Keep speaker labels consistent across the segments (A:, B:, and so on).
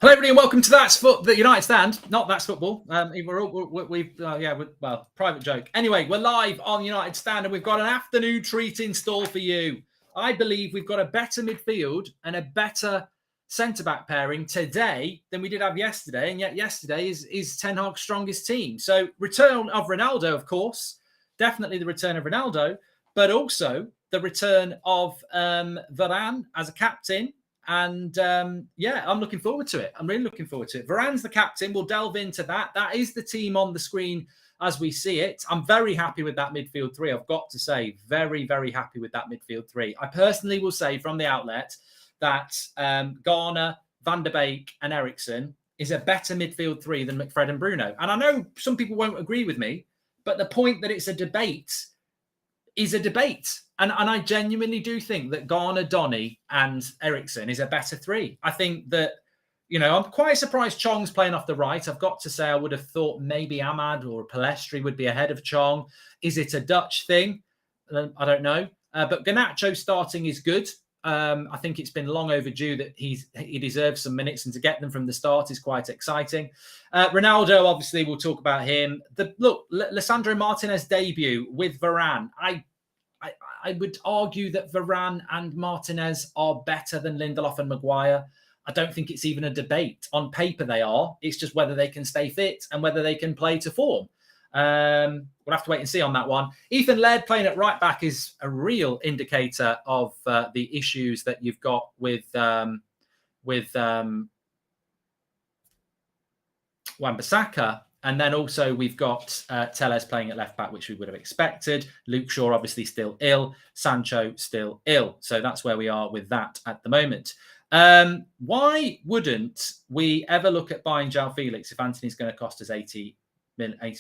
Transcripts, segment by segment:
A: Hello, everybody, and welcome to the United Stand. Not That's Football. Private joke. Anyway, we're live on United Stand, and we've got an afternoon treat in store for you. I believe we've got a better midfield and a better centre-back pairing today than we did have yesterday, and yet yesterday is Ten Hag's strongest team. So, return of Ronaldo, of course, definitely the return of Ronaldo, but also the return of Varane as a captain. And I'm looking forward to it. I'm really looking forward to it. Varane's the captain. We'll delve into that. That is the team on the screen as we see it. I'm very happy with that midfield three. I've got to say, very, very happy with that midfield three. I personally will say from the outlet that Garner, Van der Beek and Eriksen is a better midfield three than McFred and Bruno. And I know some people won't agree with me, but the point that it's a debate is a debate. And I genuinely do think that Garner, Donny and Eriksen is a better three. I think that, I'm quite surprised Chong's playing off the right. I've got to say I would have thought maybe Ahmad or Palestri would be ahead of Chong. Is it a Dutch thing? I don't know. But Garnacho starting is good. I think it's been long overdue that he deserves some minutes, and to get them from the start is quite exciting. Ronaldo, obviously, we'll talk about him. Lisandro Martinez debut with Varane. I would argue that Varane and Martinez are better than Lindelof and Maguire. I don't think it's even a debate. On paper, they are. It's just whether they can stay fit and whether they can play to form. We'll have to wait and see on that one. Ethan Laird playing at right back is a real indicator of the issues that you've got with Wan-Bissaka. And then also we've got Telles playing at left back, which we would have expected. Luke Shaw obviously still ill. Sancho still ill. So that's where we are with that at the moment. Why wouldn't we ever look at buying João Felix if Anthony's going to cost us 80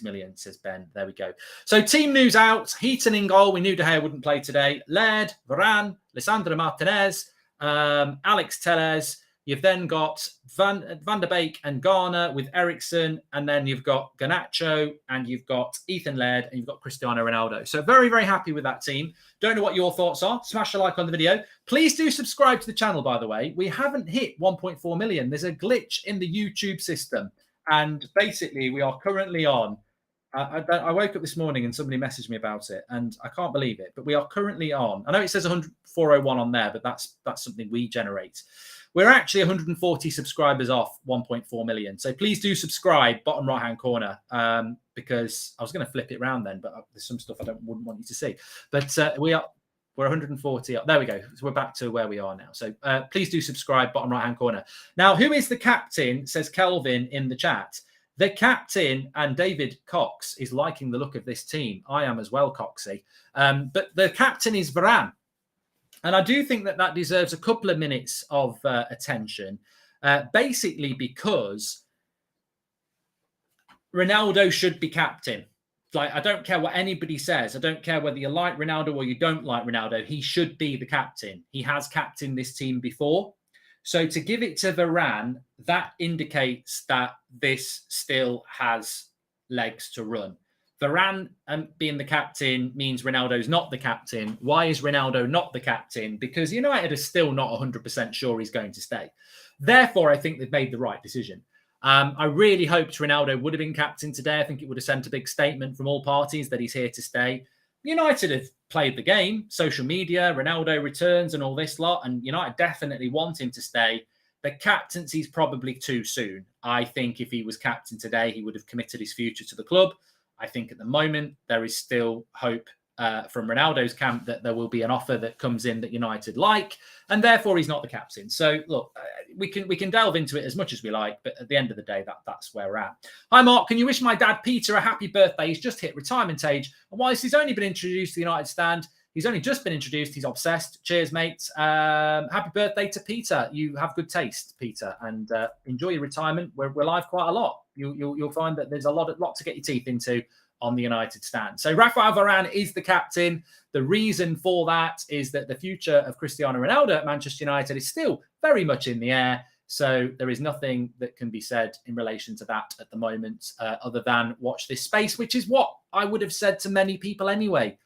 A: million, says Ben. There we go. So team news out. Heaton in goal. We knew De Gea wouldn't play today. Laird, Varane, Lisandro Martinez, Alex Telles. You've then got Van der Beek and Garner with Eriksen, and then you've got Garnacho, and you've got Ethan Laird, and you've got Cristiano Ronaldo. So very, very happy with that team. Don't know what your thoughts are. Smash a like on the video. Please do subscribe to the channel, by the way. We haven't hit 1.4 million. There's a glitch in the YouTube system. And basically, we are currently on. I woke up this morning and somebody messaged me about it, and I can't believe it. But we are currently on. I know it says 401 on there, but that's something we generate. We're actually 140 subscribers off 1.4 million. So please do subscribe, bottom right-hand corner, because I was going to flip it around then, but there's some stuff wouldn't want you to see. But we're 140. There we go. So we're back to where we are now. So please do subscribe, bottom right-hand corner. Now, who is the captain, says Kelvin in the chat. The captain, and David Cox is liking the look of this team. I am as well, Coxie. But the captain is Varane. And I do think that deserves a couple of minutes of attention, basically because Ronaldo should be captain. Like, I don't care what anybody says. I don't care whether you like Ronaldo or you don't like Ronaldo. He should be the captain. He has captained this team before. So to give it to Varane, that indicates that this still has legs to run. Varane being the captain means Ronaldo's not the captain. Why is Ronaldo not the captain? Because United are still not 100% sure he's going to stay. Therefore, I think they've made the right decision. I really hoped Ronaldo would have been captain today. I think it would have sent a big statement from all parties that he's here to stay. United have played the game, social media, Ronaldo returns and all this lot, and United definitely want him to stay. The captaincy's probably too soon. I think if he was captain today, he would have committed his future to the club. I think at the moment there is still hope from Ronaldo's camp that there will be an offer that comes in that United like, and therefore he's not the captain. So look, we can delve into it as much as we like, but at the end of the day, that's where we're at. Hi Mark, can you wish my dad Peter a happy birthday? He's just hit retirement age, and whilst he's only been introduced to the United Stand, he's only just been introduced. He's obsessed. Cheers, mate. Happy birthday to Peter. You have good taste, Peter, and enjoy your retirement. We're live quite a lot. You'll find that there's a lot to get your teeth into on the United Stand. So Rafael Varane is the captain. The reason for that is that the future of Cristiano Ronaldo at Manchester United is still very much in the air. So there is nothing that can be said in relation to that at the moment, other than watch this space, which is what I would have said to many people anyway.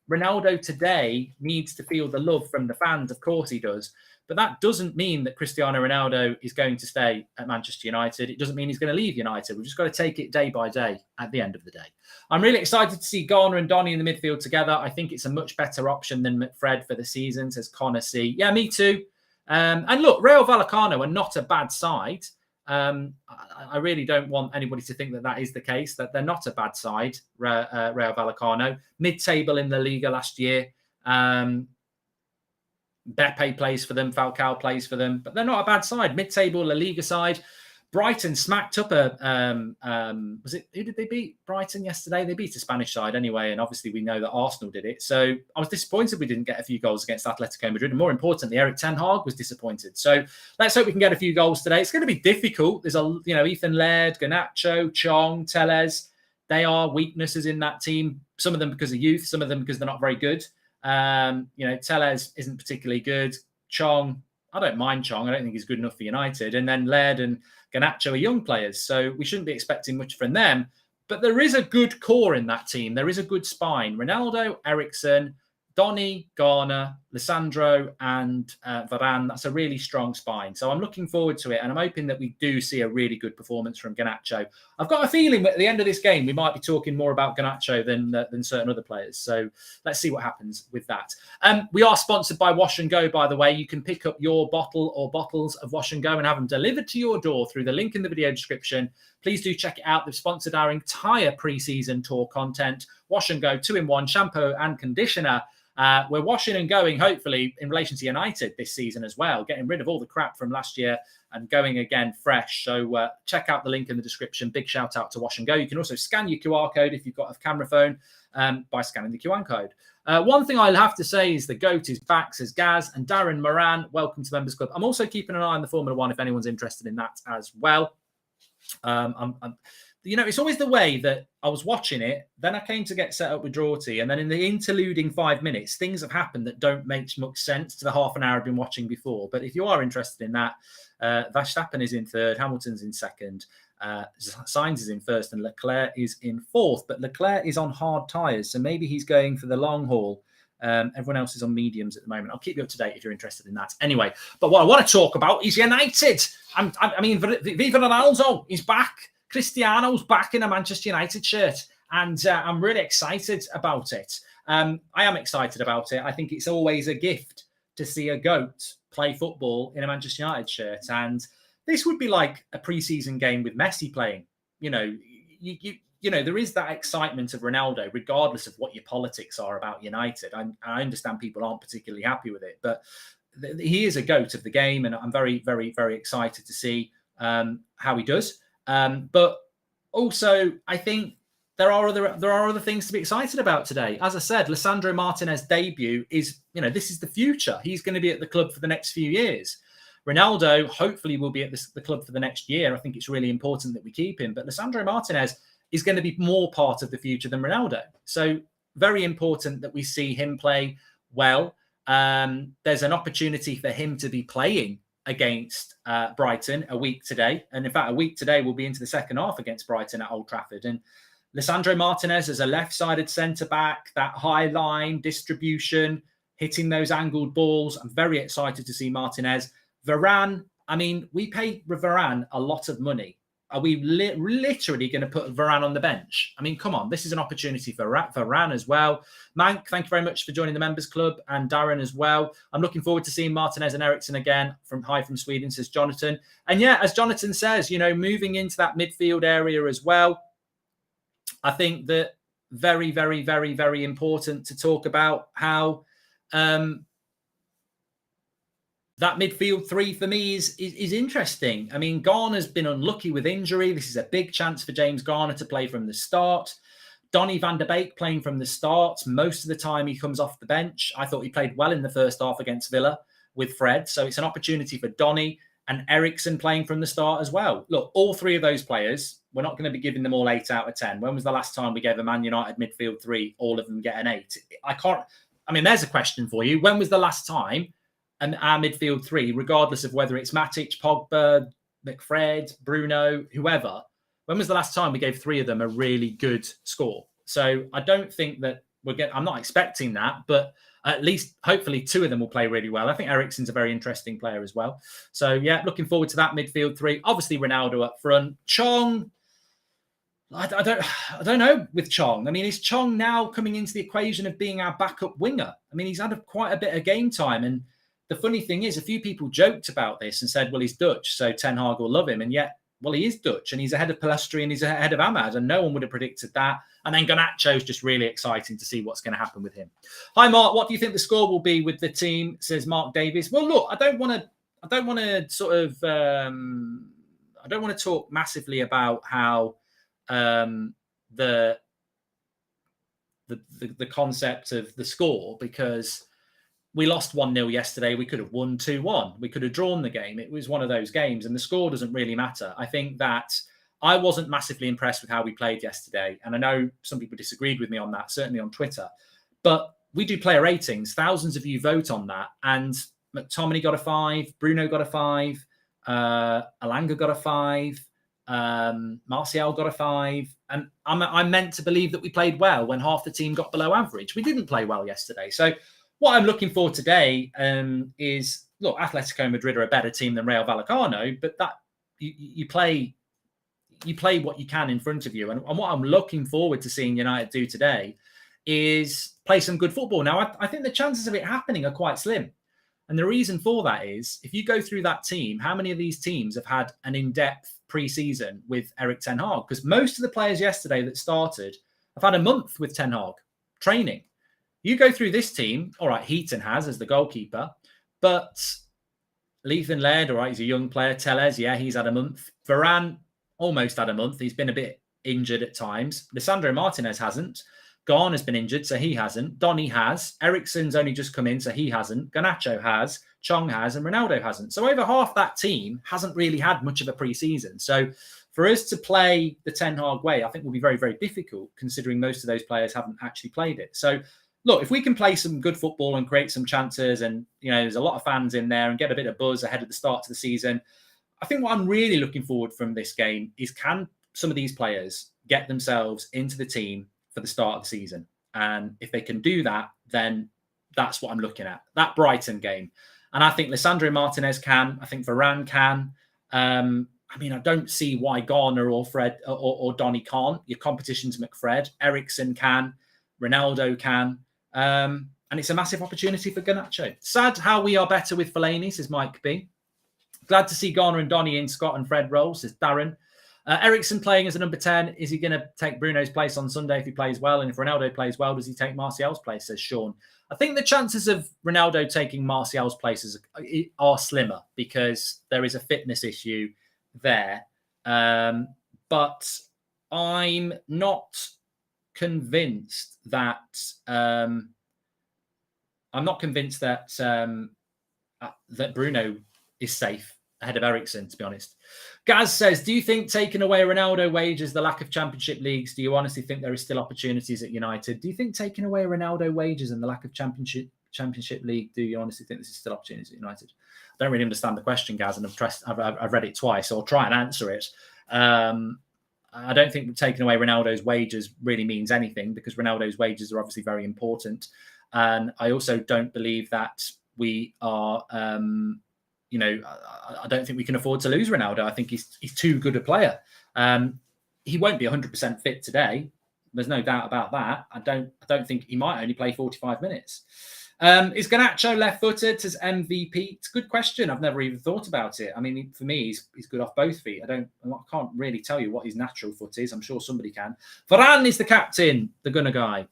A: Ronaldo today needs to feel the love from the fans. Of course he does. But that doesn't mean that Cristiano Ronaldo is going to stay at Manchester United. It doesn't mean he's going to leave United. We've just got to take it day by day at the end of the day. I'm really excited to see Garner and Donny in the midfield together. I think it's a much better option than McFred for the season, says Connor C. Yeah, me too. And look, Rayo Vallecano are not a bad side. I really don't want anybody to think that that is the case, that they're not a bad side, Rayo Vallecano. Mid-table in the Liga last year. Beppe plays for them, Falcao plays for them, but they're not a bad side. Mid-table La Liga side. Brighton smacked up was it, who did they beat? Brighton yesterday? They beat a Spanish side anyway, and obviously we know that Arsenal did it. So I was disappointed we didn't get a few goals against Atletico Madrid, and more importantly, Eric Ten Hag was disappointed. So let's hope we can get a few goals today. It's going to be difficult. There's Ethan Laird, Garnacho, Chong, Tellez. They are weaknesses in that team. Some of them because of youth, some of them because they're not very good. Tellez isn't particularly good. Chong, I don't mind Chong. I don't think he's good enough for United. And then Laird and Garnacho are young players, so we shouldn't be expecting much from them. But there is a good core in that team. There is a good spine. Ronaldo, Eriksen, Donny, Garner, Lissandro, and Varane. That's a really strong spine. So I'm looking forward to it, and I'm hoping that we do see a really good performance from Garnacho. I've got a feeling that at the end of this game, we might be talking more about Garnacho than certain other players. So let's see what happens with that. We are sponsored by Wash and Go, by the way. You can pick up your bottle or bottles of Wash and Go and have them delivered to your door through the link in the video description. Please do check it out. They've sponsored our entire pre-season tour content. Wash and Go 2-in-1 shampoo and conditioner. We're washing and going, hopefully, in relation to United this season as well, getting rid of all the crap from last year and going again fresh. So check out the link in the description. Big shout out to Wash and Go. You can also scan your QR code if you've got a camera phone by scanning the QR code. One thing I'll have to say is the GOAT is back, says Gaz, and Darren Moran, welcome to Members Club. I'm also keeping an eye on the Formula One if anyone's interested in that as well. It's always the way that I was watching it, then I came to get set up with Drawty, and then in the interluding 5 minutes, things have happened that don't make much sense to the half an hour I've been watching before. But if you are interested in that, Verstappen is in third, Hamilton's in second, Sainz is in first, and Leclerc is in fourth. But Leclerc is on hard tyres, so maybe he's going for the long haul. Everyone else is on mediums at the moment. I'll keep you up to date if you're interested in that. Anyway, but what I want to talk about is United. Viva Ronaldo is back. Cristiano's back in a Manchester United shirt, and I'm really excited about it. I am excited about it. I think it's always a gift to see a GOAT play football in a Manchester United shirt, and this would be like a pre-season game with Messi playing. There is that excitement of Ronaldo, regardless of what your politics are about United. I understand people aren't particularly happy with it, but he is a GOAT of the game, and I'm very, very, very excited to see how he does. But also, I think there are other things to be excited about today. As I said, Lisandro Martinez's debut is, this is the future. He's going to be at the club for the next few years. Ronaldo hopefully will be at the club for the next year. I think it's really important that we keep him. But Lisandro Martinez is going to be more part of the future than Ronaldo. So very important that we see him play well. There's an opportunity for him to be playing against Brighton a week today. And in fact, a week today we'll be into the second half against Brighton at Old Trafford. And Lisandro Martinez as a left-sided centre-back, that high line distribution, hitting those angled balls. I'm very excited to see Martinez. Varane, we pay Varane a lot of money. Are we literally going to put Varane on the bench? Come on. This is an opportunity for Varane as well. Mank, thank you very much for joining the Members Club, and Darren as well. I'm looking forward to seeing Martinez and Eriksen again from Sweden, says Jonathan. And yeah, as Jonathan says, moving into that midfield area as well, I think that very, very, very, very important to talk about how that midfield three for me is interesting. Garner's been unlucky with injury. This is a big chance for James Garner to play from the start. Donny van de Beek playing from the start. Most of the time he comes off the bench. I thought he played well in the first half against Villa with Fred. So it's an opportunity for Donny and Eriksen playing from the start as well. Look, all three of those players, we're not going to be giving them all 8 out of 10. When was the last time we gave a Man United midfield three, all of them get an 8? There's a question for you. When was the last time and our midfield three, regardless of whether it's Matic, Pogba, McFred, Bruno, whoever, when was the last time we gave 3 of them a really good score? So I don't think that I'm not expecting that, but at least hopefully 2 of them will play really well. I think Eriksen's a very interesting player as well. So yeah, looking forward to that midfield 3. Obviously Ronaldo up front. Chong, I don't know with Chong. I mean, is Chong now coming into the equation of being our backup winger? I mean, he's had quite a bit of game time. And the funny thing is, a few people joked about this and said, well, he's Dutch, so Ten Hag will love him. And yet, well, he is Dutch and he's ahead of Palestri and he's ahead of Ahmad. And no one would have predicted that. And then Garnacho's just really exciting to see what's going to happen with him. Hi, Mark. What do you think the score will be with the team? Says Mark Davies. Well, look, I don't want to sort of, I don't want to talk massively about how the concept of the score, because we lost 1-0 yesterday. We could have won 2-1. We could have drawn the game. It was one of those games, and the score doesn't really matter. I think that I wasn't massively impressed with how we played yesterday, and I know some people disagreed with me on that, certainly on Twitter. But we do player ratings. Thousands of you vote on that, and McTominay got a 5, Bruno got a 5, Alanga got a 5, Martial got a 5, and I'm meant to believe that we played well when half the team got below average. We didn't play well yesterday. So what I'm looking for today is, look, Atletico Madrid are a better team than Rayo Vallecano, but that you play what you can in front of you. And what I'm looking forward to seeing United do today is play some good football. Now, I think the chances of it happening are quite slim. And the reason for that is, if you go through that team, how many of these teams have had an in-depth pre-season with Erik Ten Hag? Because most of the players yesterday that started have had a month with Ten Hag training. You go through this team, all right, Heaton has as the goalkeeper, but Ethan Laird, all right, he's a young player. Tellez, yeah, he's had a month. Varane almost had a month. He's been a bit injured at times. Lisandro Martinez hasn't. Garner's been injured, so he hasn't. Donny has. Eriksen's only just come in, so he hasn't. Garnacho has. Chong has, and Ronaldo hasn't. So over half that team hasn't really had much of a pre-season. So for us to play the Ten Hag way, I think will be very, very difficult, considering most of those players haven't actually played it. So look, if we can play some good football and create some chances, and there's a lot of fans in there, and get a bit of buzz ahead of the start of the season, I think what I'm really looking forward from this game is, can some of these players get themselves into the team for the start of the season? And if they can do that, then that's what I'm looking at. That Brighton game. And I think Lisandro Martinez can. I think Varane can. I mean, I don't see why Garner or Fred or Donny can't. Your competition's McFred. Eriksen can. Ronaldo can. And it's a massive opportunity for Garnacho. Sad how we are better with Fellaini, says Mike B. Glad to see Garner and Donny in Scott and Fred roles, says Darren. Eriksen playing as a number 10. Is he going to take Bruno's place on Sunday if he plays well? And if Ronaldo plays well, does he take Martial's place, says Sean. I think the chances of Ronaldo taking Martial's places are slimmer, because there is a fitness issue there. But I'm not convinced that that Bruno is safe ahead of Eriksen, to be honest. Gaz says, do you think taking away Ronaldo wages, the lack of championship leagues, do you honestly think there is still opportunities at United? Do you think taking away Ronaldo wages and the lack of championship league, do you honestly think this is still opportunities at United? I don't really understand the question, Gaz, and I've read it twice, so I'll try and answer it. I don't think taking away Ronaldo's wages really means anything, because Ronaldo's wages are obviously very important. And I also don't believe that we are... I don't think we can afford to lose Ronaldo. I think he's too good a player. He won't be 100% fit today. There's no doubt about that. I don't think he might only play 45 minutes. Is Garnacho left-footed as MVP? It's a good question. I've never even thought about it. I mean, for me, he's good off both feet. I can't really tell you what his natural foot is. I'm sure somebody can. Varane is the captain, the gunner guy.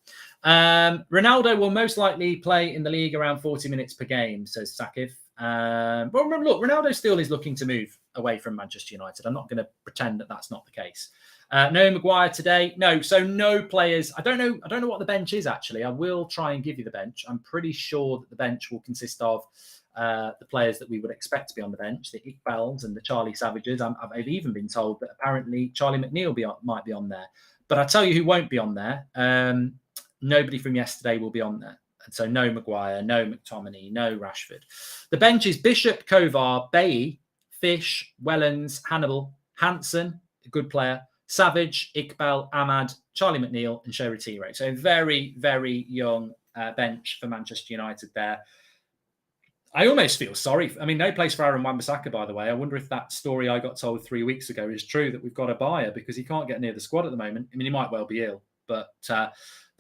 A: Ronaldo will most likely play in the league around 40 minutes per game, says Sakif. But remember, look, Ronaldo still is looking to move away from Manchester United. I'm not going to pretend that that's not the case. No Maguire today. No, so no players. I don't know what the bench is, actually. I will try and give you the bench. I'm pretty sure that the bench will consist of the players that we would expect to be on the bench, the Iqbals and the Charlie Savages. I've even been told that apparently Charlie McNeil might be on there. But I'll tell you who won't be on there. Nobody from yesterday will be on there. And so no Maguire, no McTominay, no Rashford. The bench is Bishop, Kovar, Bailly, Fish, Wellens, Hannibal, Hansen, a good player, Savage, Iqbal, Ahmad, Charlie McNeil, and Show Retiro. So very, very young bench for Manchester United there. I almost feel sorry. I mean, no place for Aaron Wan-Bissaka, by the way. I wonder if that story I got told 3 weeks ago is true, that we've got a buyer, because he can't get near the squad at the moment. I mean, he might well be ill. But the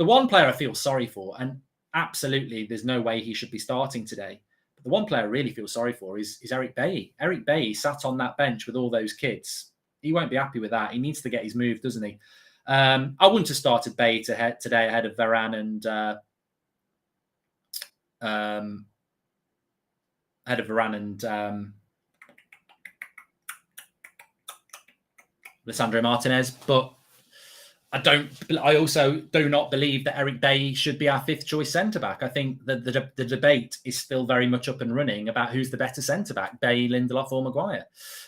A: one player I feel sorry for, and absolutely there's no way he should be starting today, but the one player I really feel sorry for is Eric Bailly. Eric Bailly sat on that bench with all those kids. He won't be happy with that. He needs to get his move, doesn't he? I wouldn't have started Bailly today ahead of Varane and Lisandro Martinez, but I also do not believe that Eric Bailly should be our fifth choice centre-back. I think that the debate is still very much up and running about who's the better centre-back, Bailly, Lindelof or Maguire.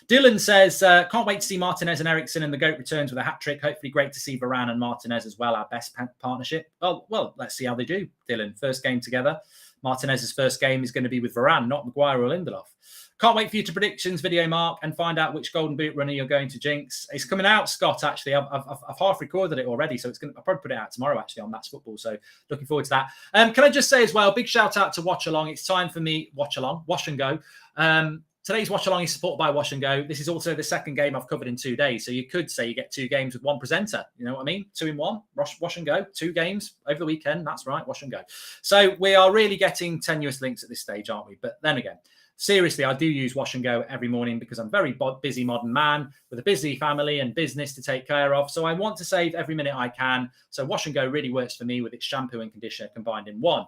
A: Dylan says, can't wait to see Martinez and Eriksen, and the GOAT returns with a hat-trick. Hopefully great to see Varane and Martinez as well, our best partnership. Well, let's see how they do, Dylan. First game together. Martinez's first game is going to be with Varane, not Maguire or Lindelof. Can't wait for you to predictions video, Mark, and find out which Golden Boot runner you're going to jinx. It's coming out, Scott, actually. I've half recorded it already, so I'll probably put it out tomorrow, actually, on That's Football. So looking forward to that. Can I just say as well, big shout out to Watchalong. It's time for me, Watchalong, Wash and Go. Today's Watchalong is supported by Wash and Go. This is also the second game I've covered in 2 days. So you could say you get 2 games with one presenter. You know what I mean? 2 in 1, Wash and Go, 2 games over the weekend. That's right, Wash and Go. So we are really getting tenuous links at this stage, aren't we? But then again, seriously, I do use Wash and Go every morning because I'm a very busy modern man with a busy family and business to take care of. So I want to save every minute I can. So Wash and Go really works for me with its shampoo and conditioner combined in one.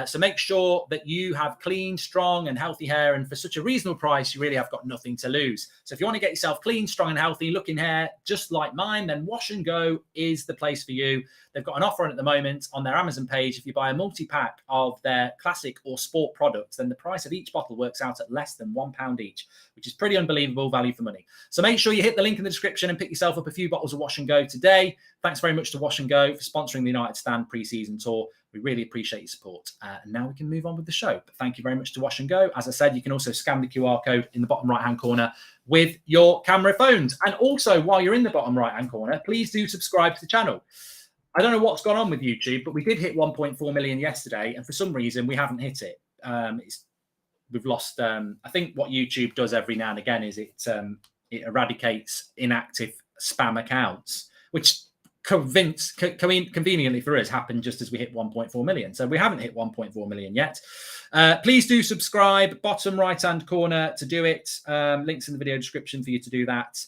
A: So make sure that you have clean, strong and healthy hair. And for such a reasonable price, you really have got nothing to lose. So if you want to get yourself clean, strong and healthy looking hair, just like mine, then Wash and Go is the place for you. They've got an offer on at the moment on their Amazon page. If you buy a multi-pack of their classic or sport products, then the price of each bottle works out at less than £1 each, which is pretty unbelievable value for money. So make sure you hit the link in the description and pick yourself up a few bottles of Wash and Go today. Thanks very much to Wash and Go for sponsoring the United Stand pre-season tour. We really appreciate your support. And now we can move on with the show. But thank you very much to Wash and Go. As I said, you can also scan the QR code in the bottom right-hand corner with your camera phones. And also, while you're in the bottom right-hand corner, please do subscribe to the channel. I don't know what's gone on with YouTube, but we did hit 1.4 million yesterday. And for some reason, we haven't hit it. We've lost. I think what YouTube does every now and again is it eradicates inactive spam accounts, which conveniently for us happened just as we hit 1.4 million. So we haven't hit 1.4 million yet. Please do subscribe, bottom right hand corner to do it. Links in the video description for you to do that.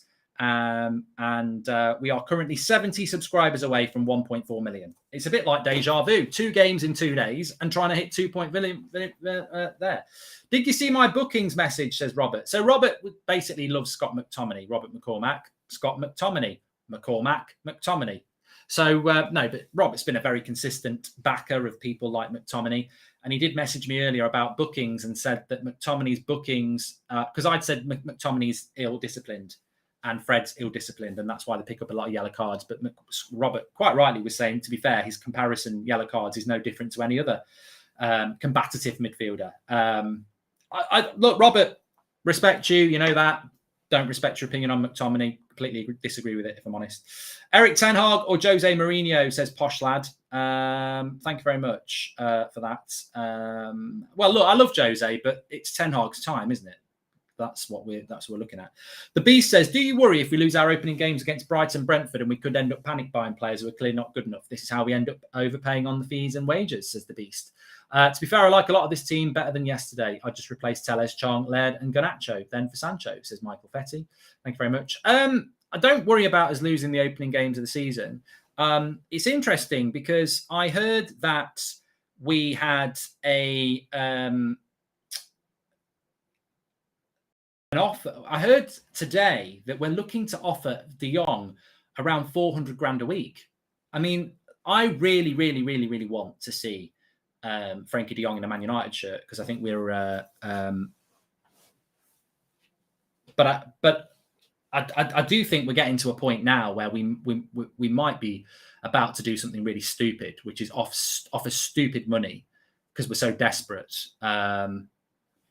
A: We are currently 70 subscribers away from 1.4 million. It's a bit like deja vu. 2 games in 2 days and trying to hit 2.0 million there. Did you see my bookings message, says Robert. So Robert basically loves Scott McTominay, Robert McCormack, Scott McTominay, McTominay. So no, but Robert's been a very consistent backer of people like McTominay. And he did message me earlier about bookings and said that McTominay's bookings, because I'd said McTominay's ill-disciplined and Fred's ill-disciplined, and that's why they pick up a lot of yellow cards. But Robert quite rightly was saying, to be fair, his comparison yellow cards is no different to any other combative midfielder. Look, Robert, respect you. You know that. Don't respect your opinion on McTominay. Completely disagree with it, if I'm honest. Eric Ten Hag or Jose Mourinho, says Posh Lad. Thank you very much for that. Well, look, I love Jose, but it's Ten Hag's time, isn't it? That's what we're looking at. The Beast says, do you worry if we lose our opening games against Brighton, Brentford, and we could end up panic buying players who are clearly not good enough? This is how we end up overpaying on the fees and wages, says the Beast. To be fair, I like a lot of this team better than yesterday. I just replaced Telles, Chong, Laird and Garnacho, then for Sancho, says Michael Fetty. Thank you very much. I don't worry about us losing the opening games of the season. It's interesting because I heard that we had an offer. I heard today that we're looking to offer De Jong around 400 grand a week. I mean, I really, really, really, really want to see Frankie De Jong in a Man United shirt, because I think we're but I do think we're getting to a point now where we might be about to do something really stupid, which is offer stupid money because we're so desperate.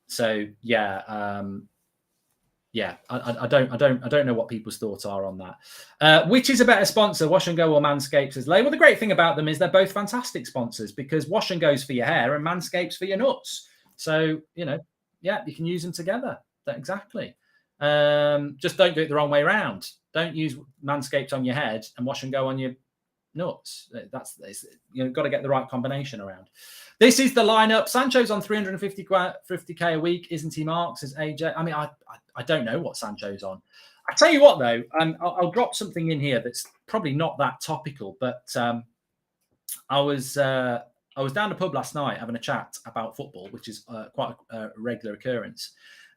A: So yeah, Yeah, I don't know what people's thoughts are on that. Which is a better sponsor, Wash and Go or Manscaped? Says Lay. Well, the great thing about them is they're both fantastic sponsors because Wash and Go's for your hair and Manscaped's for your nuts. So yeah, you can use them together. Exactly. Just don't do it the wrong way around. Don't use Manscaped on your head and Wash and Go on your nuts. You've got to get the right combination around. This is the lineup. Sancho's on 350k a week, isn't he, Mark? Says AJ. I mean, I don't know what Sancho's on. I tell you what, though, I'll drop something in here that's probably not that topical, but I was down the pub last night having a chat about football, which is quite a regular occurrence.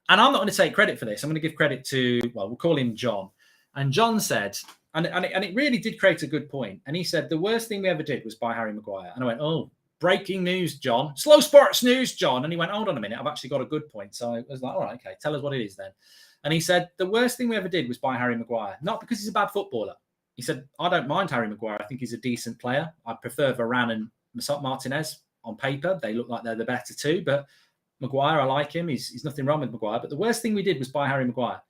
A: And I'm not going to take credit for this. I'm going to give credit to, well, we'll call him John. And John said, and it really did create a good point. And he said, the worst thing we ever did was buy Harry Maguire. And I went, oh, breaking news, John. Slow sports news, John. And he went, hold on a minute. I've actually got a good point. So I was like, all right, okay, tell us what it is then. And he said, the worst thing we ever did was buy Harry Maguire. Not because he's a bad footballer. He said, I don't mind Harry Maguire. I think he's a decent player. I prefer Varane and Martinez on paper. They look like they're the better two. But Maguire, I like him. He's nothing wrong with Maguire. But the worst thing we did was buy Harry Maguire.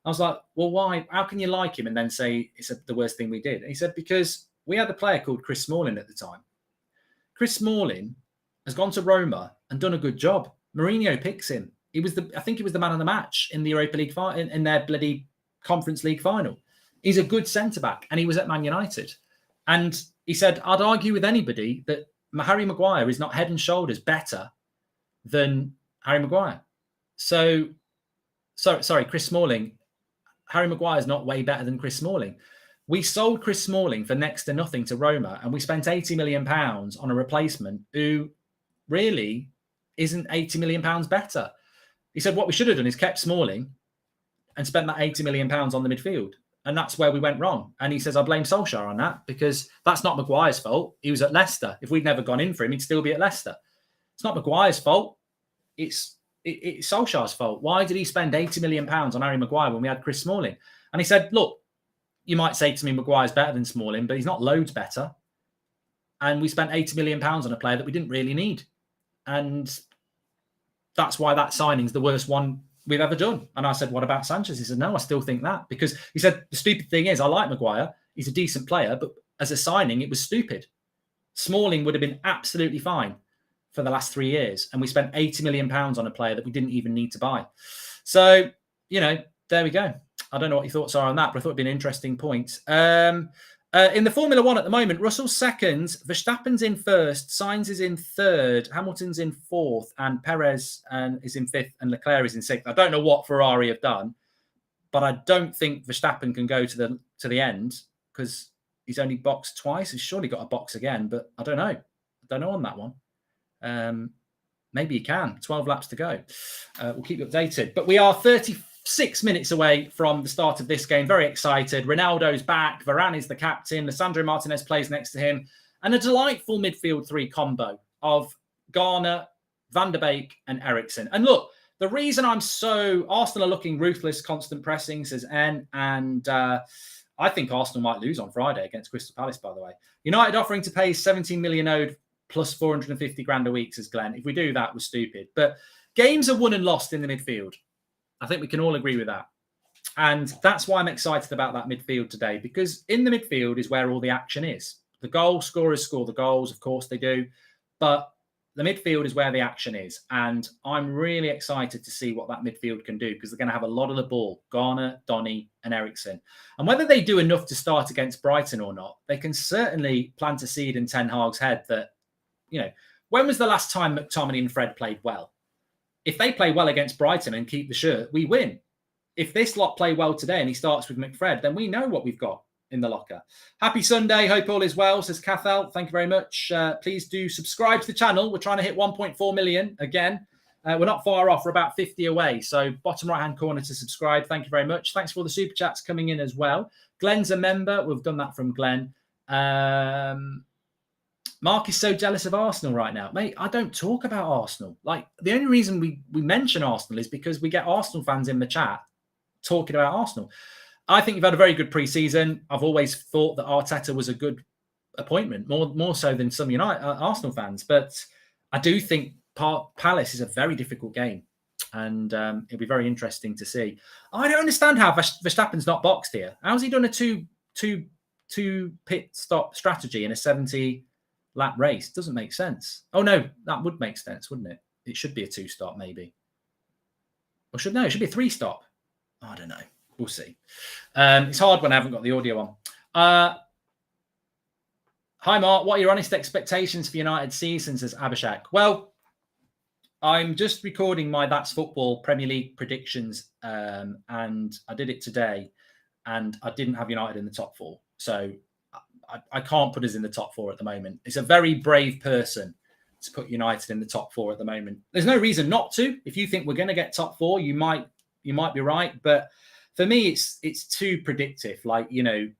A: I was like, well, why? How can you like him and then say it's the worst thing we did? And he said, because we had a player called Chris Smalling at the time. Chris Smalling has gone to Roma and done a good job. Mourinho picks him. I think he was the man of the match in the Europa League in their bloody Conference League final. He's a good centre-back, and he was at Man United. And he said, I'd argue with anybody that Harry Maguire is not head and shoulders better than Harry Maguire. Sorry, Chris Smalling. Harry Maguire is not way better than Chris Smalling. We sold Chris Smalling for next to nothing to Roma, and we spent £80 million on a replacement who really isn't £80 million better. He said what we should have done is kept Smalling and spent that £80 million on the midfield. And that's where we went wrong. And he says, I blame Solskjaer on that because that's not Maguire's fault. He was at Leicester. If we'd never gone in for him, he'd still be at Leicester. It's not Maguire's fault. It's Solskjaer's fault. Why did he spend £80 million on Harry Maguire when we had Chris Smalling? And he said, look, you might say to me, Maguire's better than Smalling, but he's not loads better. And we spent £80 million on a player that we didn't really need. And that's why that signing's the worst one we've ever done. And I said, what about Sanchez? He said, no, I still think that. Because he said, the stupid thing is, I like Maguire. He's a decent player, but as a signing, it was stupid. Smalling would have been absolutely fine for the last 3 years. And we spent £80 million on a player that we didn't even need to buy. So, there we go. I don't know what your thoughts are on that, but I thought it'd be an interesting point. In the Formula One at the moment, Russell's second, Verstappen's in first, Sainz is in third, Hamilton's in fourth, and Perez is in fifth, and Leclerc is in sixth. I don't know what Ferrari have done, but I don't think Verstappen can go to the end because he's only boxed twice. He's surely got a box again, but I don't know. I don't know on that one. Maybe he can. 12 laps to go. We'll keep you updated. But we are 36 minutes away from the start of this game. Very excited. Ronaldo's back. Varane is the captain. Lisandro Martinez plays next to him. And a delightful midfield three combo of Garner, Van der Beek and Eriksen. And look, the reason Arsenal are looking ruthless, constant pressing, says N. And I think Arsenal might lose on Friday against Crystal Palace, by the way. United offering to pay 17 million owed plus 450 grand a week, says Glenn. If we do that, we're stupid. But games are won and lost in the midfield. I think we can all agree with that. And that's why I'm excited about that midfield today, because in the midfield is where all the action is. The goal scorers score the goals, of course they do. But the midfield is where the action is. And I'm really excited to see what that midfield can do, because they're going to have a lot of the ball. Garner, Donny and Eriksen. And whether they do enough to start against Brighton or not, they can certainly plant a seed in Ten Hag's head that, when was the last time McTominay and Fred played well? If they play well against Brighton and keep the shirt, we win. If this lot play well today and he starts with McFred, then we know what we've got in the locker. Happy Sunday. Hope all is well, says Cathal. Thank you very much. Please do subscribe to the channel. We're trying to hit 1.4 million again. We're not far off. We're about 50 away. So bottom right-hand corner to subscribe. Thank you very much. Thanks for all the super chats coming in as well. Glenn's a member. We've done that from Glenn. Mark is so jealous of Arsenal right now. Mate, I don't talk about Arsenal. Like, the only reason we mention Arsenal is because we get Arsenal fans in the chat talking about Arsenal. I think you've had a very good pre-season. I've always thought that Arteta was a good appointment, more so than some Arsenal fans. But I do think Palace is a very difficult game. and it'll be very interesting to see. I don't understand how Verstappen's not boxed here. How's he done a two pit stop strategy in a 70-lap race? Doesn't make sense. Oh no, that would make sense, wouldn't it? It should be a 2-stop maybe. Or should it should be a 3-stop. I don't know. We'll see. It's hard when I haven't got the audio on. Hi, Mark. What are your honest expectations for United season, says Abhishek? Well, I'm just recording my That's Football Premier League predictions, and I did it today, and I didn't have United in the top 4. So I can't put us in the top 4 at the moment. It's a very brave person to put United in the top 4 at the moment. There's no reason not to. If you think we're going to get top 4, you might be right. But for me, it's too predictive, like,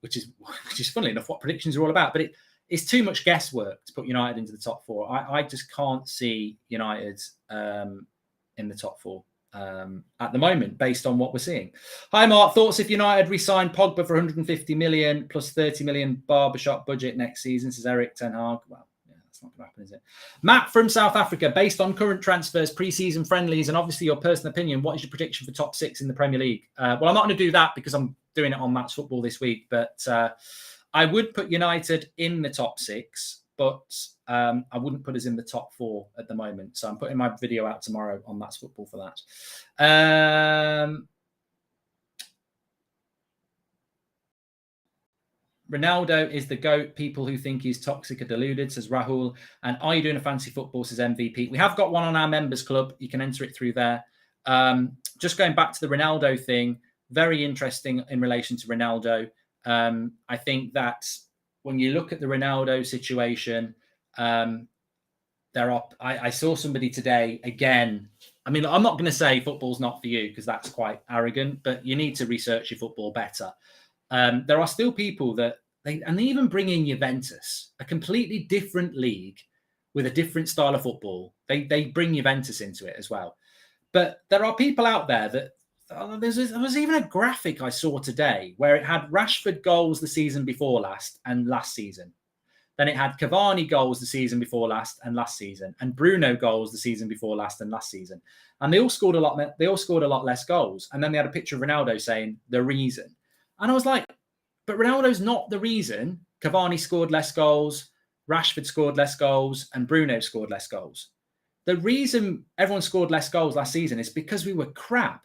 A: which is funnily enough what predictions are all about. But it's too much guesswork to put United into the top 4. I just can't see United in the top 4 at the moment, based on what we're seeing. Hi, Mark. Thoughts if United re-signed Pogba for 150 million plus 30 million barbershop budget next season, says Eric Ten Hag. Well, yeah, that's not going to happen, is it? Matt from South Africa, based on current transfers, pre-season friendlies, and obviously your personal opinion, what is your prediction for top 6 in the Premier League? Well, I'm not going to do that because I'm doing it on Match Football this week, but I would put United in the top 6, but I wouldn't put us in the top 4 at the moment. So I'm putting my video out tomorrow on That's Football for that. Ronaldo is the GOAT. People who think he's toxic are deluded, says Rahul. And are you doing a fancy football, says MVP. We have got one on our members club. You can enter it through there. Just going back to the Ronaldo thing, very interesting in relation to Ronaldo. I think that when you look at the Ronaldo situation, I saw somebody today again. I mean, I'm not going to say football's not for you because that's quite arrogant, but you need to research your football better. There are still people that they even bring in Juventus, a completely different league with a different style of football. They bring Juventus into it as well. But there are people out there that there was even a graphic I saw today where it had Rashford goals the season before last and last season. Then it had Cavani goals the season before last and last season, and Bruno goals the season before last and last season. And they all scored a lot less goals. And then they had a picture of Ronaldo saying the reason. And I was like, but Ronaldo's not the reason. Cavani scored less goals, Rashford scored less goals, and Bruno scored less goals. The reason everyone scored less goals last season is because we were crap.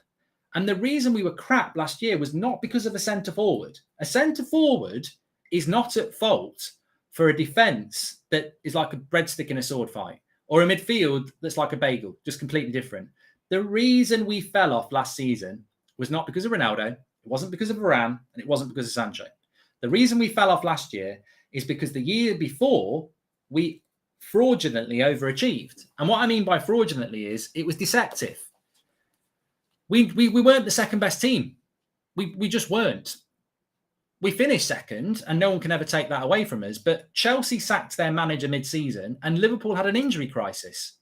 A: And the reason we were crap last year was not because of a centre-forward. A centre-forward is not at fault for a defence that is like a breadstick in a sword fight, or a midfield that's like a bagel, just completely different. The reason we fell off last season was not because of Ronaldo, it wasn't because of Varane, and it wasn't because of Sancho. The reason we fell off last year is because the year before, we fraudulently overachieved. And what I mean by fraudulently is it was deceptive. We weren't the second best team. We just weren't. We finished second, and no one can ever take that away from us. But Chelsea sacked their manager mid-season, and Liverpool had an injury crisis.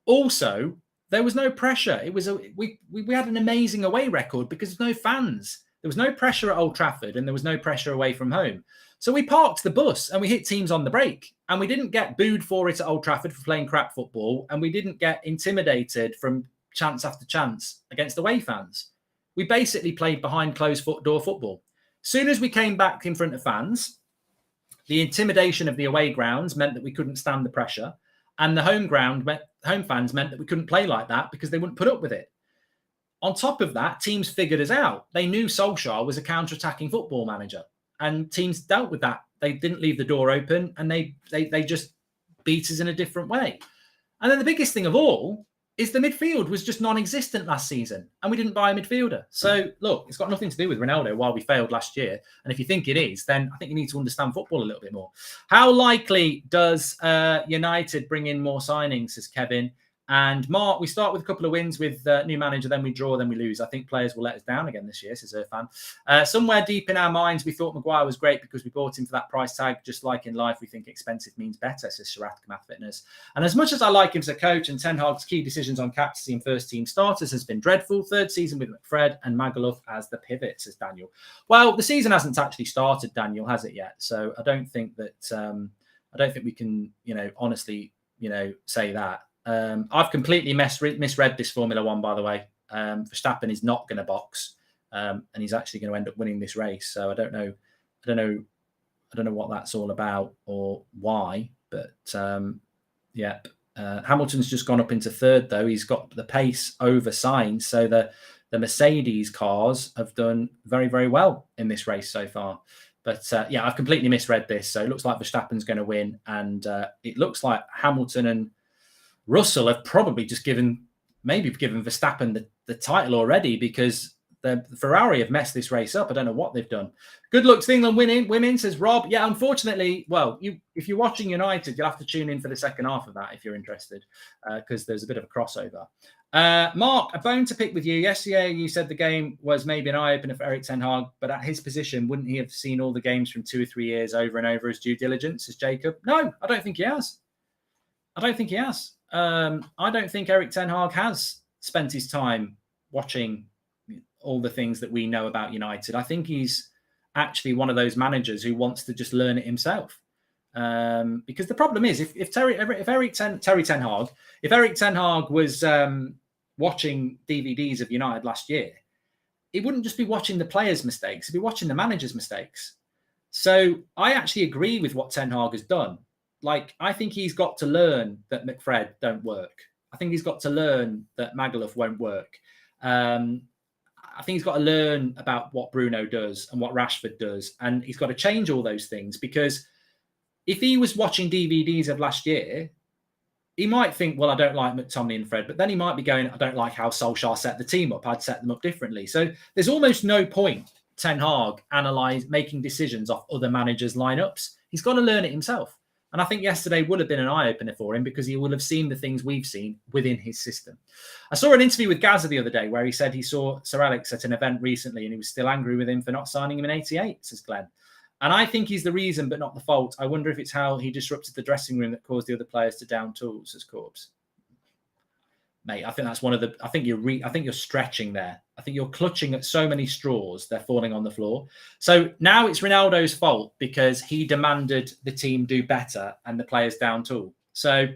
A: Also, there was no pressure. It was we had an amazing away record because there's no fans. There was no pressure at Old Trafford, and there was no pressure away from home. So we parked the bus and we hit teams on the break, and we didn't get booed for it at Old Trafford for playing crap football, and we didn't get intimidated from chance after chance against away fans. We basically played behind closed door football. Soon as we came back in front of fans, the intimidation of the away grounds meant that we couldn't stand the pressure, and the home fans meant that we couldn't play like that because they wouldn't put up with it. On top of that, teams figured us out. They knew Solskjaer was a counter-attacking football manager, and teams dealt with that. They didn't leave the door open, and they just beat us in a different way. And then the biggest thing of all is the midfield was just non-existent last season, and we didn't buy a midfielder. So, look, it's got nothing to do with Ronaldo while we failed last year. And if you think it is, then I think you need to understand football a little bit more. How likely does United bring in more signings, says Kevin? And Mark, we start with a couple of wins with new manager, then we draw, then we lose. I think players will let us down again this year, says Irfan. Somewhere deep in our minds, we thought Maguire was great because we bought him for that price tag. Just like in life, we think expensive means better, says Sharat Kamath Fitness. And as much as I like him as a coach, and Ten Hag's key decisions on captaincy and first team starters has been dreadful, third season with McFred and Magaluf as the pivot, says Daniel. Well, the season hasn't actually started, Daniel, has it yet? So I don't think that, I don't think we can, honestly, say that. I've completely misread this Formula One, by the way. Verstappen is not going to box, and he's actually going to end up winning this race. So I don't know what that's all about or why. But Hamilton's just gone up into third, though. He's got the pace over Sainz, so the Mercedes cars have done very, very well in this race so far. But I've completely misread this. So it looks like Verstappen's going to win, and it looks like Hamilton and Russell have probably just given Verstappen the title already, because the Ferrari have messed this race up. I don't know what they've done. Good luck to England women, says Rob. Yeah, unfortunately, well, if you're watching United, you'll have to tune in for the second half of that if you're interested, because there's a bit of a crossover. Mark, a bone to pick with you. Yesterday, you said the game was maybe an eye-opener for Erik ten Hag, but at his position, wouldn't he have seen all the games from 2 or 3 years over and over as due diligence, says Jacob? No, I don't think he has. I don't think Erik ten Hag has spent his time watching all the things that we know about United. I think he's actually one of those managers who wants to just learn it himself. Because the problem is, if Erik ten Hag was watching DVDs of United last year, he wouldn't just be watching the players' mistakes; he'd be watching the manager's mistakes. So I actually agree with what Ten Hag has done. Like, I think he's got to learn that McFred don't work. I think he's got to learn that Magaluf won't work. I think he's got to learn about what Bruno does and what Rashford does. And he's got to change all those things, because if he was watching DVDs of last year, he might think, well, I don't like McTominay and Fred, but then he might be going, I don't like how Solskjaer set the team up. I'd set them up differently. So there's almost no point Ten Hag making decisions off other managers' lineups. He's got to learn it himself. And I think yesterday would have been an eye-opener for him, because he would have seen the things we've seen within his system. I saw an interview with Gaza the other day where he said he saw Sir Alex at an event recently and he was still angry with him for not signing him in 88, says Glenn. And I think he's the reason, but not the fault. I wonder if it's how he disrupted the dressing room that caused the other players to down tools, says Corbs. Mate, I think that's one of the... I think you're stretching there. I think you're clutching at so many straws, they're falling on the floor. So now it's Ronaldo's fault because he demanded the team do better and the players down tool. So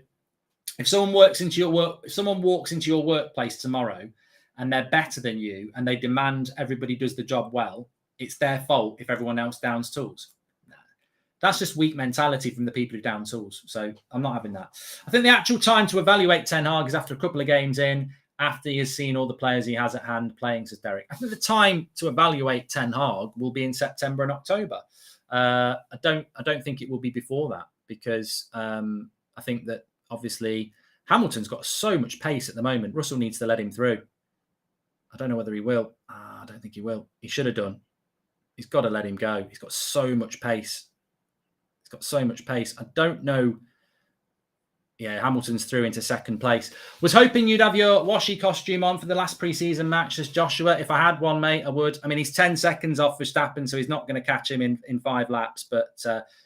A: if someone walks into your workplace tomorrow and they're better than you and they demand everybody does the job well, it's their fault if everyone else downs tools. That's just weak mentality from the people who down tools. So I'm not having that. I think the actual time to evaluate Ten Hag is after a couple of games in, after he has seen all the players he has at hand playing, says Derek. I think the time to evaluate Ten Hag will be in September and October. I don't think it will be before that, because I think that obviously Hamilton's got so much pace at the moment. Russell needs to let him through. I don't know whether he will. I don't think he will. He should have done. He's got to let him go. He's got so much pace. I don't know. Yeah, Hamilton's through into second place. Was hoping you'd have your washi costume on for the last pre-season match, as Joshua. If I had one, mate, I would. I mean, he's 10 seconds off Verstappen, so he's not going to catch him in 5 laps. But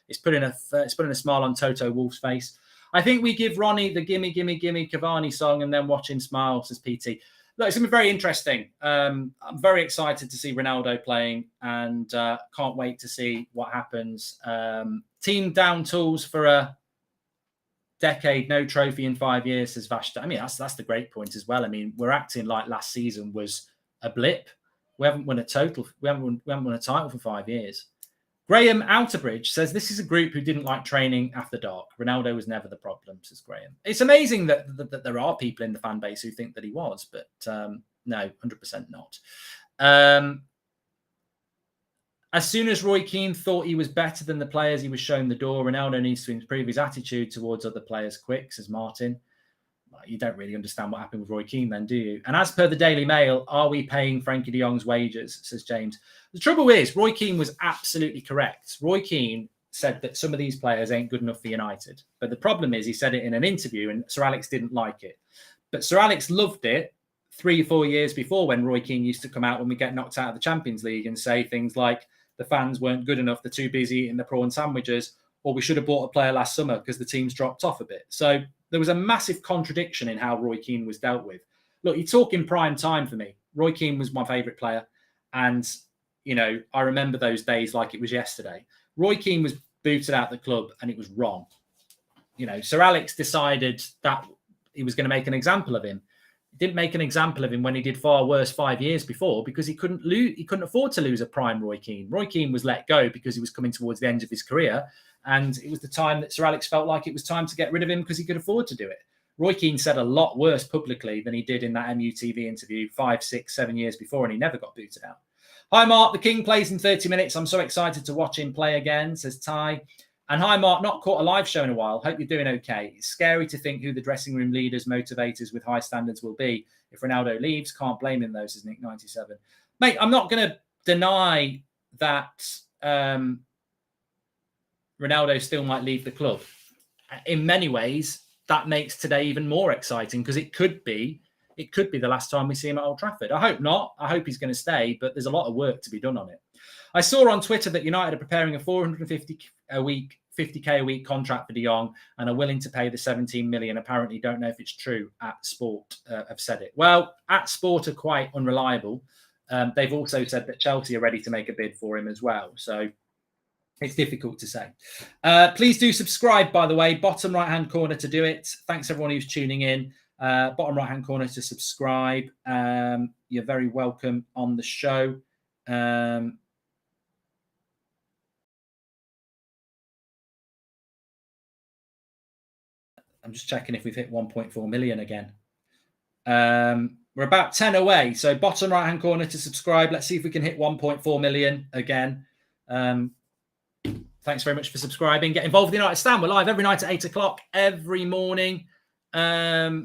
A: it's putting a smile on Toto Wolff's face. I think we give Ronnie the gimme, gimme, gimme Cavani song and then watch him smile, says PT. Look, it's going to be very interesting. I'm very excited to see Ronaldo playing, and can't wait to see what happens. Team down tools for a decade, no trophy in 5 years, says Vashta. I mean, that's the great point as well. I mean, we're acting like last season was a blip. We haven't won a title for 5 years. Graham Outerbridge says this is a group who didn't like training after dark. Ronaldo was never the problem, says Graham. It's amazing that there are people in the fan base who think that he was, but no, 100% not. As soon as Roy Keane thought he was better than the players, he was shown the door. Ronaldo needs to improve his attitude towards other players quick, says Martin. Well, you don't really understand what happened with Roy Keane then, do you? And as per the Daily Mail, are we paying Frankie de Jong's wages, says James. The trouble is, Roy Keane was absolutely correct. Roy Keane said that some of these players ain't good enough for United. But the problem is, he said it in an interview and Sir Alex didn't like it. But Sir Alex loved it 3 or 4 years before, when Roy Keane used to come out when we get knocked out of the Champions League and say things like, the fans weren't good enough, they're too busy eating the prawn sandwiches, or we should have bought a player last summer because the team's dropped off a bit. So there was a massive contradiction in how Roy Keane was dealt with. Look, you talk in prime time for me. Roy Keane was my favourite player. And, you know, I remember those days like it was yesterday. Roy Keane was booted out the club and it was wrong. You know, Sir Alex decided that he was going to make an example of him. He didn't make an example of him when he did far worse 5 years before, because he couldn't afford to lose a prime Roy Keane. Roy Keane was let go because he was coming towards the end of his career, and it was the time that Sir Alex felt like it was time to get rid of him because he could afford to do it. Roy Keane said a lot worse publicly than he did in that MUTV interview 5, 6, 7 years before, and he never got booted out. Hi, Mark. The King plays in 30 minutes. I'm so excited to watch him play again, says Ty. And hi, Mark. Not caught a live show in a while. Hope you're doing okay. It's scary to think who the dressing room leaders, motivators with high standards will be. If Ronaldo leaves, can't blame him, though, says Nick 97. Mate, I'm not going to deny that Ronaldo still might leave the club. In many ways, that makes today even more exciting, because it could be the last time we see him at Old Trafford. I hope not. I hope he's going to stay, but there's a lot of work to be done on it. I saw on Twitter that United are preparing a 450 a week, 50k a week contract for De Jong and are willing to pay the 17 million. Apparently, don't know if it's true. At Sport have said it. Well, at Sport are quite unreliable. They've also said that Chelsea are ready to make a bid for him as well. So it's difficult to say. Please do subscribe, by the way. Bottom right-hand corner to do it. Thanks, everyone who's tuning in. Bottom right-hand corner to subscribe. You're very welcome on the show. I'm just checking if we've hit 1.4 million again. We're about 10 away. So bottom right-hand corner to subscribe. Let's see if we can hit 1.4 million again. Thanks very much for subscribing. Get involved with the United Stand. We're live every night at 8 o'clock, every morning at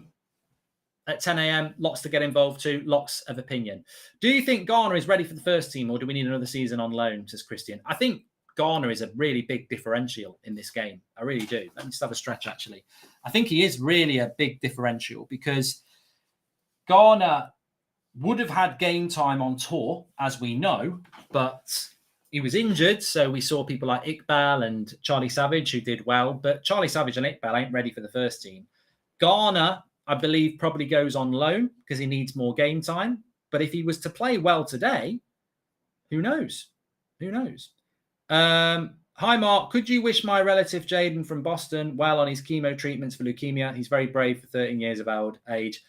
A: 10 a.m. Lots to get involved to, lots of opinion. Do you think Garner is ready for the first team, or do we need another season on loan, says Christian? I think Garner is a really big differential in this game. I really do. Let me just have a stretch, actually. I think he is really a big differential, because Garner would have had game time on tour, as we know, but he was injured. So we saw people like Iqbal and Charlie Savage who did well, but Charlie Savage and Iqbal ain't ready for the first team. Garner, I believe, probably goes on loan because he needs more game time. But if he was to play well today, who knows? Who knows? Hi, Mark. Could you wish my relative Jaden from Boston well on his chemo treatments for leukemia? He's very brave for 13 years of old age.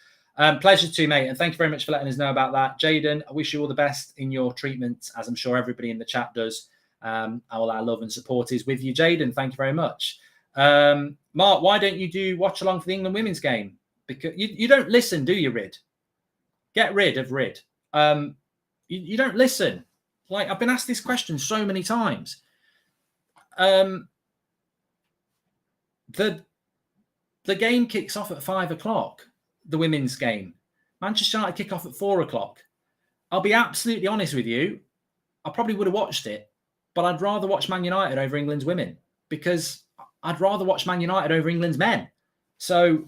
A: Pleasure to, mate. And thank you very much for letting us know about that. Jaden, I wish you all the best in your treatment, as I'm sure everybody in the chat does. All our love and support is with you, Jaden. Thank you very much. Mark, why don't you do watch along for the England women's game? Because you don't listen, do you, Rid? Get rid of Rid. You don't listen. Like, I've been asked this question so many times. The game kicks off at 5 o'clock, the women's game. Manchester United kick off at 4 o'clock. I'll be absolutely honest with you. I probably would have watched it, but I'd rather watch Man United over England's women, because I'd rather watch Man United over England's men. So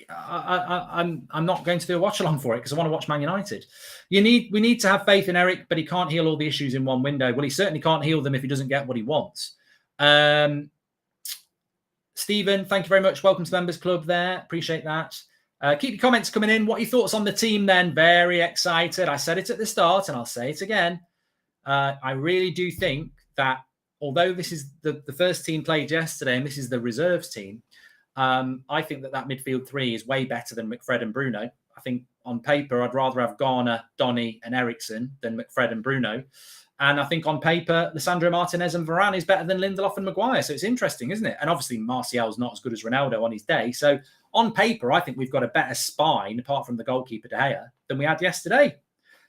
A: I'm not going to do a watch along for it because I want to watch Man United. We need to have faith in Eric, but he can't heal all the issues in one window. Well, he certainly can't heal them if he doesn't get what he wants. Stephen, thank you very much. Welcome to the Members Club there. Appreciate that. Keep your comments coming in. What are your thoughts on the team then? Very excited. I said it at the start and I'll say it again. I really do think that although this is the first team played yesterday and this is the reserves team, I think that midfield three is way better than McFred and Bruno. I think on paper, I'd rather have Garner, Donny and Eriksson than McFred and Bruno. And I think on paper, Lissandro Martinez and Varane is better than Lindelof and Maguire. So it's interesting, isn't it? And obviously, Martial's not as good as Ronaldo on his day. So on paper, I think we've got a better spine, apart from the goalkeeper, De Gea, than we had yesterday.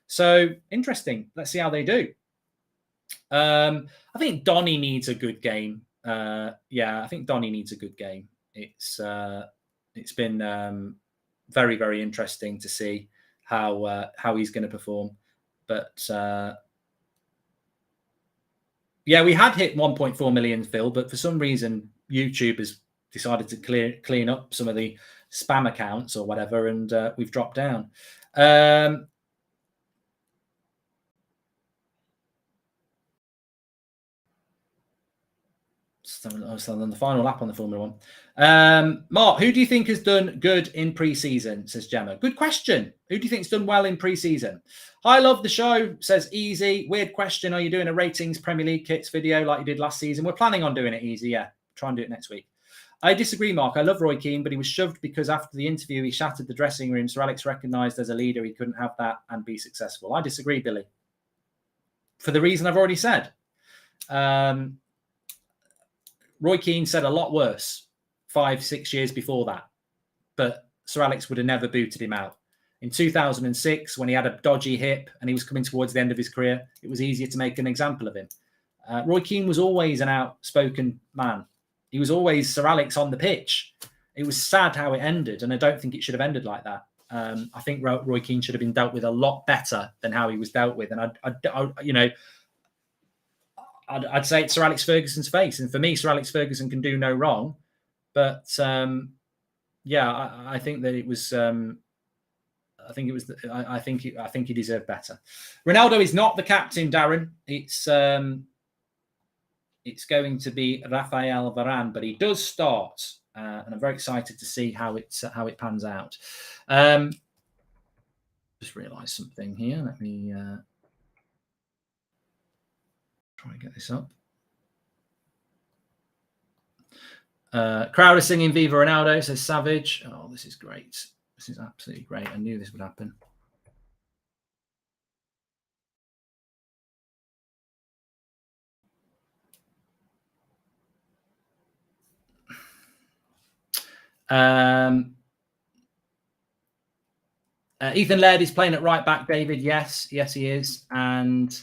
A: So interesting. Let's see how they do. I think Donny needs a good game. I think Donny needs a good game. It's been very, very interesting to see how he's going to perform. But we had hit 1.4 million, Phil, but for some reason YouTube has decided to clean up some of the spam accounts or whatever, and we've dropped down. On the final lap on the Formula One. Mark, who do you think has done good in pre-season, says Gemma. Good question. Who do you think's done well in pre-season? I love the show, says Easy. Weird question. Are you doing a ratings Premier League kits video like you did last season? We're planning on doing it, Easy. Yeah, try and do it next week. I disagree, Mark. I love Roy Keane, but he was shoved because after the interview, he shattered the dressing room. Sir Alex recognised as a leader he couldn't have that and be successful. I disagree, Billy, for the reason I've already said. Roy Keane said a lot worse 5-6 years before that, but Sir Alex would have never booted him out. In 2006, when he had a dodgy hip and he was coming towards the end of his career, it was easier to make an example of him. Roy Keane was always an outspoken man. He was always Sir Alex on the pitch. It was sad how it ended, and I don't think it should have ended like that. I think Roy Keane should have been dealt with a lot better than how he was dealt with. And I'd say it's Sir Alex Ferguson's face. And for me, Sir Alex Ferguson can do no wrong. But yeah, I think that it was. I think he deserved better. Ronaldo is not the captain, Darren. It's going to be Rafael Varane, but he does start, and I'm very excited to see how it pans out. Just realised something here. Let me try and get this up. Crowd is singing Viva Ronaldo, says Savage. Oh, this is great. This is absolutely great. I knew this would happen. Ethan Laird is playing at right back, David. Yes, he is. And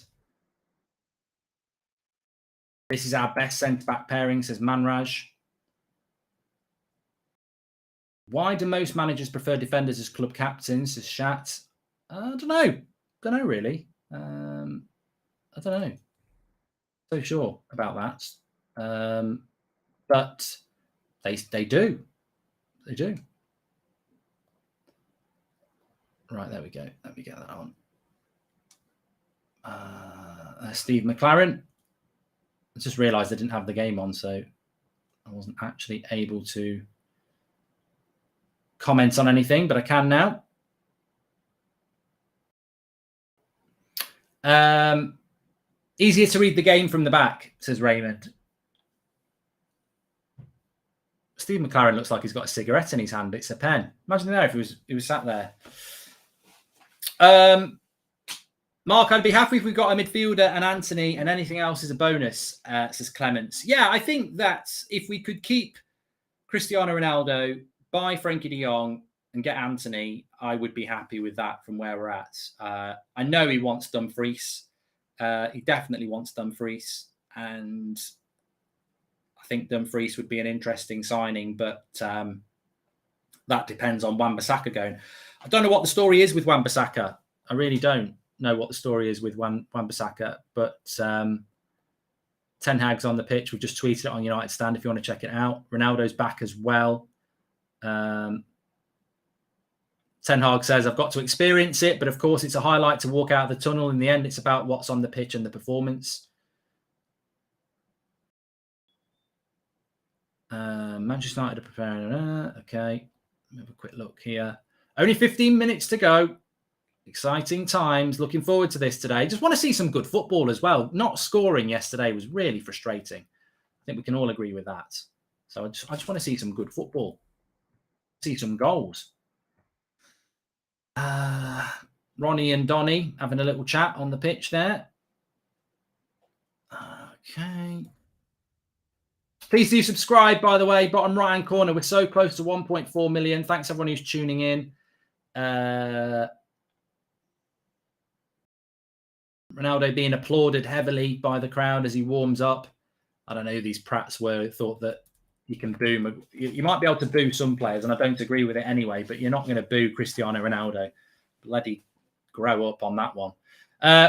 A: this is our best centre-back pairing, says Manraj. Why do most managers prefer defenders as club captains, says Shat? I don't know. Don't know, really. I don't know. So sure about that. But they do. They do. Right, there we go. Let me get that on. Steve McLaren. I just realised I didn't have the game on, so I wasn't actually able to comment on anything, but I can now. Easier to read the game from the back, says Raymond. Steve McLaren looks like he's got a cigarette in his hand. It's a pen. Imagine that if he was sat there. Mark, I'd be happy if we got a midfielder and Anthony, and anything else is a bonus, says Clements. Yeah, I think that if we could keep Cristiano Ronaldo, buy Frankie de Jong, and get Anthony, I would be happy with that from where we're at. I know he wants Dumfries. He definitely wants Dumfries. And I think Dumfries would be an interesting signing, but that depends on Wan-Bissaka going. I don't know what the story is with Wan-Bissaka. I really don't know what the story is with Wan-Bissaka, but Ten Hag's on the pitch. We've just tweeted it on United Stand if you want to check it out. Ronaldo's back as well. Ten Hag says, I've got to experience it, but of course it's a highlight to walk out of the tunnel. In the end, it's about what's on the pitch and the performance. Manchester United are preparing. Okay, let me have a quick look here. Only 15 minutes to go. Exciting times. Looking forward to this today. Just want to see some good football as well. Not scoring yesterday was really frustrating. I think we can all agree with that. So I just want to see some good football. See some goals. Ronnie and Donny having a little chat on the pitch there. Okay. Please do subscribe, by the way. Bottom right-hand corner. We're so close to 1.4 million. Thanks, everyone who's tuning in. Ronaldo being applauded heavily by the crowd as he warms up. I don't know who these prats were who thought that you can boo. You might be able to boo some players, and I don't agree with it anyway, but you're not going to boo Cristiano Ronaldo. Bloody grow up on that one.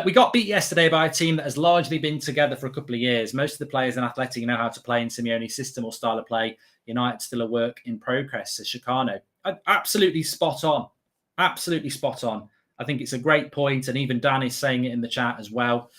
A: We got beat yesterday by a team that has largely been together for a couple of years. Most of the players in Athletic know how to play in Simeone's system or style of play. United still a work in progress, says Chicano. Absolutely spot on. Absolutely spot on. I think it's a great point, and even Dan is saying it in the chat as well.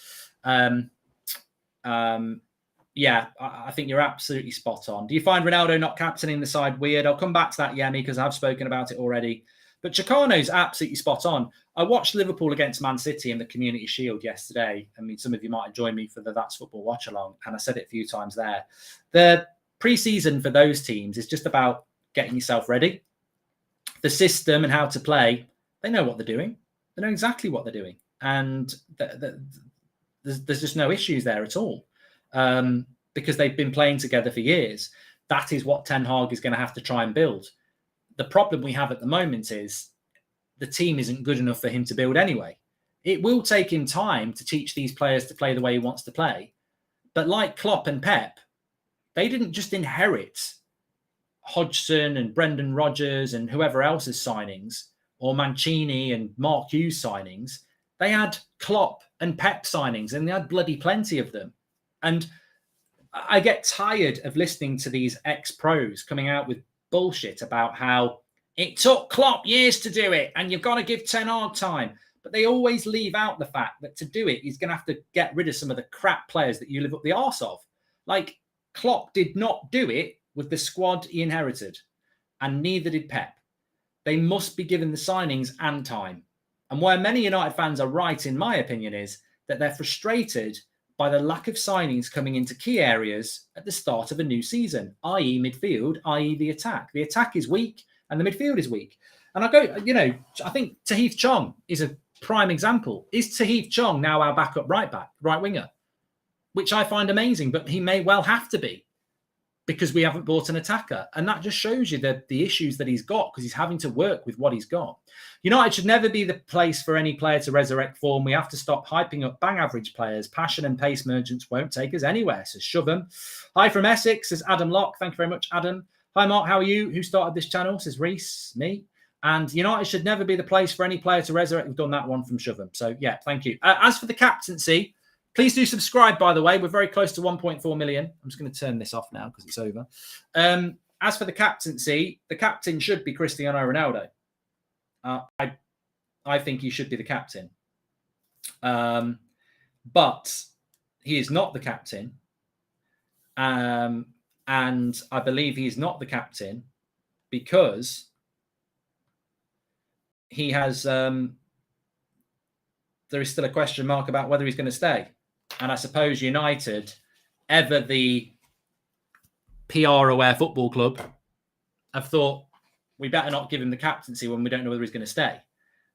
A: Yeah, I think you're absolutely spot on. Do you find Ronaldo not captaining the side weird? I'll come back to that, Yemi, because I've spoken about it already. But Chicano's absolutely spot on. I watched Liverpool against Man City in the Community Shield yesterday. I mean, some of you might have joined me for the That's Football Watchalong, and I said it a few times there. pre-season for those teams is just about getting yourself ready. The system and how to play, they know what they're doing. They know exactly what they're doing. And there's just no issues there at all, because they've been playing together for years. That is what Ten Hag is going to have to try and build. The problem we have at the moment is the team isn't good enough for him to build anyway. It will take him time to teach these players to play the way he wants to play. But like Klopp and Pep, they didn't just inherit Hodgson and Brendan Rodgers and whoever else's signings, or Mancini and Mark Hughes signings. They had Klopp and Pep signings, and they had bloody plenty of them. And I get tired of listening to these ex-pros coming out with bullshit about how it took Klopp years to do it, and you've got to give Ten Hag time. But they always leave out the fact that to do it, he's going to have to get rid of some of the crap players that you live up the arse of. Like, Klopp did not do it with the squad he inherited, and neither did Pep. They must be given the signings and time. And where many United fans are right, in my opinion, is that they're frustrated by the lack of signings coming into key areas at the start of a new season, i.e. midfield, i.e. the attack. The attack is weak and the midfield is weak. And I think Tahith Chong is a prime example. Is Tahith Chong now our backup right winger? Which I find amazing, but he may well have to be, because we haven't bought an attacker. And that just shows you the issues that he's got, because he's having to work with what he's got. United should never be the place for any player to resurrect form. We have to stop hyping up bang average players. Passion and pace merchants won't take us anywhere, says Shubham. Hi from Essex, says Adam Locke. Thank you very much, Adam. Hi, Mark. How are you? Who started this channel? Says Reese. Me. And United should never be the place for any player to resurrect. We've done that one from Shubham. So, yeah, thank you. As for the captaincy, please do subscribe, by the way. We're very close to 1.4 million. I'm just going to turn this off now because it's over. As for the captaincy, the captain should be Cristiano Ronaldo. I think he should be the captain. But he is not the captain. And I believe he is not the captain because he has... there is still a question mark about whether he's going to stay. And I suppose United, ever the PR-aware football club, have thought, we better not give him the captaincy when we don't know whether he's going to stay.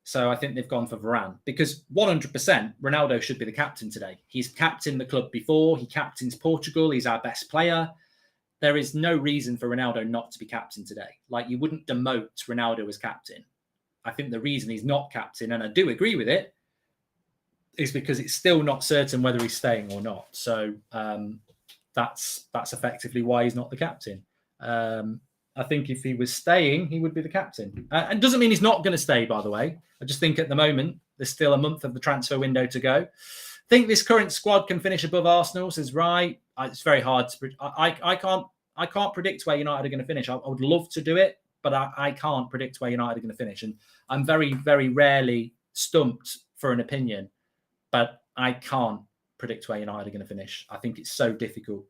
A: So I think they've gone for Varane. Because 100%, Ronaldo should be the captain today. He's captained the club before. He captains Portugal. He's our best player. There is no reason for Ronaldo not to be captain today. Like, you wouldn't demote Ronaldo as captain. I think the reason he's not captain, and I do agree with it, is because it's still not certain whether he's staying or not. So that's effectively why he's not the captain. I think if he was staying, he would be the captain. And doesn't mean he's not going to stay, by the way. I just think at the moment, there's still a month of the transfer window to go. Think this current squad can finish above Arsenal, says Right. It's very hard to... I can't predict where United are going to finish. I would love to do it, but I can't predict where United are going to finish. And I'm very, very rarely stumped for an opinion. But I can't predict where United are going to finish. I think it's so difficult.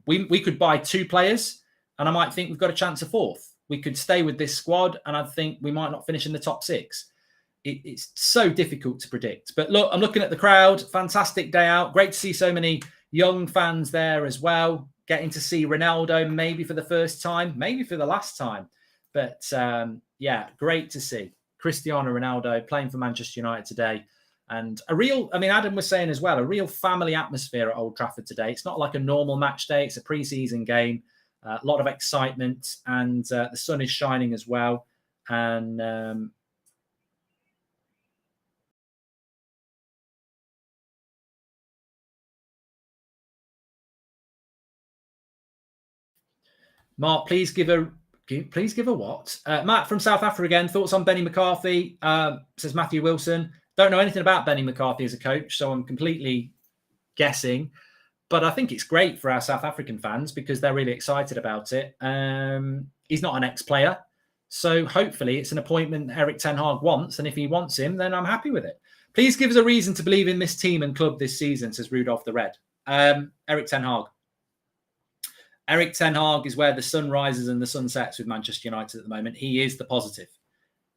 A: We could buy 2 players, and I might think we've got a chance of 4th. We could stay with this squad, and I think we might not finish in the top 6. It's so difficult to predict. But look, I'm looking at the crowd. Fantastic day out. Great to see so many young fans there as well. Getting to see Ronaldo maybe for the first time, maybe for the last time. But yeah, great to see Cristiano Ronaldo playing for Manchester United today. And Adam was saying as well, a real family atmosphere at Old Trafford today. It's not like a normal match day. It's a pre-season game. A lot of excitement, and the sun is shining as well. And Mark, please give a what? Matt from South Africa again. Thoughts on Benny McCarthy? Says Matthew Wilson. Don't know anything about Benny McCarthy as a coach, so I'm completely guessing. But I think it's great for our South African fans because they're really excited about it. He's not an ex-player, so hopefully it's an appointment Erik Ten Hag wants, and if he wants him, then I'm happy with it. Please give us a reason to believe in this team and club this season, says Rudolph the Red. Erik Ten Hag. Erik Ten Hag is where the sun rises and the sun sets with Manchester United at the moment. He is the positive.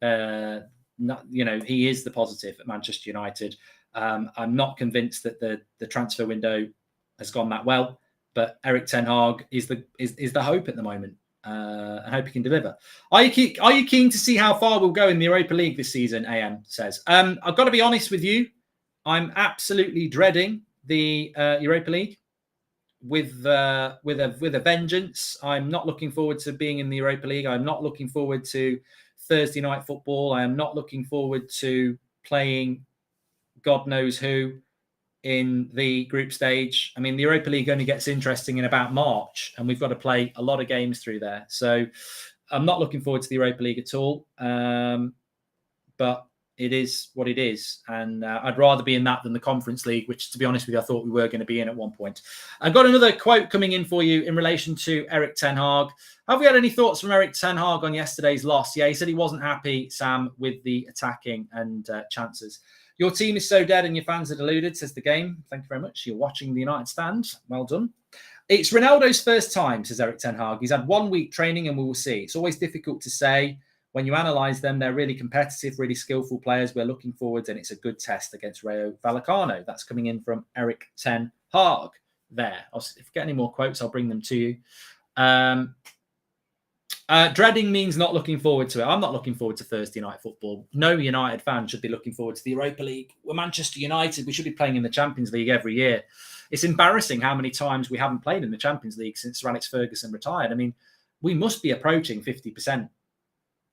A: He is the positive at Manchester United. I'm not convinced that the transfer window has gone that well, But Eric Ten Hag is the hope at the moment. I hope he can deliver. Are you keen to see how far we'll go in the Europa League this season? AM says. I've got to be honest with you. I'm absolutely dreading the Europa League with a vengeance. I'm not looking forward to being in the Europa League. I'm not looking forward to Thursday night football. I am not looking forward to playing God knows who in the group stage. I mean, the Europa League only gets interesting in about March, and we've got to play a lot of games through there. So I'm not looking forward to the Europa League at all. But it is what it is. And I'd rather be in that than the Conference League, which, to be honest with you, I thought we were going to be in at one point. I've got another quote coming in for you in relation to Eric Ten Hag. Have we had any thoughts from Eric Ten Hag on yesterday's loss? Yeah, he said he wasn't happy, Sam, with the attacking and chances. Your team is so dead and your fans are deluded, says the game. Thank you very much. You're watching the United stand. Well done. It's Ronaldo's first time, says Eric Ten Hag. He's had 1 week training and we will see. It's always difficult to say. When you analyse them, they're really competitive, really skillful players. We're looking forward, and it's a good test against Rayo Vallecano. That's coming in from Eric Ten Hag there. If you get any more quotes, I'll bring them to you. Dreading means not looking forward to it. I'm not looking forward to Thursday night football. No United fan should be looking forward to the Europa League. We're Manchester United. We should be playing in the Champions League every year. It's embarrassing how many times we haven't played in the Champions League since Sir Alex Ferguson retired. I mean, we must be approaching 50%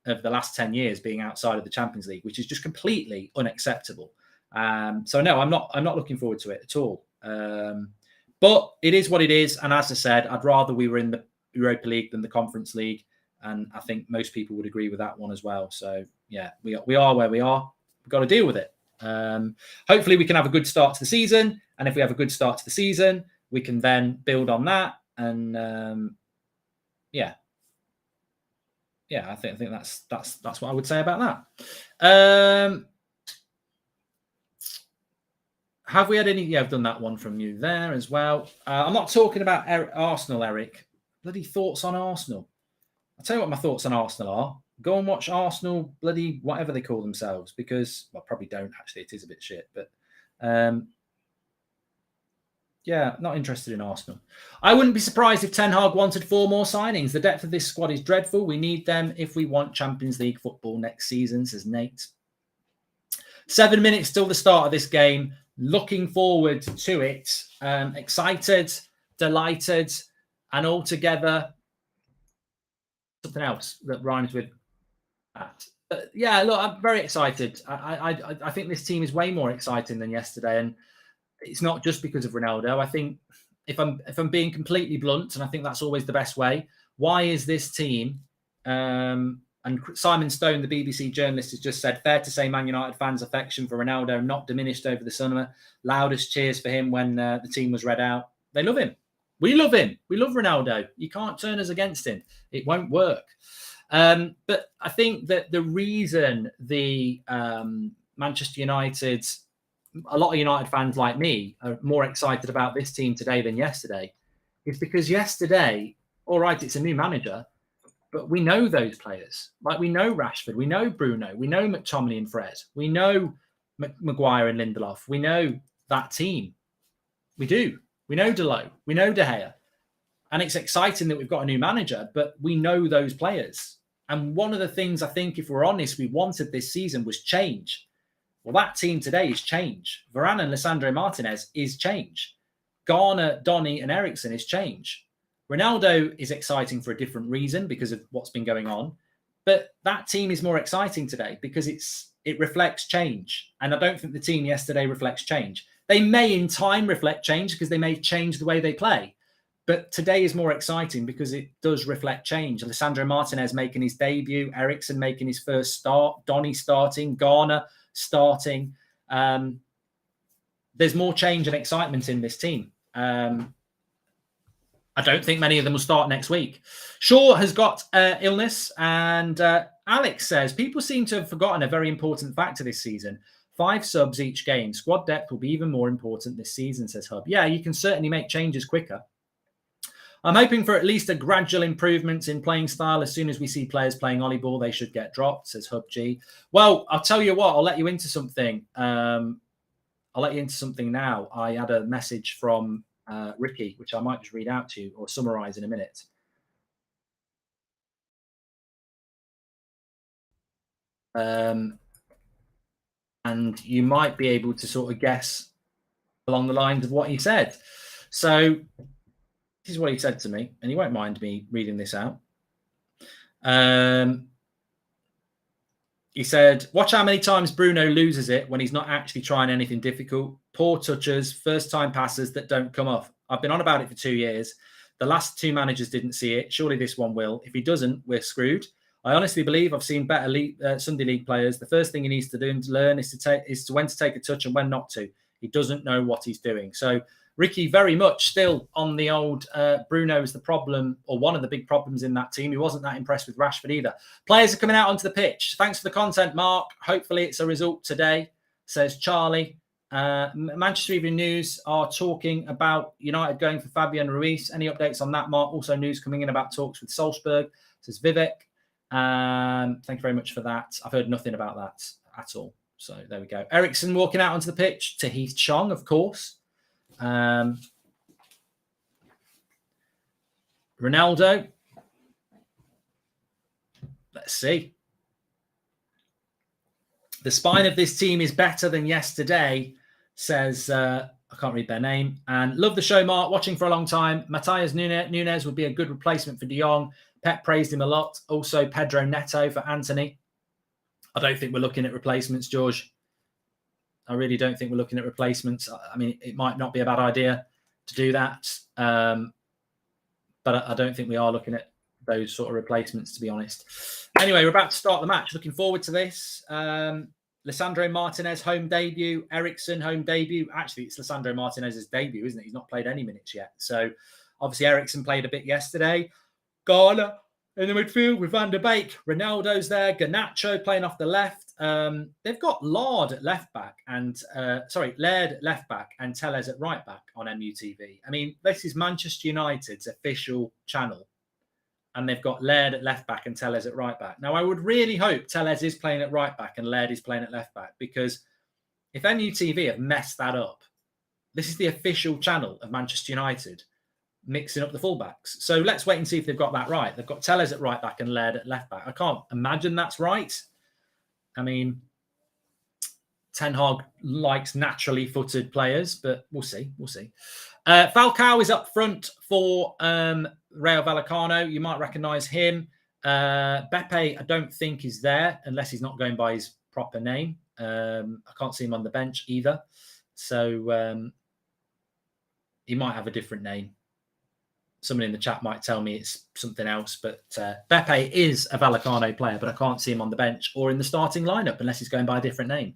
A: of the last 10 years being outside of the Champions League, which is just completely unacceptable. So no, I'm not looking forward to it at all. But it is what it is. And as I said, I'd rather we were in the Europa League than the Conference League. And I think most people would agree with that one as well. So yeah, we are where we are. We've got to deal with it. Hopefully we can have a good start to the season. And if we have a good start to the season, we can then build on that. And yeah, I think that's what I would say about that. Have we had any? Yeah, I've done that one from you there as well. I'm not talking about Arsenal, Eric. Bloody thoughts on Arsenal. I'll tell you what my thoughts on Arsenal are. Go and watch Arsenal, bloody whatever they call themselves, because, well, probably don't actually. It is a bit shit, but yeah, not interested in Arsenal. I wouldn't be surprised if Ten Hag wanted 4 more signings. The depth of this squad is dreadful. We need them if we want Champions League football next season, says Nate. 7 minutes till the start of this game. Looking forward to it. Excited, delighted, and altogether something else that rhymes with that. But yeah, look, I'm very excited. I think this team is way more exciting than yesterday, and it's not just because of Ronaldo. I think if I'm being completely blunt, and I think that's always the best way, why is this team? And Simon Stone, the BBC journalist, has just said, fair to say Man United fans' affection for Ronaldo not diminished over the summer. Loudest cheers for him when the team was read out. They love him. We love him. We love Ronaldo. You can't turn us against him. It won't work. But I think that the reason the Manchester United, a lot of United fans like me, are more excited about this team today than yesterday is because yesterday, all right, it's a new manager, but we know those players. Like, we know Rashford, we know Bruno, we know McTominay and Fred, we know Maguire and Lindelof, we know that team. We do. We know Delo, we know De Gea. And it's exciting that we've got a new manager, but we know those players. And one of the things I think, if we're honest, we wanted this season was change. Well, that team today is change. Varane and Lisandro Martinez is change. Garner, Donny and Eriksen is change. Ronaldo is exciting for a different reason because of what's been going on. But that team is more exciting today because it reflects change. And I don't think the team yesterday reflects change. They may in time reflect change because they may change the way they play. But today is more exciting because it does reflect change. Lisandro Martinez making his debut, Eriksen making his first start, Donny starting, Garner starting. There's more change and excitement in this team. I don't think many of them will start next week. Shaw has got illness, and Alex says, people seem to have forgotten a very important factor this season. 5 subs each game. Squad depth will be even more important this season, says Hub. Yeah, you can certainly make changes quicker. I'm hoping for at least a gradual improvement in playing style. As soon as we see players playing Ollie ball, they should get dropped, says Hub G. Well, I'll tell you what, I'll let you into something. I'll let you into something now. I had a message from Ricky, which I might just read out to you or summarize in a minute. And you might be able to sort of guess along the lines of what he said. So this is what he said to me, and he won't mind me reading this out. He said, watch how many times Bruno loses it when he's not actually trying anything difficult. Poor touches, first-time passes that don't come off. I've been on about it for 2 years. The last 2 managers didn't see it. Surely this one will. If he doesn't, we're screwed. I honestly believe I've seen better Sunday League players. The first thing he needs to do and learn is when to take a touch and when not to. He doesn't know what he's doing. So Ricky very much still on the old Bruno is the problem, or one of the big problems in that team. He wasn't that impressed with Rashford either. Players are coming out onto the pitch. Thanks for the content, Mark. Hopefully it's a result today, says Charlie. Manchester Evening News are talking about United going for Fabian Ruiz. Any updates on that, Mark? Also news coming in about talks with Salzburg, says Vivek. Thank you very much for that. I've heard nothing about that at all. So there we go. Ericsson walking out onto the pitch. Tahith Chong, of course. Ronaldo. Let's see. The spine of this team is better than yesterday, says, I can't read their name. And love the show, Mark. Watching for a long time. Matheus Nunes would be a good replacement for De Jong. Pep praised him a lot. Also, Pedro Neto for Anthony. I don't think we're looking at replacements, George. I really don't think we're looking at replacements. I mean, it might not be a bad idea to do that. But I don't think we are looking at those sort of replacements, to be honest. Anyway, we're about to start the match. Looking forward to this. Lisandro Martinez, home debut. Ericsson, home debut. Actually, it's Lisandro Martinez's debut, isn't it? He's not played any minutes yet. So, obviously, Ericsson played a bit yesterday. Garner in the midfield with Van der Beek. Ronaldo's there. Garnacho playing off the left. They've got Laird at left back and Laird at left back and Tellez at right back on MUTV. I mean, this is Manchester United's official channel, and they've got Laird at left back and Tellez at right back. Now, I would really hope Tellez is playing at right back and Laird is playing at left back, because if MUTV have messed that up, this is the official channel of Manchester United mixing up the fullbacks. So let's wait and see if they've got that right. They've got Tellez at right back and Laird at left back. I can't imagine that's right. I mean, Ten Hag likes naturally footed players, but we'll see. We'll see. Falcao is up front for Rayo Vallecano. You might recognise him. Beppe, I don't think is there unless he's not going by his proper name. I can't see him on the bench either. So he might have a different name. Someone in the chat might tell me it's something else, but Beppe is a Vallecano player, but I can't see him on the bench or in the starting lineup unless he's going by a different name.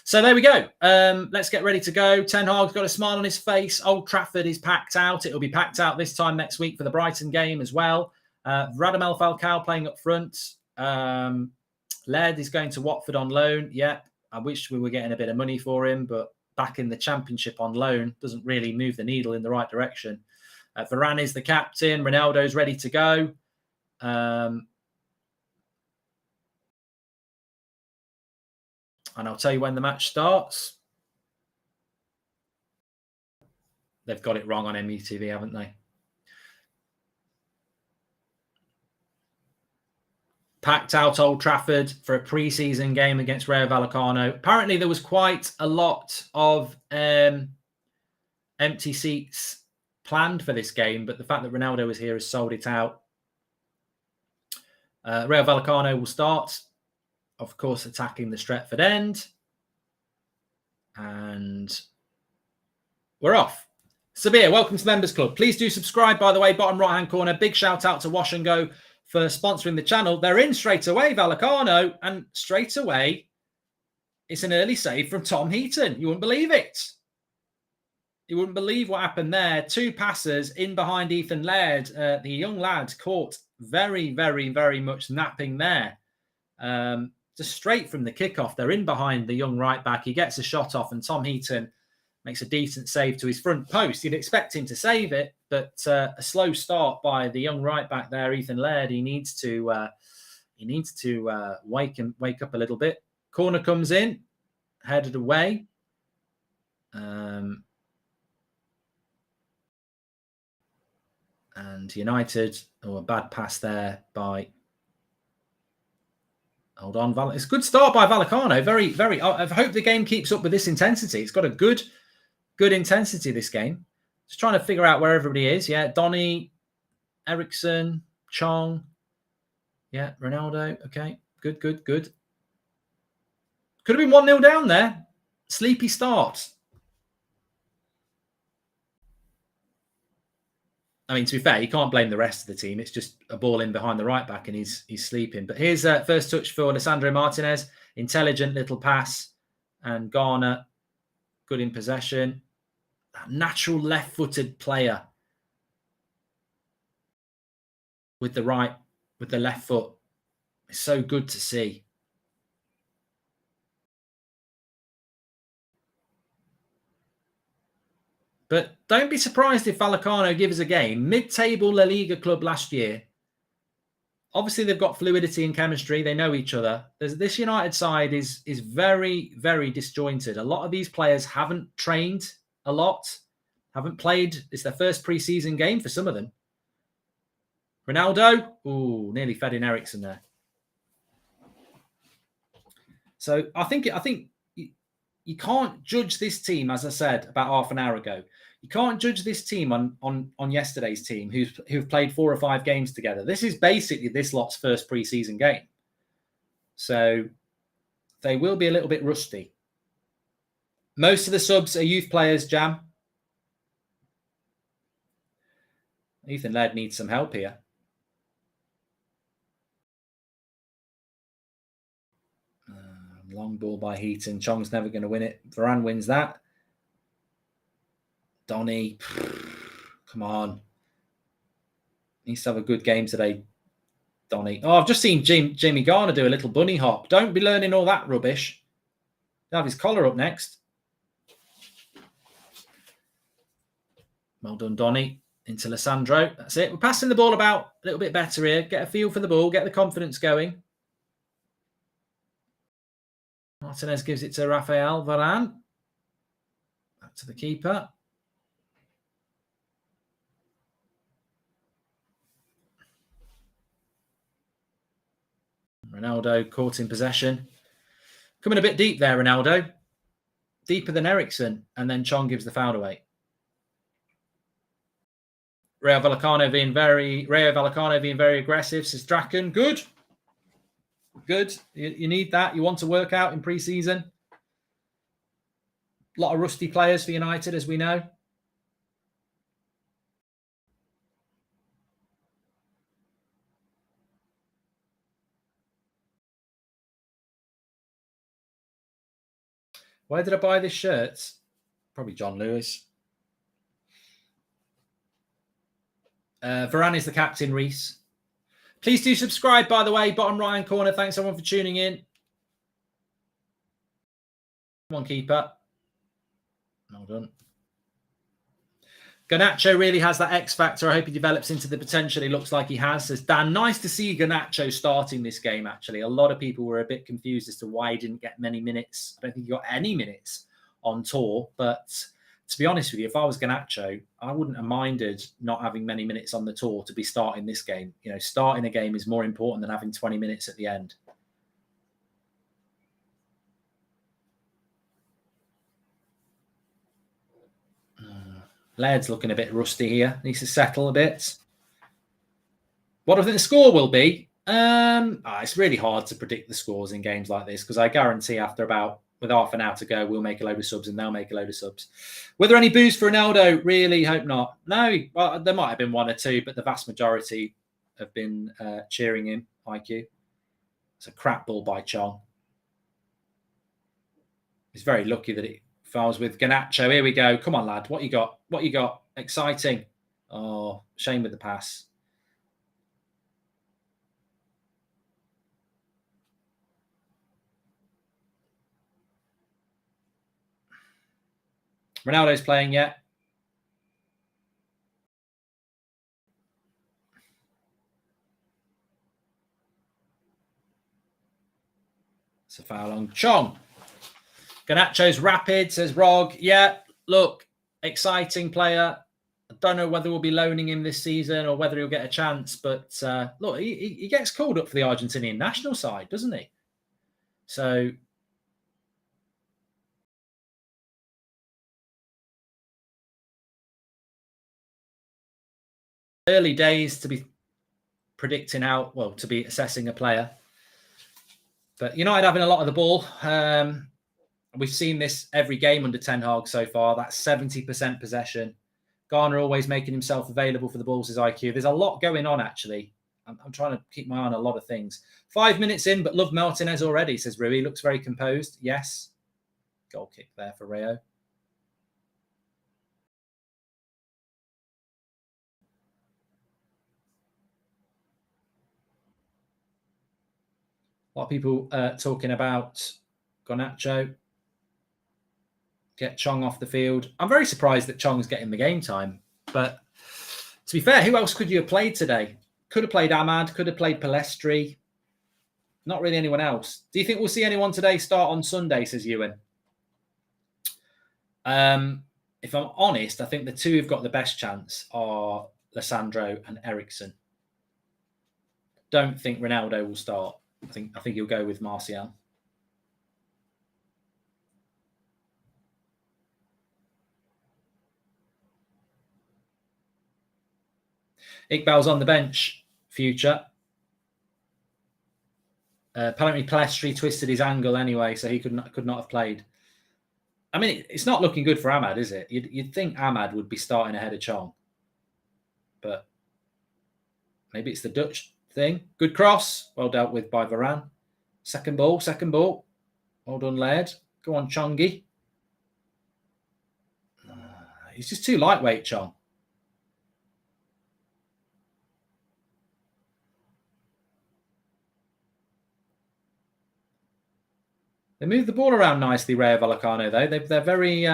A: So there we go. Let's get ready to go. Ten Hag's got a smile on his face. Old Trafford is packed out. It'll be packed out this time next week for the Brighton game as well. Radamel Falcao playing up front. Laird is going to Watford on loan. Yeah, I wish we were getting a bit of money for him, but back in the Championship on loan doesn't really move the needle in the right direction. Varane is the captain. Ronaldo's ready to go. And I'll tell you when the match starts. They've got it wrong on MUTV, haven't they? Packed out Old Trafford for a pre-season game against Rayo Vallecano. Apparently, there was quite a lot of empty seats planned for this game, but the fact that Ronaldo was here has sold it out. Rayo Vallecano will start, of course, attacking the Stretford end. And we're off. Sabir, welcome to the Members Club. Please do subscribe, by the way, bottom right-hand corner. Big shout out to Wash and Go for sponsoring the channel. They're in straight away, Vallecano, and straight away, it's an early save from Tom Heaton. You wouldn't believe it. You wouldn't believe what happened there. 2 passes in behind Ethan Laird. The young lad caught very, very, very much napping there. Just straight from the kickoff. They're in behind the young right back. He gets a shot off, and Tom Heaton makes a decent save to his front post. You'd expect him to save it, but a slow start by the young right back there, Ethan Laird. He needs to wake up a little bit. Corner comes in, headed away. And United, a bad pass there by... Hold on, it's a good start by Vallecano. Very, very... I hope the game keeps up with this intensity. It's got a good intensity, this game. Just trying to figure out where everybody is. Yeah, Donny, Ericsson, Chong. Yeah, Ronaldo. Okay, good. Could have been 1-0 down there. Sleepy start. I mean, to be fair, you can't blame the rest of the team. It's just a ball in behind the right back and he's sleeping. But here's first touch for Lisandro Martinez. Intelligent little pass. And Garner, good in possession. That natural left-footed player with the left foot. It's so good to see. But don't be surprised if Vallecano gives us a game. Mid-table La Liga club last year. Obviously, they've got fluidity and chemistry. They know each other. This United side is very, very disjointed. A lot of these players haven't trained a lot, haven't played. It's their first pre-season game for some of them. Ronaldo. Ooh, nearly fed in Ericsson there. So I think you can't judge this team, as I said about half an hour ago. You can't judge this team on yesterday's team who've played 4 or 5 games together. This is basically this lot's first pre-season game. So they will be a little bit rusty. Most of the subs are youth players, Jam. Ethan Laird needs some help here. Long ball by Heaton. Chong's never going to win it. Varane wins that. Donny. Come on. Needs to have a good game today, Donny. Oh, I've just seen Jamie Garner do a little bunny hop. Don't be learning all that rubbish. He'll have his collar up next. Well done, Donny. Into Lisandro. That's it. We're passing the ball about a little bit better here. Get a feel for the ball. Get the confidence going. Martinez gives it to Rafael Varane. Back to the keeper. Ronaldo caught in possession. Coming a bit deep there, Ronaldo. Deeper than Ericsson. And then Chong gives the foul away. Rayo Vallecano being very aggressive, says Draken. Good. Good. You need that. You want to work out in pre-season. A lot of rusty players for United, as we know. Where did I buy this shirt? Probably John Lewis. Varane is the captain, Reese. Please do subscribe, by the way. Bottom right-hand corner. Thanks, everyone, for tuning in. Come on, keeper. Well done. Garnacho really has that X factor. I hope he develops into the potential he looks like he has. Says Dan, nice to see Garnacho starting this game, actually. A lot of people were a bit confused as to why he didn't get many minutes. I don't think he got any minutes on tour. But to be honest with you, if I was Garnacho, I wouldn't have minded not having many minutes on the tour to be starting this game. You know, starting a game is more important than having 20 minutes at the end. Laird's looking a bit rusty here. Needs to settle a bit. What do I think the score will be? It's really hard to predict the scores in games like this because I guarantee with half an hour to go, we'll make a load of subs and they'll make a load of subs. Were there any boos for Ronaldo? Really hope not. No, well, there might have been 1 or 2, but the vast majority have been cheering him. IQ. It's a crap ball by Chong. He's very lucky that if I was with Garnacho, here we go. Come on, lad. What you got? What you got? Exciting. Oh, shame with the pass. Ronaldo's playing yet. It's a foul on Chong. Garnacho's rapid, says Rog. Yeah, look, exciting player. I don't know whether we'll be loaning him this season or whether he'll get a chance. But look, he gets called up for the Argentinian national side, doesn't he? So early days to be predicting out, well, to be assessing a player. But United having a lot of the ball. We've seen this every game under Ten Hag so far. That's 70% possession. Garner always making himself available for the balls, his IQ. There's a lot going on, actually. I'm trying to keep my eye on a lot of things. 5 minutes in, but love Martinez already, says Rui. Looks very composed. Yes. Goal kick there for Rayo. A lot of people talking about Garnacho. Get Chong off the field. I'm very surprised that Chong's getting the game time. But to be fair, who else could you have played today? Could have played Ahmad, could have played Palestri. Not really anyone else. Do you think we'll see anyone today start on Sunday, says Ewan? If I'm honest, I think the two who've got the best chance are Lissandro and Eriksen. Don't think Ronaldo will start. I think he'll go with Martial. Iqbal's on the bench. Future. Apparently, Palestri twisted his ankle anyway, so he could not have played. I mean, it's not looking good for Ahmad, is it? You'd think Ahmad would be starting ahead of Chong, but maybe it's the Dutch thing. Good cross, well dealt with by Varane. Second ball. Well done, Laird. Go on, Chongi. He's just too lightweight, Chong. They move the ball around nicely, Rayo Vallecano, though. They're very,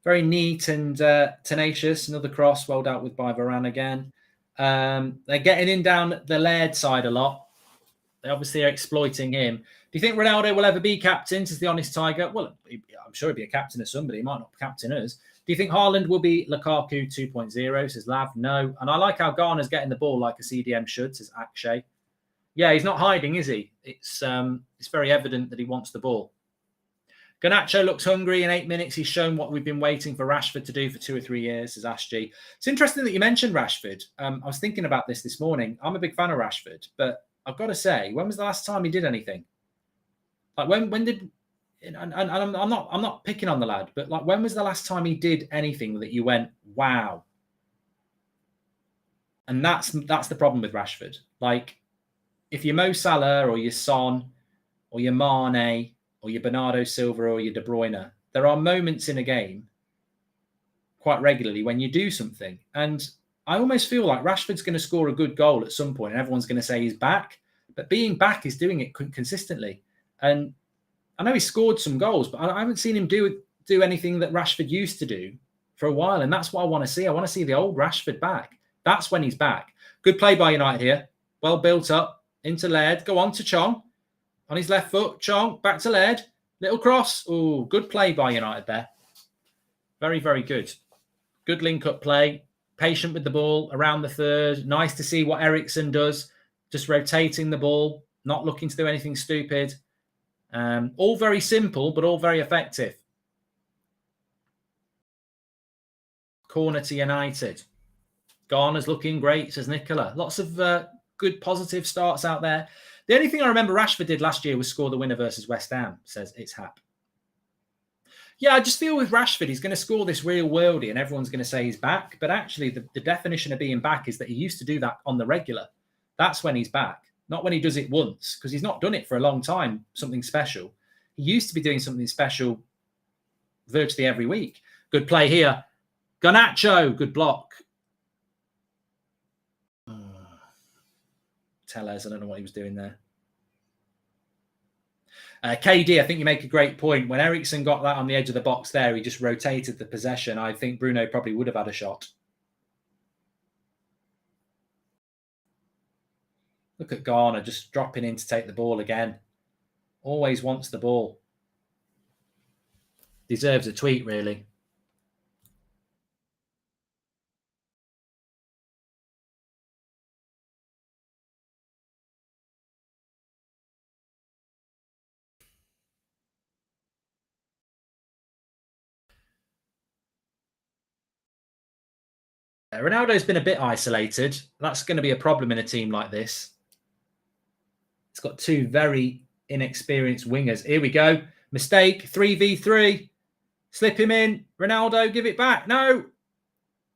A: very neat and tenacious. Another cross, well dealt with by Varane again. They're getting in down the Laird side a lot. They obviously are exploiting him. Do you think Ronaldo will ever be captain, says the Honest Tiger? Well, I'm sure he'll be a captain of somebody. He might not captain us. Do you think Haaland will be Lukaku 2.0, says Lav? No. And I like how Garner's getting the ball like a CDM should, says Akshay. Yeah, he's not hiding, is he? It's very evident that he wants the ball. Garnacho looks hungry. In 8 minutes, he's shown what we've been waiting for Rashford to do for 2 or 3 years, says Ashji. It's interesting that you mentioned Rashford. I was thinking about this morning. I'm a big fan of Rashford, but I've got to say, when was the last time he did anything? Like when did? And I'm not picking on the lad, but like when was the last time he did anything that you went, wow? And that's the problem with Rashford. Like, if you're Mo Salah or you're Son or you're Mane or you're Bernardo Silva or you're De Bruyne, there are moments in a game quite regularly when you do something. And I almost feel like Rashford's going to score a good goal at some point and everyone's going to say he's back. But being back is doing it consistently. And I know he scored some goals, but I haven't seen him do anything that Rashford used to do for a while. And that's what I want to see. I want to see the old Rashford back. That's when he's back. Good play by United here. Well built up. Into Laird. Go on to Chong. On his left foot. Chong. Back to Laird. Little cross. Oh, good play by United there. Very, very good. Good link-up play. Patient with the ball around the third. Nice to see what Eriksen does. Just rotating the ball. Not looking to do anything stupid. All very simple, but all very effective. Corner to United. Garner's looking great, says Nicola. Lots of good positive starts out there. The only thing I remember Rashford did last year was score the winner versus West Ham, says It's Hap. Yeah, I just feel with Rashford, he's going to score this real worldie and everyone's going to say he's back. But actually, the definition of being back is that he used to do that on the regular. That's when he's back, not when he does it once, because he's not done it for a long time, something special. He used to be doing something special virtually every week. Good play here. Garnacho, good block. Tellez, I don't know what he was doing there. KD, I think you make a great point. When Eriksen got that on the edge of the box there, he just rotated the possession. I think Bruno probably would have had a shot. Look at Garner just dropping in to take the ball again. Always wants the ball. Deserves a tweet, really. Ronaldo's been a bit isolated. That's going to be a problem in a team like this. It's got two very inexperienced wingers. Here we go. Mistake, 3v3. Slip him in. Ronaldo, give it back. No.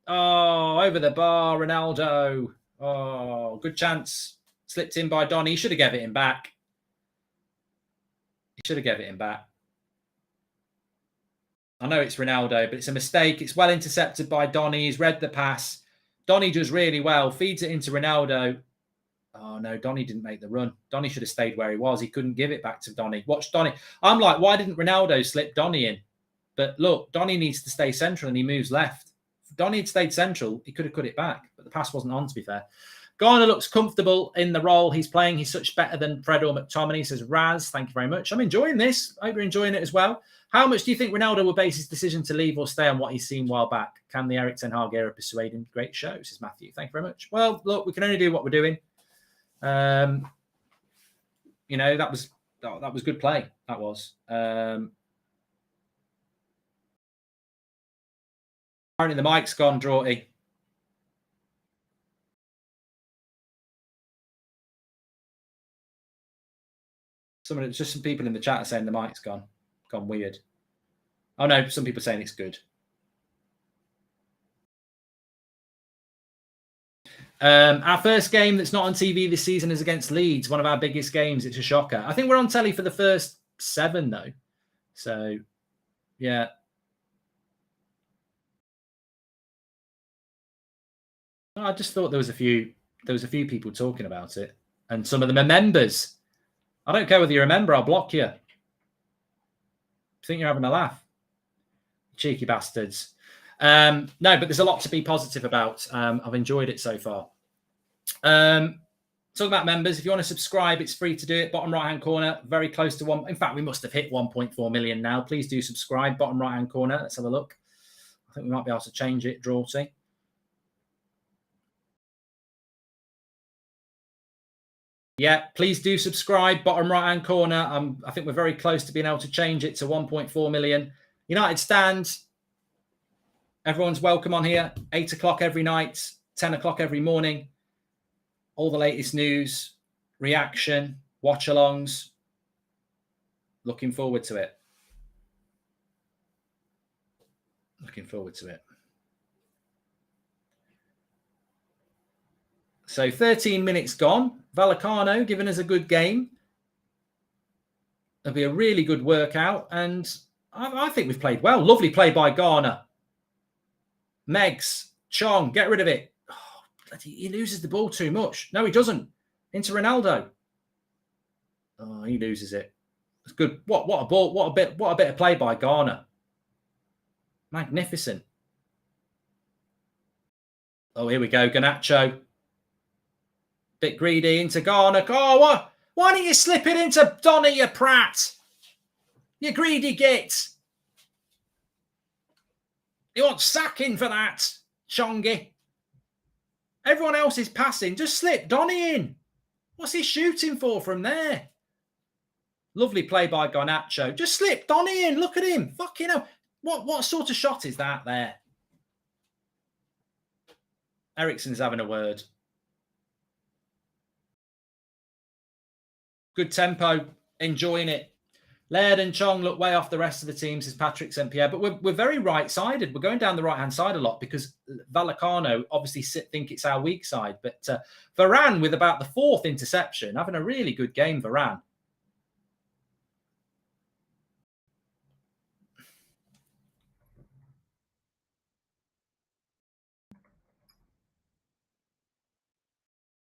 A: Oh, over the bar, Ronaldo. Oh, good chance. Slipped in by Donny. He should have given it him back. He should have given it him back. I know it's Ronaldo, but it's a mistake. It's well intercepted by Donny. He's read the pass. Donny does really well. Feeds it into Ronaldo. Oh, no, Donny didn't make the run. Donny should have stayed where he was. He couldn't give it back to Donny. Watch Donny. I'm like, why didn't Ronaldo slip Donny in? But look, Donny needs to stay central and he moves left. If Donny had stayed central, he could have cut it back. But the pass wasn't on, to be fair. Garner looks comfortable in the role he's playing. He's such better than Fred or McTominay, says Raz. Thank you very much. I'm enjoying this. I hope you're enjoying it as well. How much do you think Ronaldo will base his decision to leave or stay on what he's seen a while back? Can the Eric Ten Hag era persuade him? Great show, says Matthew. Thank you very much. Well, look, we can only do what we're doing. You know, that was good play. That was. Apparently the mic's gone, Draughty. Just some people in the chat are saying the mic's gone weird. Oh no, some people are saying it's good. Our first game that's not on TV this season is against Leeds, one of our biggest games. It's a shocker. I think we're on telly for the first 7 though. So, yeah. I just thought there was a few people talking about it, and some of them are members. I don't care whether you're a member, I'll block you. I think you're having a laugh. Cheeky bastards. No, but there's a lot to be positive about. I've enjoyed it so far. Talking about members, if you want to subscribe, it's free to do it. Bottom right-hand corner, very close to 1. In fact, we must have hit 1.4 million now. Please do subscribe. Bottom right-hand corner. Let's have a look. I think we might be able to change it, Draughty. Yeah, please do subscribe. Bottom right-hand corner. I think we're very close to being able to change it to 1.4 million. United stand. Everyone's welcome on here. 8 o'clock every night, 10 o'clock every morning. All the latest news, reaction, watch-alongs. Looking forward to it. Looking forward to it. So 13 minutes gone. Vallecano giving us a good game. It'll be a really good workout. And I think we've played well. Lovely play by Garner. Megs. Chong, get rid of it. Oh, he loses the ball too much. No, he doesn't. Into Ronaldo. Oh, he loses it. It's good. What a ball. What a bit of play by Garner. Magnificent. Oh, here we go. Garnacho. Bit greedy into Garner. Oh, what? Why don't you slip it into Donny, you prat? You greedy git. You want sacking for that, Chongi. Everyone else is passing. Just slip Donny in. What's he shooting for from there? Lovely play by Garnacho. Just slip Donny in. Look at him. Fucking hell. What sort of shot is that there? Eriksen's having a word. Good tempo, enjoying it. Laird and Chong look way off the rest of the team, says Patrick St. Pierre. But we're very right-sided. We're going down the right-hand side a lot because Vallecano obviously think it's our weak side. But Varane with about the 4th interception, having a really good game, Varane.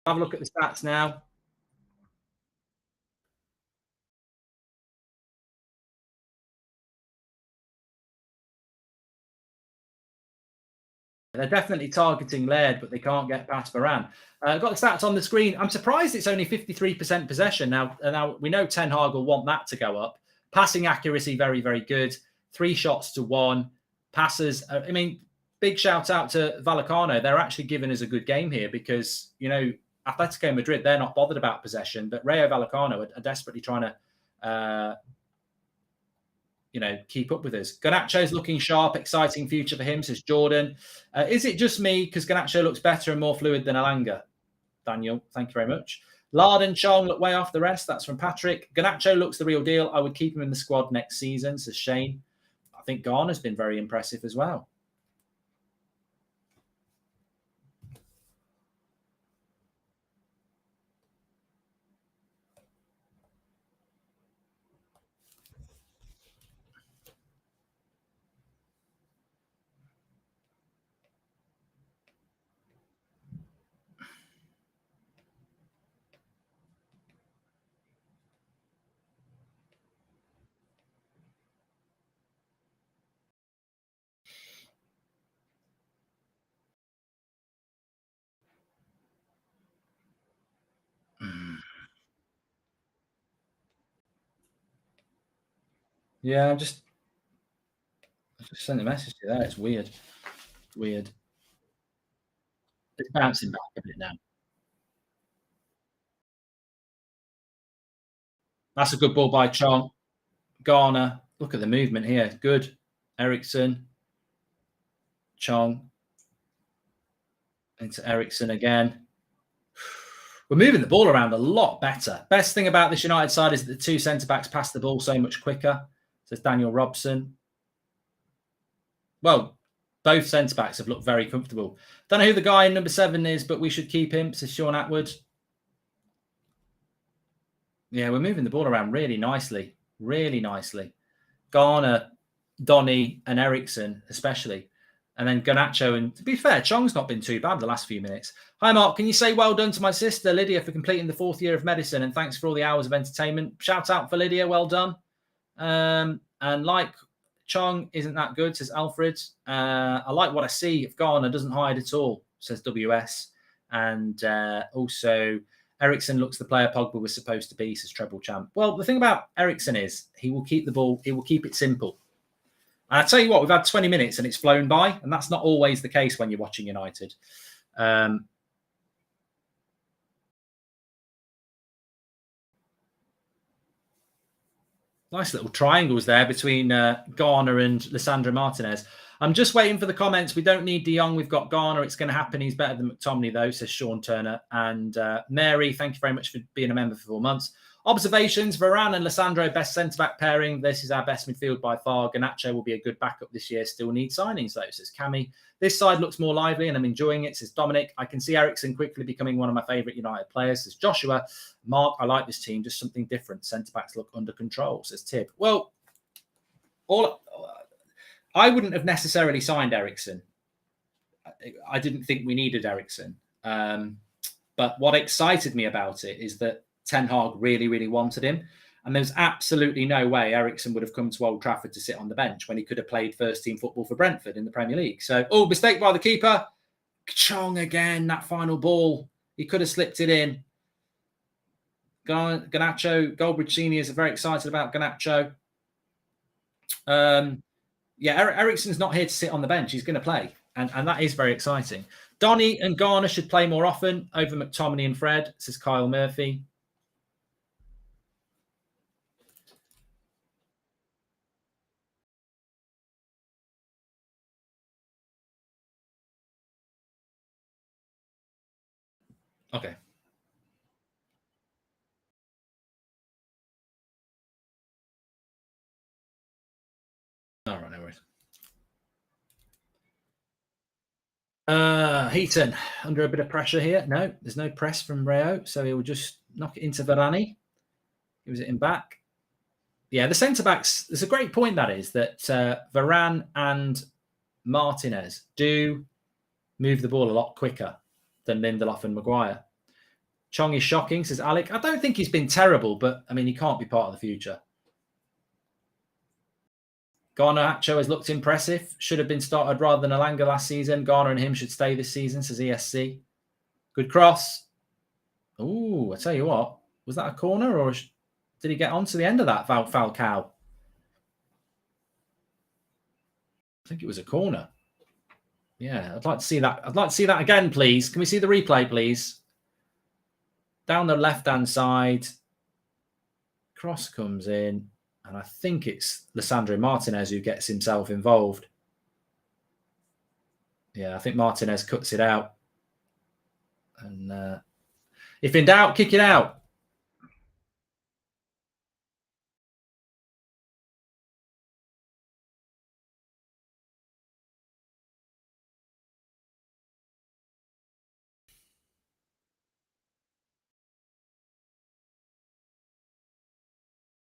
A: Have a look at the stats now. They're definitely targeting Laird, but they can't get past Varane. Got the stats on the screen. I'm surprised it's only 53% possession. Now we know Ten Hag will want that to go up. Passing accuracy, very, very good. 3 shots to 1. Passes. I mean, big shout out to Vallecano. They're actually giving us a good game here because, you know, Atletico Madrid, they're not bothered about possession, but Rayo Vallecano are desperately trying to keep up with us. Garnacho's looking sharp, exciting future for him, says Jordan. Is it just me? Because Garnacho looks better and more fluid than Elanga. Daniel, thank you very much. Lard and Chong look way off the rest. That's from Patrick. Garnacho looks the real deal. I would keep him in the squad next season, says Shane. I think Garner's been very impressive as well. Yeah, I just sent a message to you there. It's weird. Weird. It's bouncing back a bit now. That's a good ball by Chong. Garner. Look at the movement here. Good. Ericsson. Chong. Into Ericsson again. We're moving the ball around a lot better. Best thing about this United side is that the two centre-backs pass the ball so much quicker, says Daniel Robson. Well, both centre-backs have looked very comfortable. Don't know who the guy in number 7 is, but we should keep him, says Sean Atwood. Yeah, we're moving the ball around really nicely. Really nicely. Garner, Donny, and Ericsson, especially. And then Garnacho. And to be fair, Chong's not been too bad the last few minutes. Hi, Mark. Can you say well done to my sister, Lydia, for completing the 4th year of medicine? And thanks for all the hours of entertainment. Shout out for Lydia. Well done. And like Chong isn't that good, says Alfred. I like what I see. If Garner doesn't hide at all, says WS. And also... Ericsson looks the player Pogba was supposed to be, says Treble Champ. Well, the thing about Ericsson is he will keep the ball, he will keep it simple. And I tell you what, we've had 20 minutes and it's flown by, and that's not always the case when you're watching United. Nice little triangles there between Garner and Lissandro Martinez. I'm just waiting for the comments. We don't need De Jong. We've got Garner. It's going to happen. He's better than McTominay, though, says Sean Turner. And Mary, thank you very much for being a member for 4 months. Observations, Varane and Lissandro, best centre-back pairing. This is our best midfield by far. Garnacho will be a good backup this year. Still need signings, though, says Cammy. This side looks more lively, and I'm enjoying it, says Dominic. I can see Ericsson quickly becoming one of my favourite United players, says Joshua. Mark, I like this team. Just something different. Centre-backs look under control, says Tib. Well, I wouldn't have necessarily signed Ericsson. I didn't think we needed Ericsson. But what excited me about it is that Ten Hag really, really wanted him. And there's absolutely no way Ericsson would have come to Old Trafford to sit on the bench when he could have played first-team football for Brentford in the Premier League. So, mistake by the keeper. Chong again, that final ball. He could have slipped it in. Garnacho, Goldbridge Seniors are very excited about Garnacho. Yeah, Ericsson's not here to sit on the bench. He's going to play. And that is very exciting. Donny and Garner should play more often over McTominay and Fred, says Kyle Murphy. Okay. All right, no worries. Heaton, under a bit of pressure here. No, there's no press from Rayo, so he will just knock it into Varane. Gives it him back. Yeah, the centre-backs, there's a great point that is, that Varane and Martinez do move the ball a lot quicker than Lindelof and Maguire. Chong is shocking, says Alec. I don't think he's been terrible, but, I mean, he can't be part of the future. Garnacho has looked impressive. Should have been started rather than Elanga last season. Garner and him should stay this season, says ESC. Good cross. Oh, I tell you what. Was that a corner or did he get onto the end of that, Falcao? I think it was a corner. Yeah, I'd like to see that. I'd like to see that again, please. Can we see the replay, please? Down the left-hand side. Cross comes in. And I think it's Lisandro Martinez who gets himself involved. Yeah, I think Martinez cuts it out. And if in doubt, kick it out.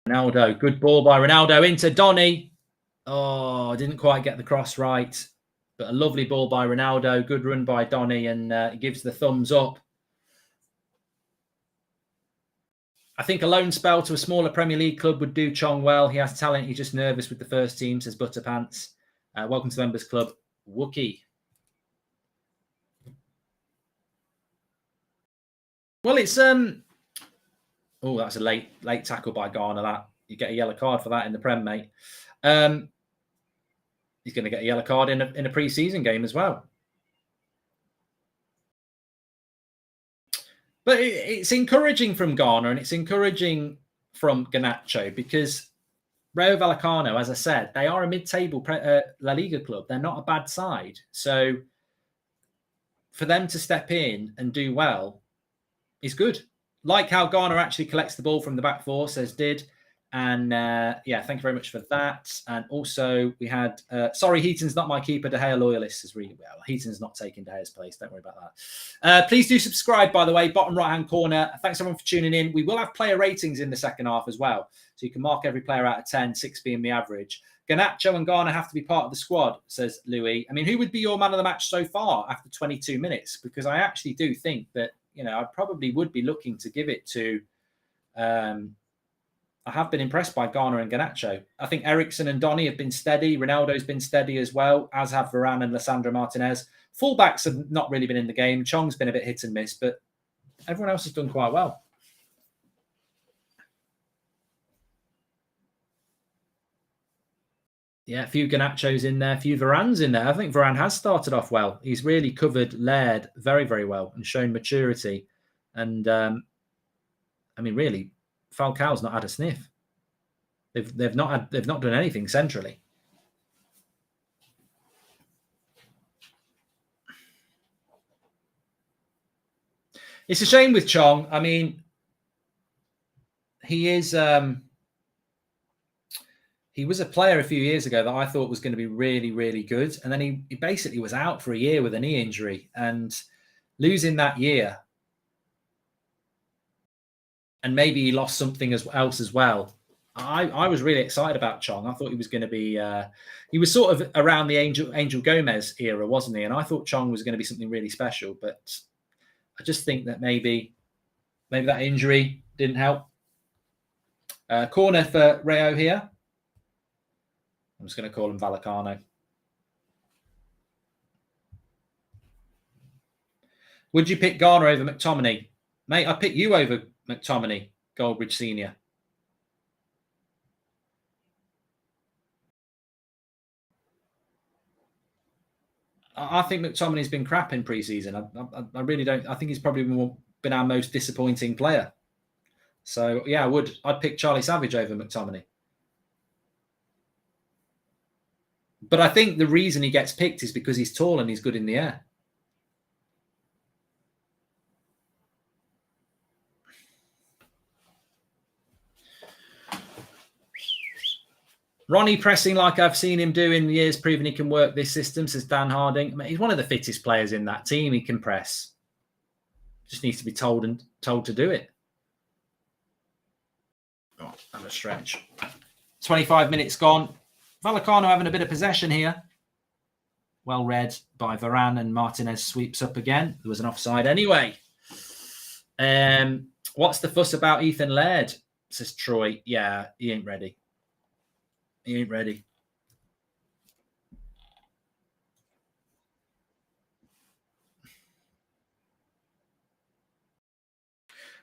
A: Ronaldo, good ball by Ronaldo into Donny. Oh, didn't quite get the cross right, but a lovely ball by Ronaldo. Good run by Donny, and gives the thumbs up. I think a loan spell to a smaller Premier League club would do Chong well. He has talent. He's just nervous with the first team, says Butterpants. Welcome to the Members Club, Wookie. Well, it's oh, that's a late tackle by Garner. That you get a yellow card for that in the Prem, mate. He's going to get a yellow card in a pre-season game as well. But it's encouraging from Garner and it's encouraging from Garnacho because Rayo Vallecano, as I said, they are a mid-table La Liga club. They're not a bad side. So for them to step in and do well is good. Like how Garner actually collects the ball from the back four, says did. And yeah, thank you very much for that. And also we had, sorry, Heaton's not my keeper. De Gea loyalist is really well. Heaton's not taking De Gea's place. Don't worry about that. Please do subscribe, by the way, bottom right-hand corner. Thanks everyone for tuning in. We will have player ratings in the second half as well. So you can mark every player out of 10, 6 being the average. Garnacho and Garner have to be part of the squad, says Louis. I mean, who would be your man of the match so far after 22 minutes? Because I actually do think that, you know, I probably would be looking to give it to... I have been impressed by Garner and Garnacho. I think Eriksen and Donny have been steady. Ronaldo's been steady as well, as have Varane and Lisandro Martinez. Fullbacks have not really been in the game. Chong's been a bit hit and miss, but everyone else has done quite well. Yeah, a few Garnachos in there, a few Varanes in there. I think Varane has started off well. He's really covered Laird very, very well and shown maturity. And, I mean, really, Falcao's not had a sniff. They've not done anything centrally. It's a shame with Chong. I mean, he is he was a player a few years ago that I thought was going to be really, really good, and then he basically was out for a year with a knee injury, and losing that year, and maybe he lost something else as well. I was really excited about Chong. I thought he was going to be, he was sort of around the Angel Gomez era, wasn't he? And I thought Chong was going to be something really special, but I just think that maybe that injury didn't help. Corner for Rayo here. I'm just going to call him Vallecano. Would you pick Garner over McTominay? Mate, I pick you over McTominay, Goldbridge Senior. I think McTominay's been crap in pre-season. I really don't. I think he's probably been our most disappointing player. So, yeah, I'd pick Charlie Savage over McTominay. But I think the reason he gets picked is because he's tall and he's good in the air. Ronnie pressing like I've seen him do in years, proving he can work this system, says Dan Harding. I mean, he's one of the fittest players in that team. He can press. Just needs to be told to do it. Oh, that was stretch. 25 minutes gone. Vallecano having a bit of possession here. Well read by Varane, and Martinez sweeps up again. There was an offside anyway. What's the fuss about Ethan Laird, says Troy. Yeah, he ain't ready. He ain't ready.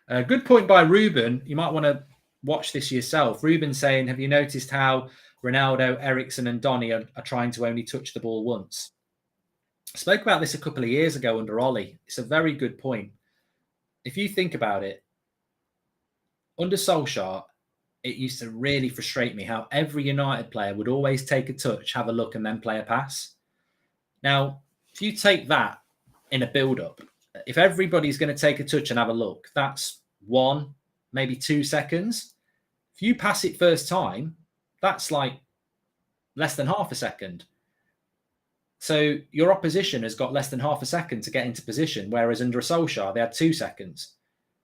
A: Good point by Ruben. You might want to watch this yourself. Ruben saying, have you noticed how Ronaldo, Eriksen and Donny are trying to only touch the ball once? I spoke about this a couple of years ago under Ollie. It's a very good point. If you think about it, under Solskjaer, it used to really frustrate me how every United player would always take a touch, have a look, and then play a pass. Now, if you take that in a build-up, if everybody's going to take a touch and have a look, that's 1, maybe 2 seconds. If you pass it first time, that's like less than half a second. So your opposition has got less than half a second to get into position, whereas under a Solskjaer, they had 2 seconds.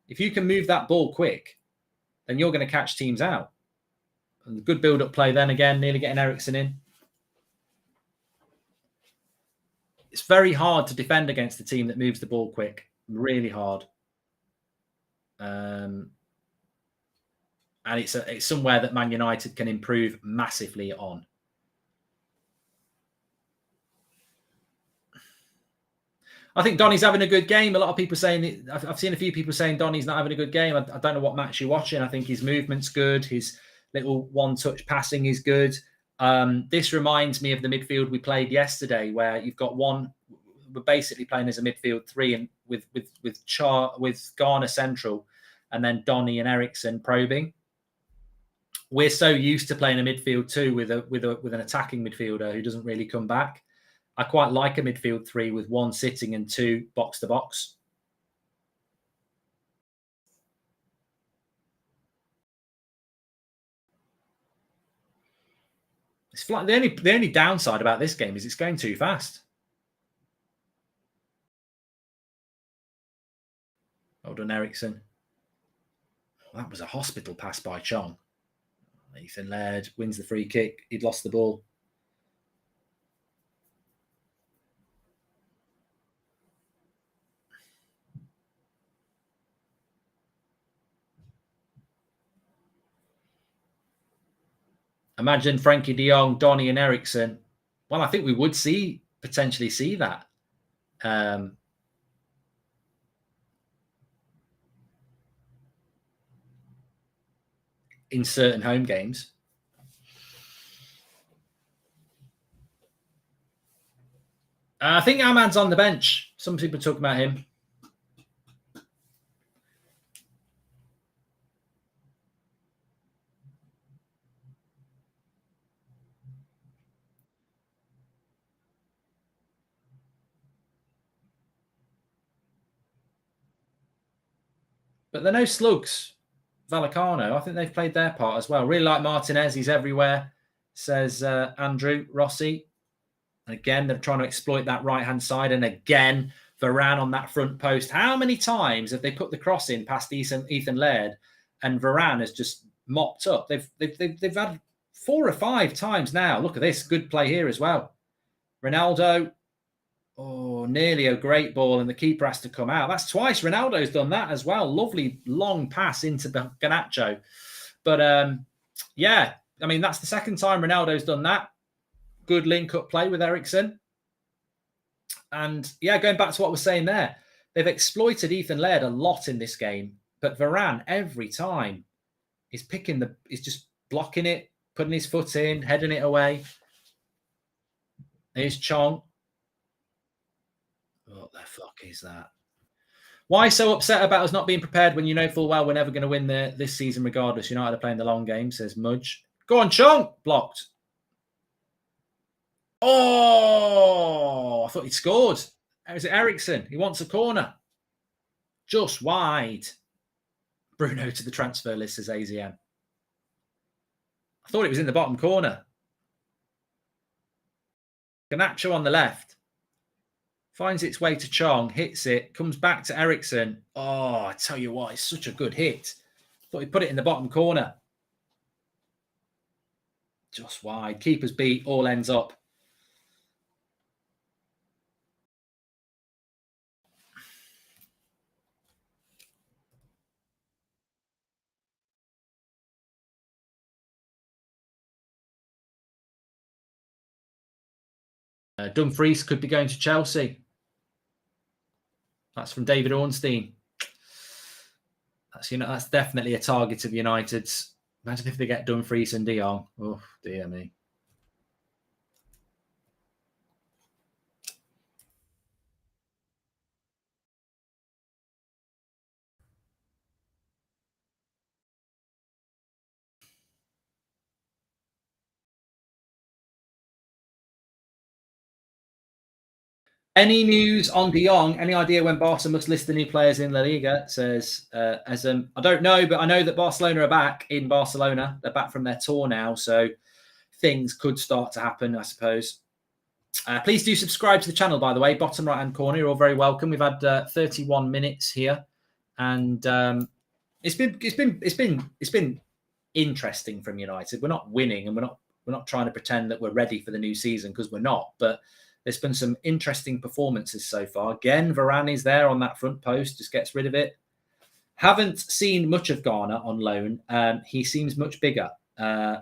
A: If you can move that ball quick, then you're going to catch teams out. And good build-up play then again, nearly getting Eriksen in. It's very hard to defend against a team that moves the ball quick. Really hard. And it's somewhere that Man United can improve massively on. I think Donny's having a good game. A lot of people saying, I've seen a few people saying Donny's not having a good game. I don't know what match you're watching. I think his movement's good. His little one-touch passing is good. This reminds me of the midfield we played yesterday, where you've got one. We're basically playing as a midfield 3, and with Garner central, and then Donny and Eriksen probing. We're so used to playing a midfield 2 with an attacking midfielder who doesn't really come back. I quite like a midfield 3 with 1 sitting and 2 box to box. It's like the only downside about this game is it's going too fast. Well done, Eriksen. That was a hospital pass by Chong. Ethan Laird wins the free kick. He'd lost the ball. Imagine Frankie de Jong, Donny and Eriksen. Well, I think we would potentially see that. In certain home games. I think Ahmad's on the bench. Some people talk about him. But they're no slugs. Vallecano, I think they've played their part as well. Really like Martinez. He's everywhere, says Andrew Rossi. And again, they're trying to exploit that right-hand side. And again, Varane on that front post. How many times have they put the cross in past Ethan Laird, and Varane has just mopped up? They've had 4 or 5 times now. Look at this. Good play here as well. Ronaldo. Oh, nearly a great ball, and the keeper has to come out. That's twice Ronaldo's done that as well. Lovely long pass into the Garnacho. But, yeah, I mean, that's the second time Ronaldo's done that. Good link-up play with Eriksen. And, yeah, going back to what we're saying there, they've exploited Ethan Laird a lot in this game. But Varane, every time, is just blocking it, putting his foot in, heading it away. Here's Chong. What the fuck is that? Why so upset about us not being prepared when you know full well we're never going to win this season regardless? United are playing the long game, says Mudge. Go on, Chong. Blocked. Oh, I thought he'd scored. Was it Eriksen? He wants a corner. Just wide. Bruno to the transfer list, says AZM. I thought it was in the bottom corner. Garnacho on the left. Finds its way to Chong, hits it, comes back to Eriksen. Oh, I tell you what, it's such a good hit. Thought he put it in the bottom corner. Just wide. Keeper's beat, all ends up. Dumfries could be going to Chelsea. That's from David Ornstein. That's definitely a target of United's. Imagine if they get Dumfries and De Jong. Oh, dear me. Any news on De Jong? Any idea when Barca must list the new players in La Liga? Says I don't know, but I know that Barcelona are back in Barcelona. They're back from their tour now, so things could start to happen, I suppose. Please do subscribe to the channel, by the way. Bottom right-hand corner, you're all very welcome. We've had 31 minutes here, and it's been interesting from United. We're not winning, and we're not trying to pretend that we're ready for the new season, because we're not. But there's been some interesting performances so far. Again, Varane is there on that front post, just gets rid of it. Haven't seen much of Garner on loan. He seems much bigger.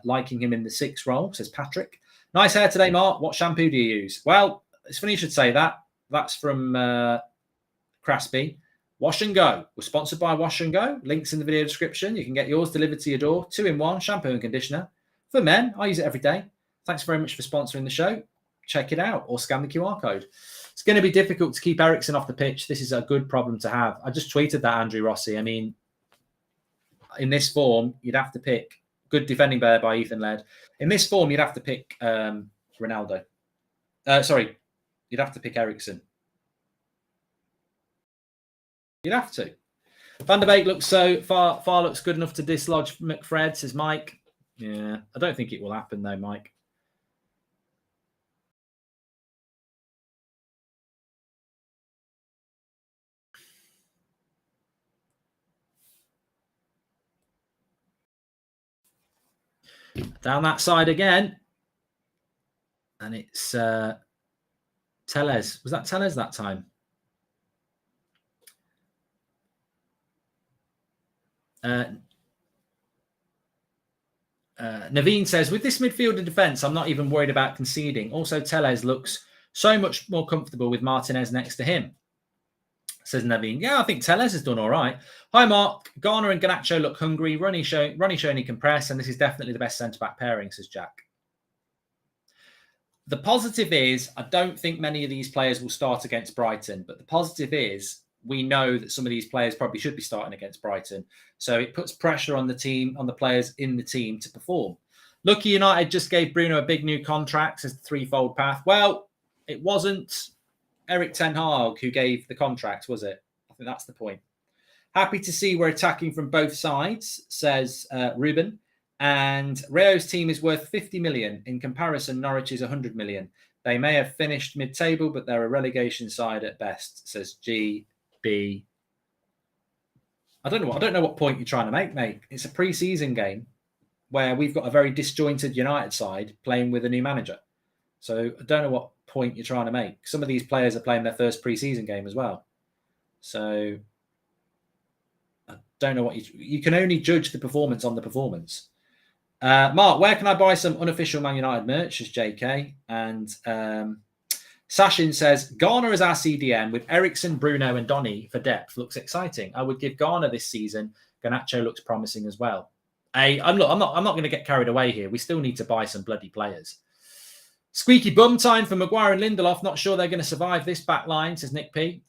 A: Liking him in the 6 role, says Patrick. Nice hair today, Mark. What shampoo do you use? Well, it's funny you should say that. That's from Craspy. Wash and Go. We're sponsored by Wash and Go. Links in the video description. You can get yours delivered to your door. 2-in-1 shampoo and conditioner. For men, I use it every day. Thanks very much for sponsoring the show. Check it out or scan the QR code. It's going to be difficult to keep Eriksen off the pitch. This is a good problem to have. I just tweeted that, Andrew Rossi. I mean, in this form, you'd have to pick. Good defending there by Ethan Laird. In this form, you'd have to pick Ronaldo. You'd have to pick Eriksen. You'd have to. Van der Beek looks so far looks good enough to dislodge McFred, says Mike. Yeah, I don't think it will happen though, Mike. Down that side again. And it's Tellez. Was that Tellez that time? Naveen says, with this midfield and defence, I'm not even worried about conceding. Also, Tellez looks so much more comfortable with Martinez next to him, says Naveen. Yeah, I think Tellez has done all right. Hi, Mark. Garner and Garnacho look hungry. Ronnie showing he can press, and this is definitely the best centre-back pairing, says Jack. The positive is, I don't think many of these players will start against Brighton, but the positive is we know that some of these players probably should be starting against Brighton. So it puts pressure on the team, on the players in the team to perform. Lucky United just gave Bruno a big new contract as the threefold path. Well, it wasn't Erik ten Hag who gave the contract, was it? I think that's the point. Happy to see we're attacking from both sides, says Ruben. And Rayo's team is worth 50 million. In comparison, Norwich is 100 million. They may have finished mid-table, but they're a relegation side at best, says GB. I don't know what point you're trying to make, mate. It's a pre-season game where we've got a very disjointed United side playing with a new manager. So I don't know what point you're trying to make. Some of these players are playing their first pre-season game as well. So I don't know what you can only judge the performance on the performance. Mark, where can I buy some unofficial Man United merch? As JK. And Sashin says, Garner as our CDM with Eriksen, Bruno and Donny for depth looks exciting. I would give Garner this season. Garnacho looks promising as well. I'm not going to get carried away here. We still need to buy some bloody players. Squeaky bum time for Maguire and Lindelof. Not sure they're going to survive this back line, says Nick P.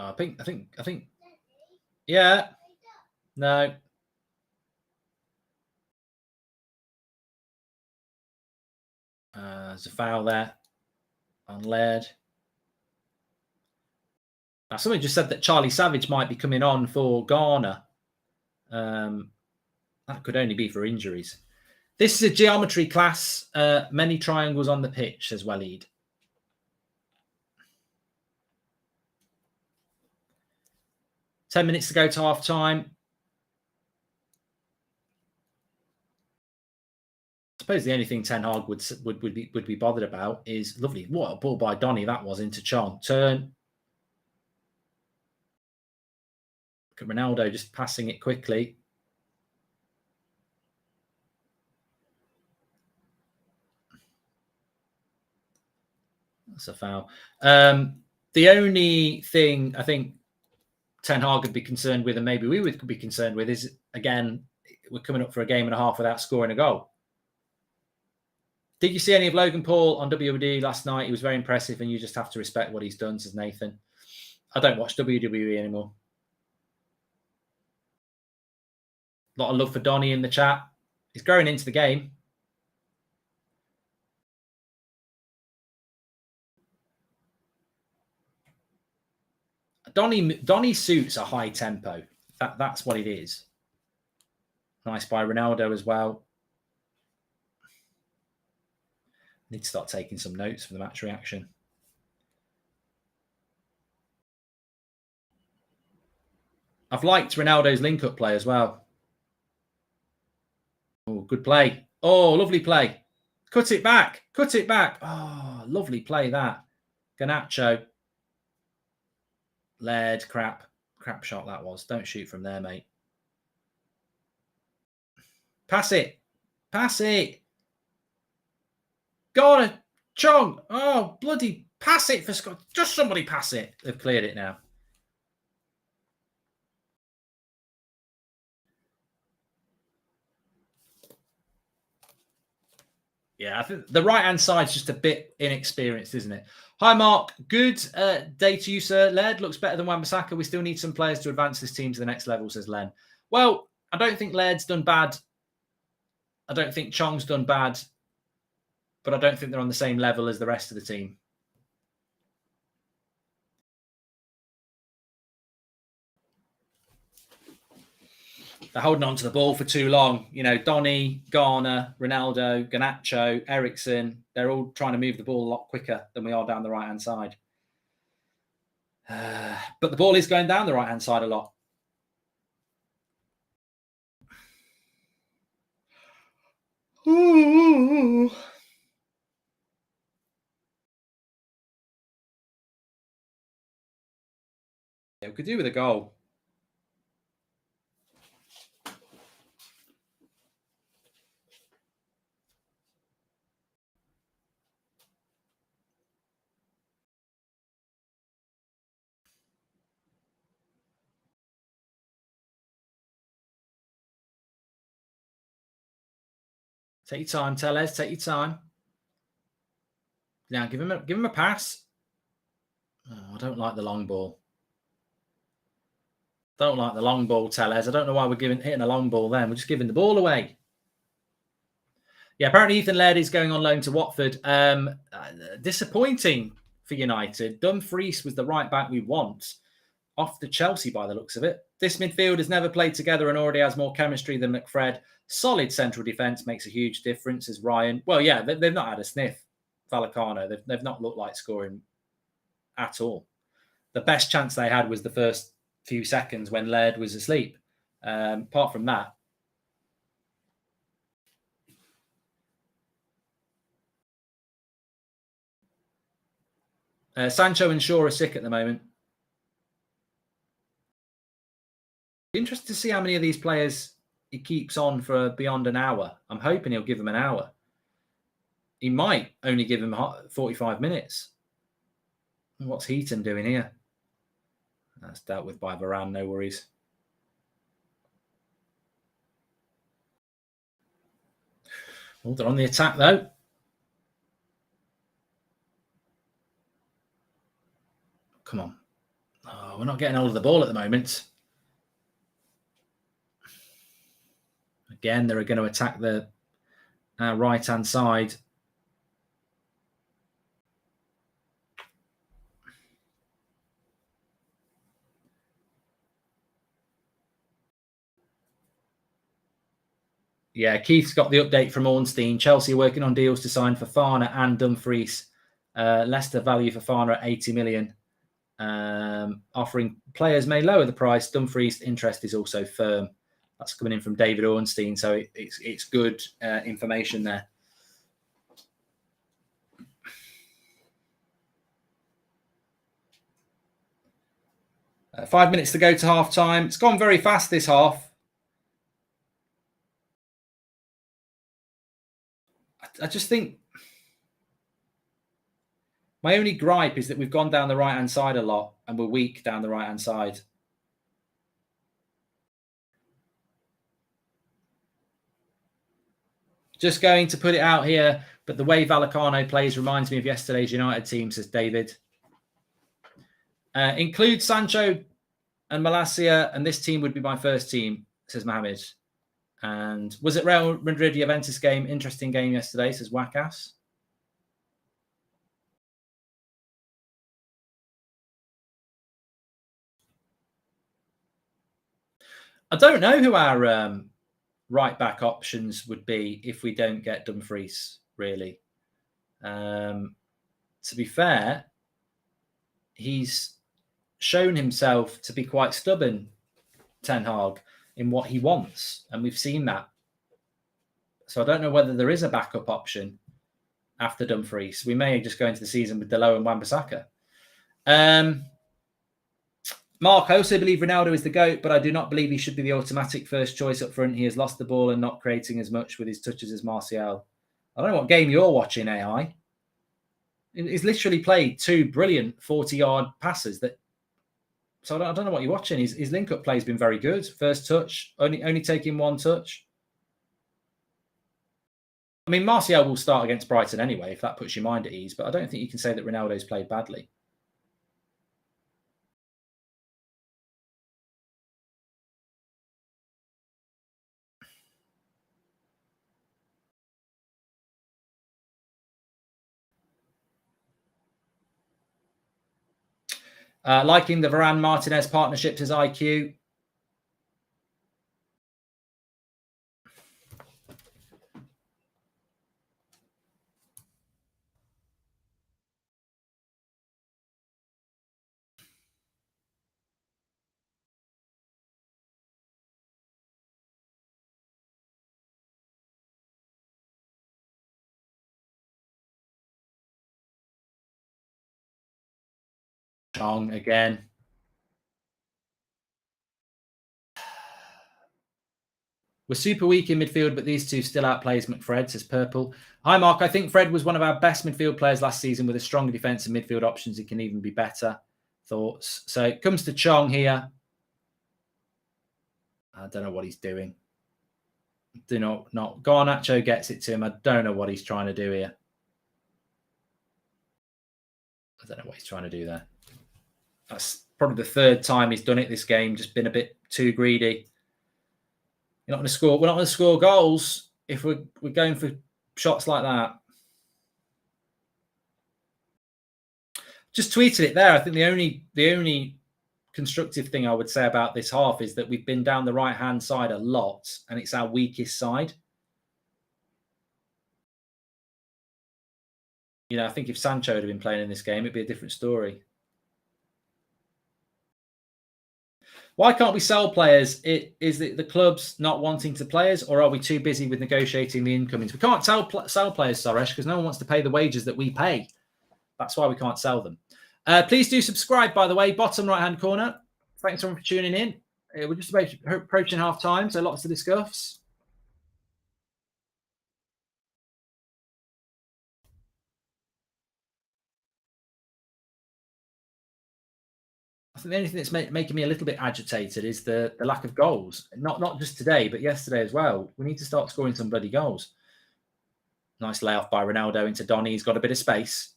A: I think. Yeah. No. There's a foul there on Laird. Now, somebody just said that Charlie Savage might be coming on for Garner. That could only be for injuries. This is a geometry class. Many triangles on the pitch, says Waleed. Ten minutes to go to half time. I suppose the only thing Ten Hag would be bothered about is lovely. What a ball by Donny that was into Chong. Turn. Look at Ronaldo just passing it quickly. That's a foul. The only thing I think Ten Hag would be concerned with, and maybe we would be concerned with, is, again, we're coming up for a game and a half without scoring a goal. Did you see any of Logan Paul on WWE last night? He was very impressive, and you just have to respect what he's done, says Nathan. I don't watch WWE anymore. A lot of love for Donny in the chat. He's growing into the game. Donny suits a high tempo. That's what it is. Nice by Ronaldo as well. Need to start taking some notes for the match reaction. I've liked Ronaldo's link-up play as well. Oh, good play. Oh, lovely play. Cut it back. Cut it back. Oh, lovely play that. Garnacho. Laird, crap shot that was. Don't shoot from there, mate. Pass it. Pass it. Go on, Chong. Oh, bloody pass it for Scott. Just somebody pass it. They've cleared it now. Yeah, I think the right-hand side's just a bit inexperienced, isn't it? Hi, Mark. Good day to you, sir. Laird looks better than Wan-Bissaka. We still need some players to advance this team to the next level, says Len. Well, I don't think Laird's done bad. I don't think Chong's done bad. But I don't think they're on the same level as the rest of the team. They're holding on to the ball for too long. You know, Donny, Garner, Ronaldo, Garnacho, Ericsson, they're all trying to move the ball a lot quicker than we are down the right-hand side. But the ball is going down the right-hand side a lot. Ooh. Yeah, we could do with a goal. Take your time, Tellez. Take your time. Now give him a pass. Oh, I don't like the long ball. Don't like the long ball, Tellez. I don't know why we're hitting a long ball then. We're just giving the ball away. Yeah, apparently Ethan Laird is going on loan to Watford. Disappointing for United. Dumfries was the right back we want. Off to Chelsea by the looks of it. This midfield has never played together and already has more chemistry than McFred. Solid central defence makes a huge difference, as Ryan. Well, yeah, they've not had a sniff. Vallecano, they've not looked like scoring at all. The best chance they had was the first few seconds when Laird was asleep. Apart from that, Sancho and Shaw are sick at the moment. Interested to see how many of these players he keeps on for beyond an hour. I'm hoping he'll give them an hour. He might only give him 45 minutes. What's Heaton doing here? That's dealt with by Varane, no worries. Oh, they're on the attack, though. Come on. Oh, we're not getting hold of the ball at the moment. Again, they're going to attack the right-hand side. Yeah, Keith's got the update from Ornstein. Chelsea are working on deals to sign Fofana and Dumfries. Leicester value Fofana at 80 million. Offering players may lower the price. Dumfries' interest is also firm. That's coming in from David Ornstein, so it's good information there. Uh, 5 minutes to go to half time. It's gone very fast this half. I just think my only gripe is that we've gone down the right-hand side a lot and we're weak down the right-hand side. Just going to put it out here But the way Vallecano plays reminds me of yesterday's United team, says David. Include Sancho and Malacia, and this team would be my first team, says Mohamed. And was it Real Madrid Juventus game? Interesting game yesterday, says Wackas. I don't know who our right back options would be if we don't get Dumfries, really. To be fair, he's shown himself to be quite stubborn, Ten Hag, in what he wants, and we've seen that. So I don't know whether there is a backup option after Dumfries. We may just go into the season with Delo and Wan-Bissaka. Mark, I also believe Ronaldo is the GOAT, but I do not believe he should be the automatic first choice up front. He has lost the ball and not creating as much with his touches as Martial. I don't know what game you're watching, AI. He's literally played 2 brilliant 40-yard passes. So I don't know what you're watching. His link-up play has been very good. First touch, only taking 1 touch. I mean, Martial will start against Brighton anyway, if that puts your mind at ease, but I don't think you can say that Ronaldo's played badly. Liking the Varane-Martinez partnership as IQ. Chong again. We're super weak in midfield, but these two still outplays McFred, says Purple. Hi, Mark. I think Fred was one of our best midfield players last season with a stronger defence and midfield options. He can even be better. Thoughts? So it comes to Chong here. I don't know what he's doing. Garnacho gets it to him. I don't know what he's trying to do here. I don't know what he's trying to do there. That's probably the 3rd time he's done it this game. Just been a bit too greedy. You're not going to score. We're not going to score goals if we're going for shots like that. Just tweeted it there. I think the only constructive thing I would say about this half is that we've been down the right-hand side a lot, and it's our weakest side. You know, I think if Sancho had been playing in this game, it'd be a different story. Why can't we sell players? Is it the clubs not wanting to players, or are we too busy with negotiating the incomings? We can't sell players, Suresh, because no one wants to pay the wages that we pay. That's why we can't sell them. Please do subscribe, by the way, bottom right-hand corner. Thanks everyone for tuning in. We're just about approaching half time, so lots to discuss. I think the only thing that's making me a little bit agitated is the lack of goals. Not just today, but yesterday as well. We need to start scoring some bloody goals. Nice layoff by Ronaldo into Donny. He's got a bit of space.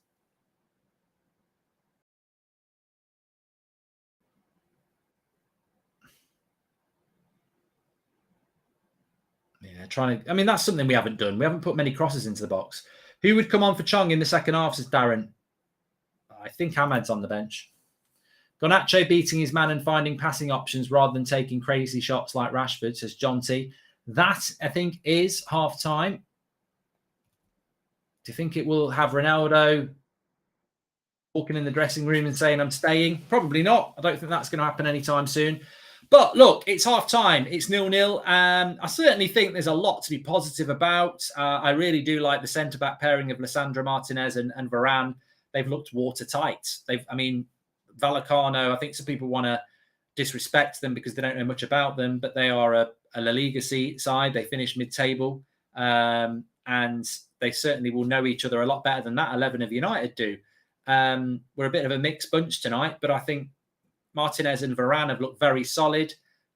A: Yeah, I mean, that's something we haven't done. We haven't put many crosses into the box. Who would come on for Chong in the second half, says Darren? I think Ahmed's on the bench. Garnacho beating his man and finding passing options rather than taking crazy shots like Rashford, says John T. That, I think, is half-time. Do you think it will have Ronaldo walking in the dressing room and saying, I'm staying? Probably not. I don't think that's going to happen anytime soon. But look, it's half-time. It's 0-0. I certainly think there's a lot to be positive about. I really do like the centre-back pairing of Lissandro Martinez and Varane. They've looked watertight. Vallecano, I think some people want to disrespect them because they don't know much about them, but they are a La Liga side. They finished mid-table, and they certainly will know each other a lot better than that 11 of United do. We're a bit of a mixed bunch tonight, but I think Martinez and Varane have looked very solid.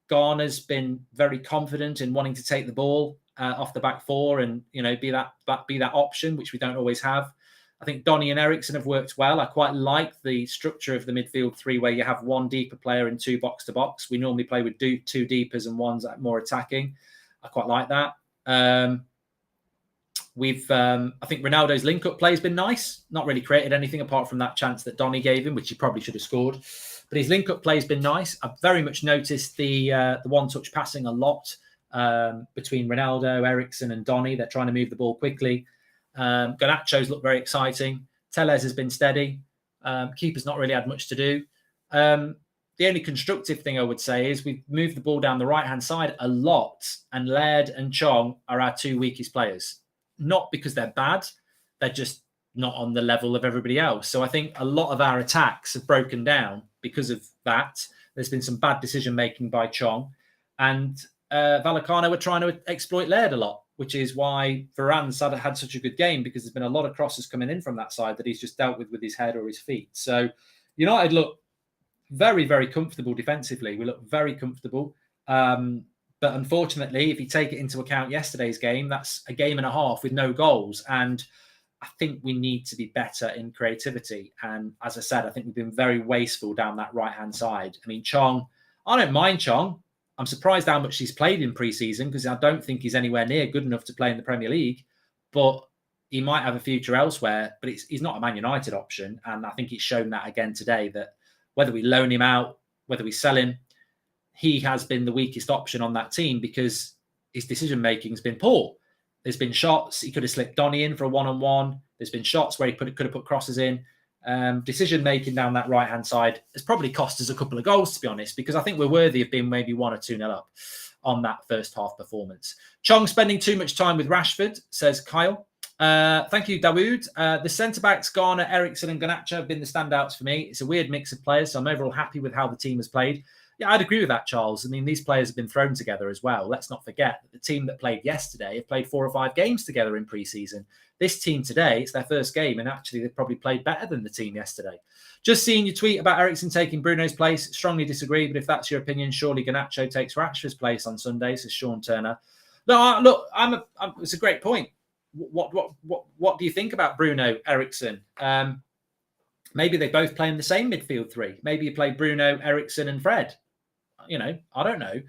A: Garner's been very confident in wanting to take the ball off the back four and, be that option, which we don't always have. I think Donny and Eriksen have worked well. I quite like the structure of the midfield three where you have one deeper player and two box-to-box. We normally play with two deepers and one's more attacking. I quite like that. I think Ronaldo's link-up play has been nice. Not really created anything apart from that chance that Donny gave him, which he probably should have scored. But his link-up play has been nice. I've very much noticed the one-touch passing a lot between Ronaldo, Eriksen and Donny. They're trying to move the ball quickly. Garnacho's looked very exciting. Tellez has been steady. Keeper's not really had much to do. The only constructive thing I would say is we've moved the ball down the right-hand side a lot, and Laird and Chong are our two weakest players. Not because they're bad, they're just not on the level of everybody else. So I think a lot of our attacks have broken down because of that. There's been some bad decision-making by Chong, and Vallecano were trying to exploit Laird a lot, which is why Varane's had such a good game, because there's been a lot of crosses coming in from that side that he's just dealt with his head or his feet. So United look very, very comfortable defensively. We look very comfortable. But unfortunately, if you take it into account yesterday's game, that's a game and a half with no goals. And I think we need to be better in creativity. And as I said, I think we've been very wasteful down that right-hand side. I mean, Chong, I don't mind Chong. I'm surprised how much he's played in pre-season, because I don't think he's anywhere near good enough to play in the Premier League. But he might have a future elsewhere, but he's not a Man United option. And I think he's shown that again today, that whether we loan him out, whether we sell him, he has been the weakest option on that team because his decision-making has been poor. There's been shots. He could have slipped Donny in for a one-on-one. There's been shots where he could have put crosses in. Decision-making down that right-hand side has probably cost us a couple of goals, to be honest, because I think we're worthy of being maybe 1 or 2-0 up on that first half performance. Chong spending too much time with Rashford, says Kyle. Thank you, Dawood. The centre-backs, Garner, Eriksen and Garnacho have been the standouts for me. It's a weird mix of players, so I'm overall happy with how the team has played. Yeah, I'd agree with that, Charles. I mean, these players have been thrown together as well. Let's not forget that the team that played yesterday have played 4 or 5 games together in pre-season. This team today, it's their first game, and actually they've probably played better than the team yesterday. Just seeing your tweet about Eriksen taking Bruno's place, strongly disagree, but if that's your opinion, surely Garnacho takes Rashford's place on Sunday, says Sean Turner. No, look, it's a great point. What do you think about Bruno, Eriksen? Maybe they both play in the same midfield three. Maybe you play Bruno, Eriksen and Fred. I don't know.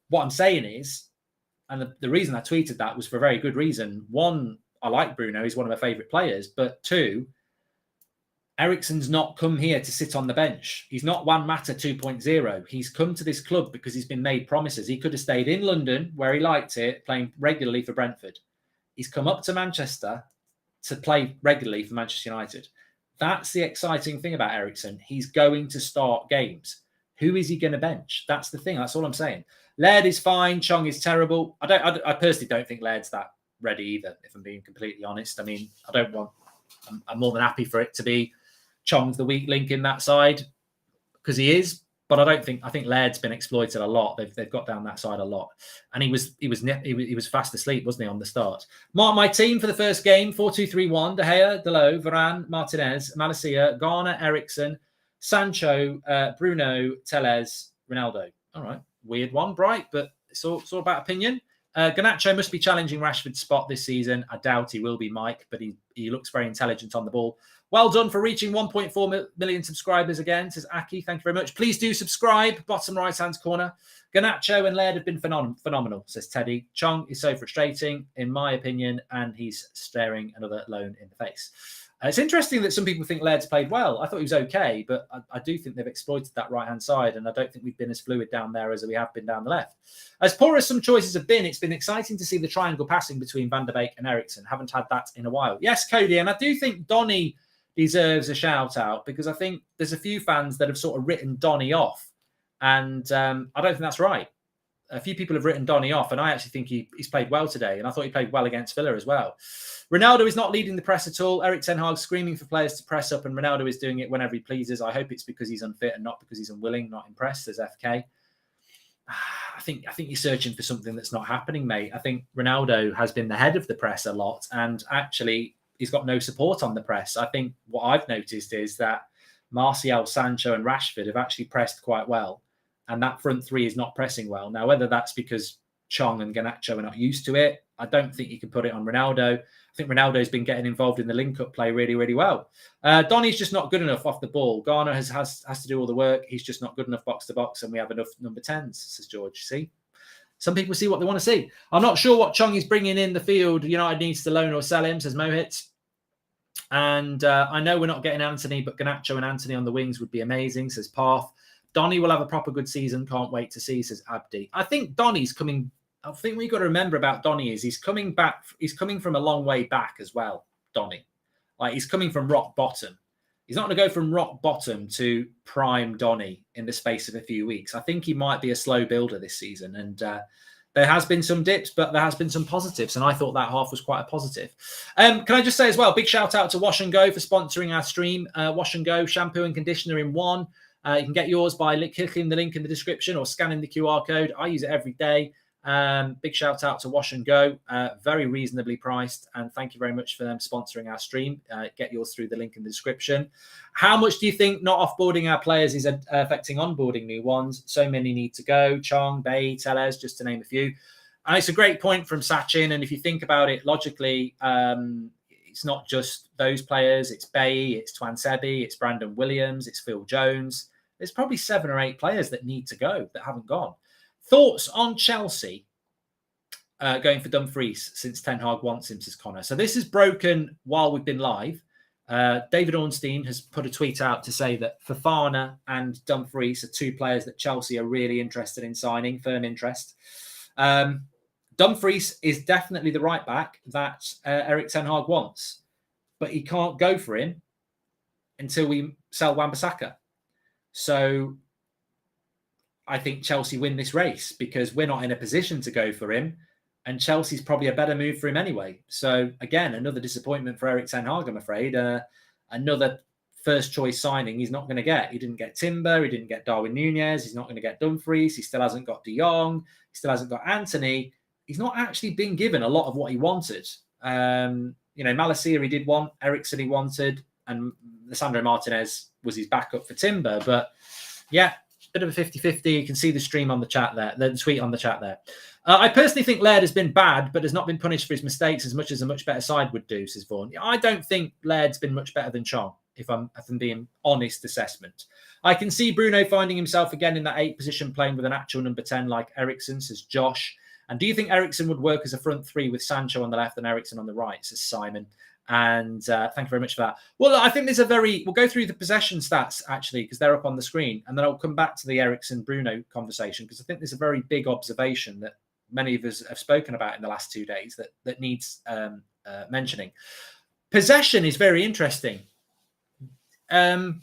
A: What I'm saying is, and the reason I tweeted that was for a very good reason. One, I like Bruno. He's one of my favourite players. But two, Eriksen's not come here to sit on the bench. He's not Juan Mata 2.0. He's come to this club because he's been made promises. He could have stayed in London, where he liked it, playing regularly for Brentford. He's come up to Manchester to play regularly for Manchester United. That's the exciting thing about Eriksen. He's going to start games. Who is he going to bench? That's the thing. That's all I'm saying. Laird is fine. Chong is terrible. I personally don't think Laird's that ready either, if I'm being completely honest. I mean, I'm more than happy for it to be Chong's the weak link in that side, because he is. But I think Laird's been exploited a lot. They've got down that side a lot, and he was fast asleep, wasn't he, on the start? Mark my team for the first game: 4-2-3-1. De Gea, Dalot, Varane, Martinez, Malacia, Garner, Eriksen, Sancho, Bruno, Tellez, Ronaldo. All right, weird one, Bright, but it's all about opinion. Garnacho must be challenging Rashford's spot this season. I doubt he will be, Mike, but he looks very intelligent on the ball. Well done for reaching 1.4 million subscribers again, says Aki. Thank you very much. Please do subscribe, bottom right-hand corner. Garnacho and Laird have been phenomenal, says Teddy. Chong is so frustrating, in my opinion, and he's staring another loan in the face. It's interesting that some people think Laird's played well. I thought he was okay, but I do think they've exploited that right-hand side, and I don't think we've been as fluid down there as we have been down the left. As poor as some choices have been, it's been exciting to see the triangle passing between Van der Beek and Eriksen. Haven't had that in a while. Yes, Cody, and I do think Donny deserves a shout-out, because I think there's a few fans that have sort of written Donny off, and I don't think that's right. A few people have written Donny off, and I actually think he's played well today, and I thought he played well against Villa as well. Ronaldo is not leading the press at all. Erik ten Hag screaming for players to press up, and Ronaldo is doing it whenever he pleases. I hope it's because he's unfit and not because he's unwilling, not impressed, says FK. I think you're searching for something that's not happening, mate. I think Ronaldo has been the head of the press a lot, and actually he's got no support on the press. I think what I've noticed is that Martial, Sancho and Rashford have actually pressed quite well, and that front three is not pressing well. Now, whether that's because Chong and Garnacho are not used to it. I don't think you can put it on Ronaldo. I think Ronaldo's been getting involved in the link-up play really, really well. Donny's just not good enough off the ball. Garner has to do all the work. He's just not good enough box to box, and we have enough number 10s, says George. See? Some people see what they want to see. I'm not sure what Chong is bringing in the field. United needs to loan or sell him, says Mohit. And I know we're not getting Anthony, but Garnacho and Anthony on the wings would be amazing, says Parth. Donny will have a proper good season. Can't wait to see, says Abdi. I think Donny's coming. I think we've got to remember about Donny is he's coming back. He's coming from a long way back as well, Donny. Like, he's coming from rock bottom. He's not going to go from rock bottom to prime Donny in the space of a few weeks. I think he might be a slow builder this season. And there has been some dips, but there has been some positives. And I thought that half was quite a positive. Can I just say as well, big shout out to Wash and Go for sponsoring our stream. Wash and Go, shampoo and conditioner in one. You can get yours by clicking the link in the description or scanning the QR code. I use it every day. Big shout out to Wash and Go, very reasonably priced, and thank you very much for them sponsoring our stream. Get yours through the link in the description. How much do you think not offboarding our players is affecting onboarding new ones? So many need to go. Chong, Bay, Tellez, just to name a few. And it's a great point from Sachin, and if you think about it logically, it's not just those players. It's Bay, it's Twan Sebi, it's Brandon Williams, it's Phil Jones. There's probably 7 or 8 players that need to go that haven't gone. Thoughts on Chelsea going for Dumfries since Ten Hag wants him, says Connor. So this is broken while we've been live. David Ornstein has put a tweet out to say that Fofana and Dumfries are 2 players that Chelsea are really interested in signing, firm interest. Dumfries is definitely the right back that Eric Ten Hag wants, but he can't go for him until we sell Wan-Bissaka. So I think Chelsea win this race because we're not in a position to go for him, and Chelsea's probably a better move for him anyway. So again, another disappointment for Eric Ten Hag, I'm afraid. Another first choice signing he's not going to get. He didn't get Timber, he didn't get Darwin Nunez, he's not going to get Dumfries, he still hasn't got De Jong, he still hasn't got Anthony. He's not actually been given a lot of what he wanted. Malacia he did want, Ericsson he wanted, and Lisandro Martinez was his backup for Timber. But yeah, bit of a 50-50. You can see the stream on the chat there, the tweet on the chat there. I personally think Laird has been bad, but has not been punished for his mistakes as much as a much better side would do, says Vaughan. I don't think Laird's been much better than Chong, if I'm being honest assessment. I can see Bruno finding himself again in that 8 position playing with an actual number 10 like Ericsson, says Josh. And do you think Ericsson would work as a front 3 with Sancho on the left and Ericsson on the right, says Simon. And thank you very much for that. Well, I think we'll go through the possession stats, actually, because they're up on the screen. And then I'll come back to the Ericsson-Bruno conversation, because I think there's a very big observation that many of us have spoken about in the last 2 days that needs mentioning. Possession is very interesting. Eric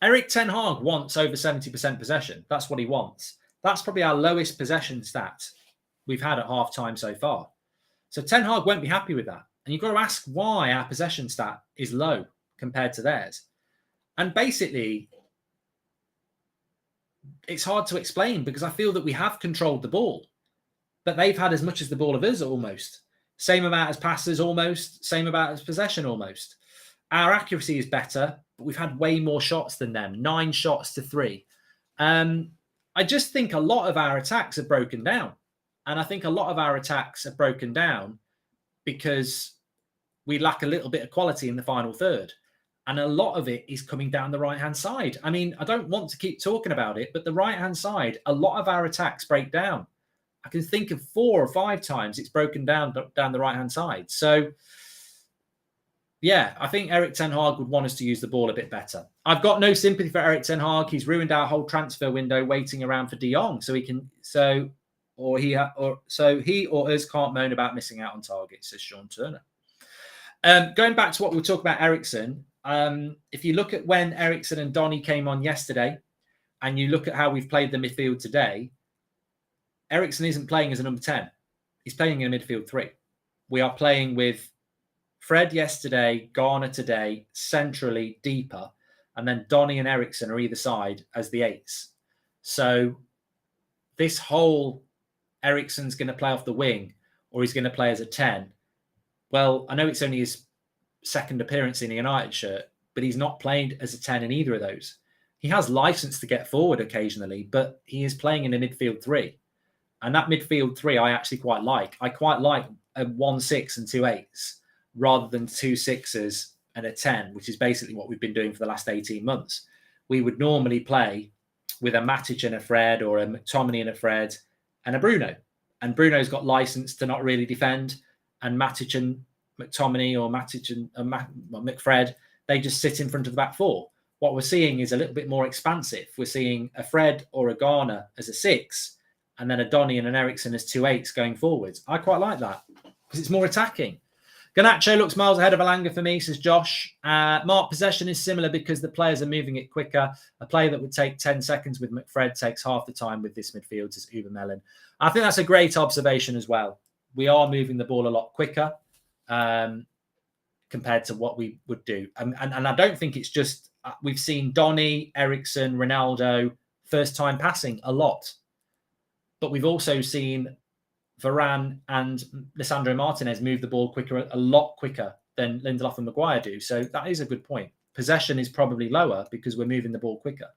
A: Ten Hag wants over 70% possession. That's what he wants. That's probably our lowest possession stat we've had at half-time so far. So Ten Hag won't be happy with that. And you've got to ask why our possession stat is low compared to theirs. And basically, it's hard to explain because I feel that we have controlled the ball, but they've had as much as the ball of us almost. Same amount as passes almost, same amount as possession almost. Our accuracy is better, but we've had way more shots than them, 9 shots to 3. I just think a lot of our attacks are broken down. And I think a lot of our attacks are broken down because we lack a little bit of quality in the final third. And a lot of it is coming down the right-hand side. I mean, I don't want to keep talking about it, but the right-hand side, a lot of our attacks break down. I can think of 4 or 5 times it's broken down the right-hand side. So, yeah, I think Eric Ten Hag would want us to use the ball a bit better. I've got no sympathy for Eric Ten Hag. He's ruined our whole transfer window waiting around for De Jong. He or us can't moan about missing out on targets, says Sean Turner. Going back to what we were talking about Ericsson, if you look at when Ericsson and Donny came on yesterday, and you look at how we've played the midfield today, Ericsson isn't playing as a number 10. He's playing in a midfield 3. We are playing with Fred yesterday, Garner today, centrally, deeper, and then Donny and Ericsson are either side as the 8s. So this whole Ericsson's going to play off the wing or he's going to play as a 10. Well, I know it's only his second appearance in a United shirt, but he's not played as a 10 in either of those. He has license to get forward occasionally, but he is playing in a midfield 3. And that midfield three, I actually quite like. I quite like a 1-6 and 2 8s rather than 2 6s and a 10, which is basically what we've been doing for the last 18 months. We would normally play with a Matic and a Fred, or a McTominay and a Fred and a Bruno. And Bruno's got license to not really defend. And Matic and McTominay, or Matic and McFred, they just sit in front of the back four. What we're seeing is a little bit more expansive. We're seeing a Fred or a Garner as a 6, and then a Donny and an Ericsson as 2 8s going forwards. I quite like that because it's more attacking. Garnacho looks miles ahead of Alanga for me, says Josh. Mark, possession is similar because the players are moving it quicker. A play that would take 10 seconds with McFred takes half the time with this midfield, says Uber Melon. I think that's a great observation as well. We are moving the ball a lot quicker compared to what we would do. And I don't think it's just, we've seen Donny, Ericsson, Ronaldo, first time passing a lot. But we've also seen Varane and Lisandro Martinez move the ball quicker, a lot quicker than Lindelof and Maguire do. So that is a good point. Possession is probably lower because we're moving the ball quicker.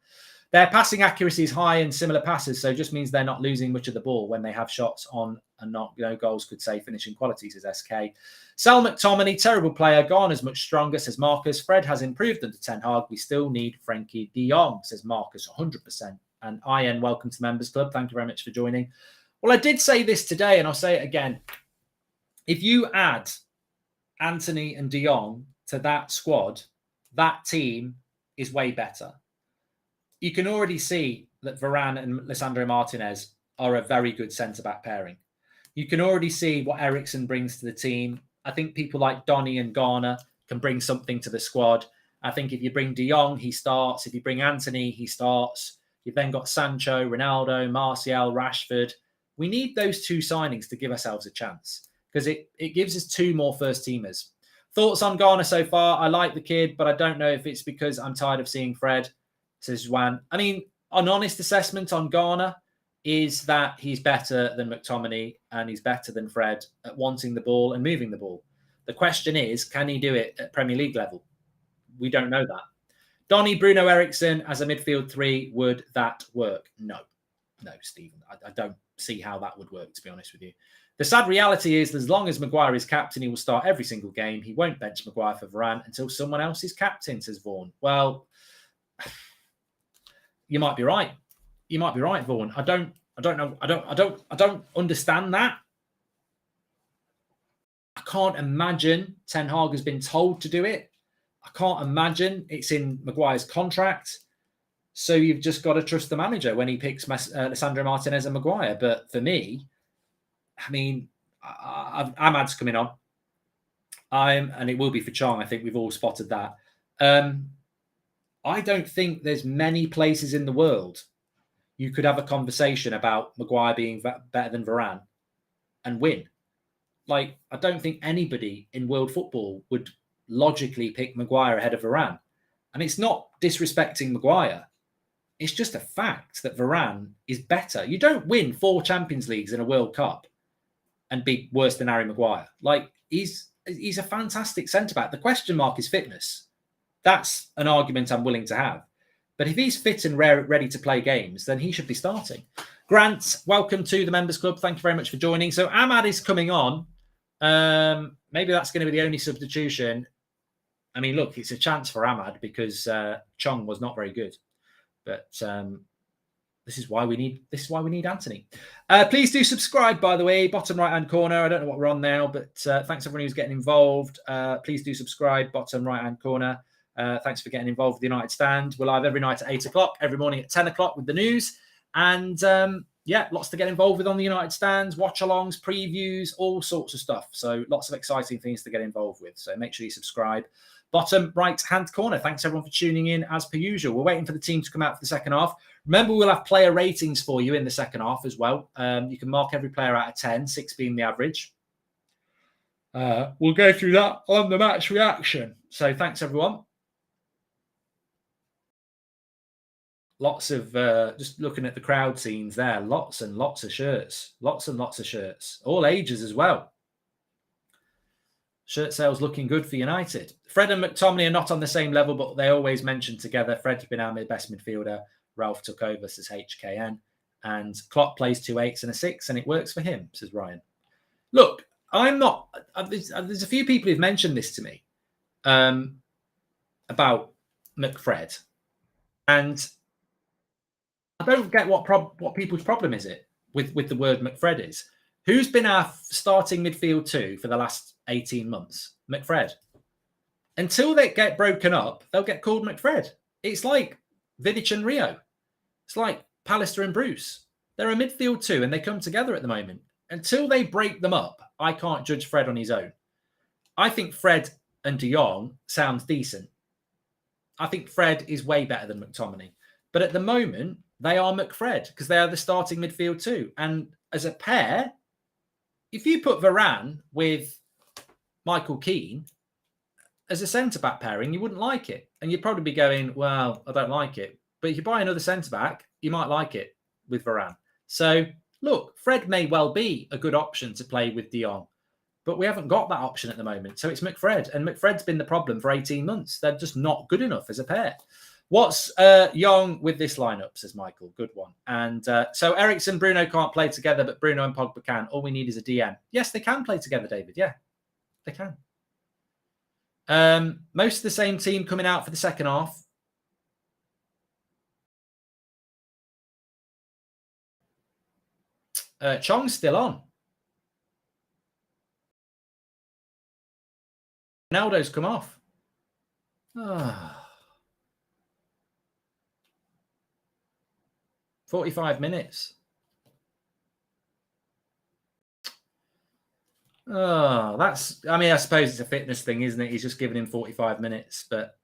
A: Their passing accuracy is high in similar passes, so it just means they're not losing much of the ball when they have shots on and not, goals could say finishing quality, says SK. Sal McTominay, terrible player. Garner's much stronger, says Marcus. Fred has improved under Ten Hag. We still need Frankie de Jong, says Marcus, 100%. And IN, welcome to Members Club. Thank you very much for joining. Well, I did say this today, and I'll say it again. If you add Anthony and de Jong to that squad, that team is way better. You can already see that Varane and Lisandro Martinez are a very good centre-back pairing. You can already see what Ericsson brings to the team. I think people like Donny and Garner can bring something to the squad. I think if you bring de Jong, he starts. If you bring Anthony, he starts. You've then got Sancho, Ronaldo, Martial, Rashford. We need those two signings to give ourselves a chance because it gives us 2 more first-teamers. Thoughts on Garner so far? I like the kid, but I don't know if it's because I'm tired of seeing Fred, says Juan. I mean, an honest assessment on Garner is that he's better than McTominay and he's better than Fred at wanting the ball and moving the ball. The question is, can he do it at Premier League level? We don't know that. Donny, Bruno, Ericsson as a midfield 3, would that work? No, Stephen. I don't see how that would work, to be honest with you. The sad reality is, as long as Maguire is captain, he will start every single game. He won't bench Maguire for Varane until someone else is captain, says Vaughan. Well, you might be right. You might be right, Vaughan. I don't know. I don't understand that. I can't imagine Ten Hag has been told to do it. I can't imagine it's in Maguire's contract. So you've just got to trust the manager when he picks Lisandro Martinez and Maguire. But for me, I mean, Ahmad's coming on. And it will be for Chong. I think we've all spotted that. I don't think there's many places in the world you could have a conversation about Maguire being better than Varane and win. Like, I don't think anybody in world football would logically pick Maguire ahead of Varane. And it's not disrespecting Maguire. It's just a fact that Varane is better. You don't win 4 Champions Leagues in a World Cup and be worse than Harry Maguire. Like, he's a fantastic centre-back. The question mark is fitness. That's an argument I'm willing to have. But if he's fit and ready to play games, then he should be starting. Grant, welcome to the Members Club. Thank you very much for joining. So Ahmad is coming on. Maybe that's going to be the only substitution. I mean, look, it's a chance for Ahmad because Chong was not very good. But this is why we need Anthony. Please do subscribe, by the way, bottom right-hand corner. I don't know what we're on now, but thanks everyone who's getting involved. Please do subscribe, bottom right-hand corner. Thanks for getting involved with the United Stand. We're live every night at 8 o'clock, every morning at 10 o'clock with the news. And yeah, lots to get involved with on the United Stands, watch-alongs, previews, all sorts of stuff. So lots of exciting things to get involved with. So make sure you subscribe. Bottom right-hand corner. Thanks, everyone, for tuning in as per usual. We're waiting for the team to come out for the second half. Remember, we'll have player ratings for you in the second half as well. You can mark every player out of 10, 6 being the average. We'll go through that on the match reaction. So thanks, everyone. Lots of, just looking at the crowd scenes there, lots and lots of shirts. Lots and lots of shirts. All ages as well. Shirt sales looking good for United. Fred and McTominay are not on the same level, but they always mention together. Fred's been our best midfielder. Ralph took over, says HKN. And Klopp plays 2 8s and a 6, and it works for him, says Ryan. Look, I'm not. There's a few people who've mentioned this to me about McFred, and I don't get what people's problem is it with the word McFred is. Who's been our starting midfield 2 for the last 18 months? McFred. Until they get broken up, they'll get called McFred. It's like Vidic and Rio. It's like Pallister and Bruce. They're a midfield 2 and they come together at the moment. Until they break them up, I can't judge Fred on his own. I think Fred and De Jong sounds decent. I think Fred is way better than McTominay. But at the moment, they are McFred because they are the starting midfield 2. And as a pair, if you put Varane with Michael Keane as a centre-back pairing, you wouldn't like it. And you'd probably be going, well, I don't like it. But if you buy another centre-back, you might like it with Varane. So, look, Fred may well be a good option to play with De Jong. But we haven't got that option at the moment. So it's McFred. And McFred's been the problem for 18 months. They're just not good enough as a pair. What's Young with this lineup, says Michael. Good one. And so Eriksen, Bruno can't play together, but Bruno and Pogba can. All we need is a DM. Yes, they can play together, David. Yeah, they can. Most of the same team coming out for the second half. Chong's still on. Ronaldo's come off. 45 minutes. That's, I mean, I suppose it's a fitness thing, isn't it? He's just giving him 45 minutes, but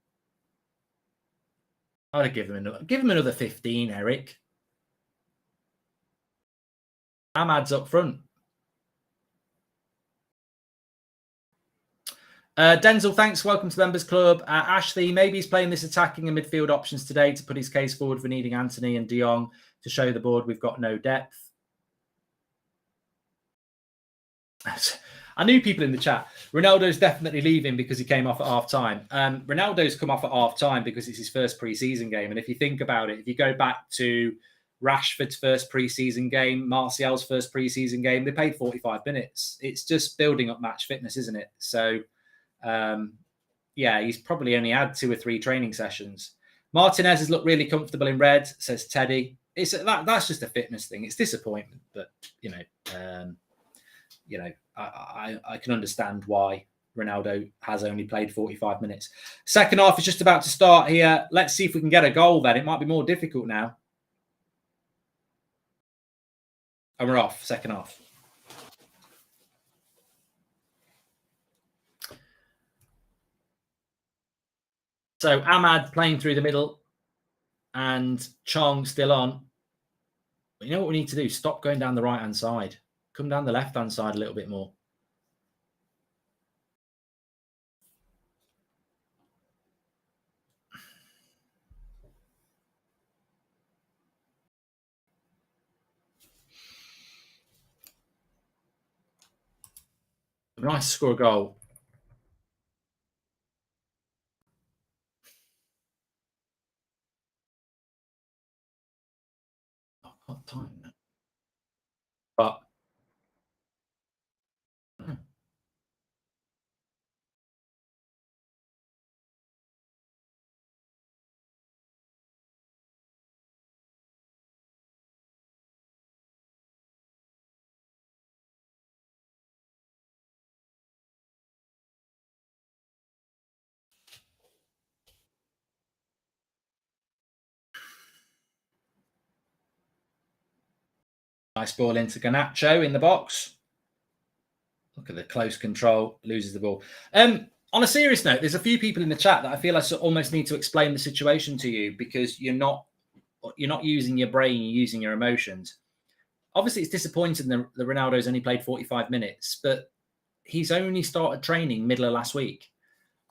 A: I'd have given him another 15, Eric. Ahmad's up front. Denzel, thanks. Welcome to the Members Club. Ashley, maybe he's playing this attacking and midfield options today to put his case forward for needing Anthony and De Jong to show the board we've got no depth. I knew people in the chat. Ronaldo's definitely leaving because he came off at half-time. Ronaldo's come off at half-time because it's his first pre-season game. And if you think about it, if you go back to Rashford's first pre-season game, Martial's first pre-season game, they played 45 minutes. It's just building up match fitness, isn't it? So, yeah, he's probably only had 2 or 3 training sessions. Martinez has looked really comfortable in red, says Teddy. That's just a fitness thing. It's disappointment, but I can understand why Ronaldo has only played 45 minutes. Second half is just about to start here. Let's see if we can get a goal then. It might be more difficult now. And we're off, second half. So Ahmad playing through the middle and Chong still on. But you know what we need to do? Stop going down the right-hand side. Come down the left-hand side a little bit more. Nice to score a goal. Oh, I can't time that. But nice ball into Garnacho in the box. Look at the close control, loses the ball. On a serious note, there's a few people in the chat that I feel I almost need to explain the situation to you because you're not using your brain, you're using your emotions. Obviously, it's disappointing that Ronaldo's only played 45 minutes, but he's only started training middle of last week.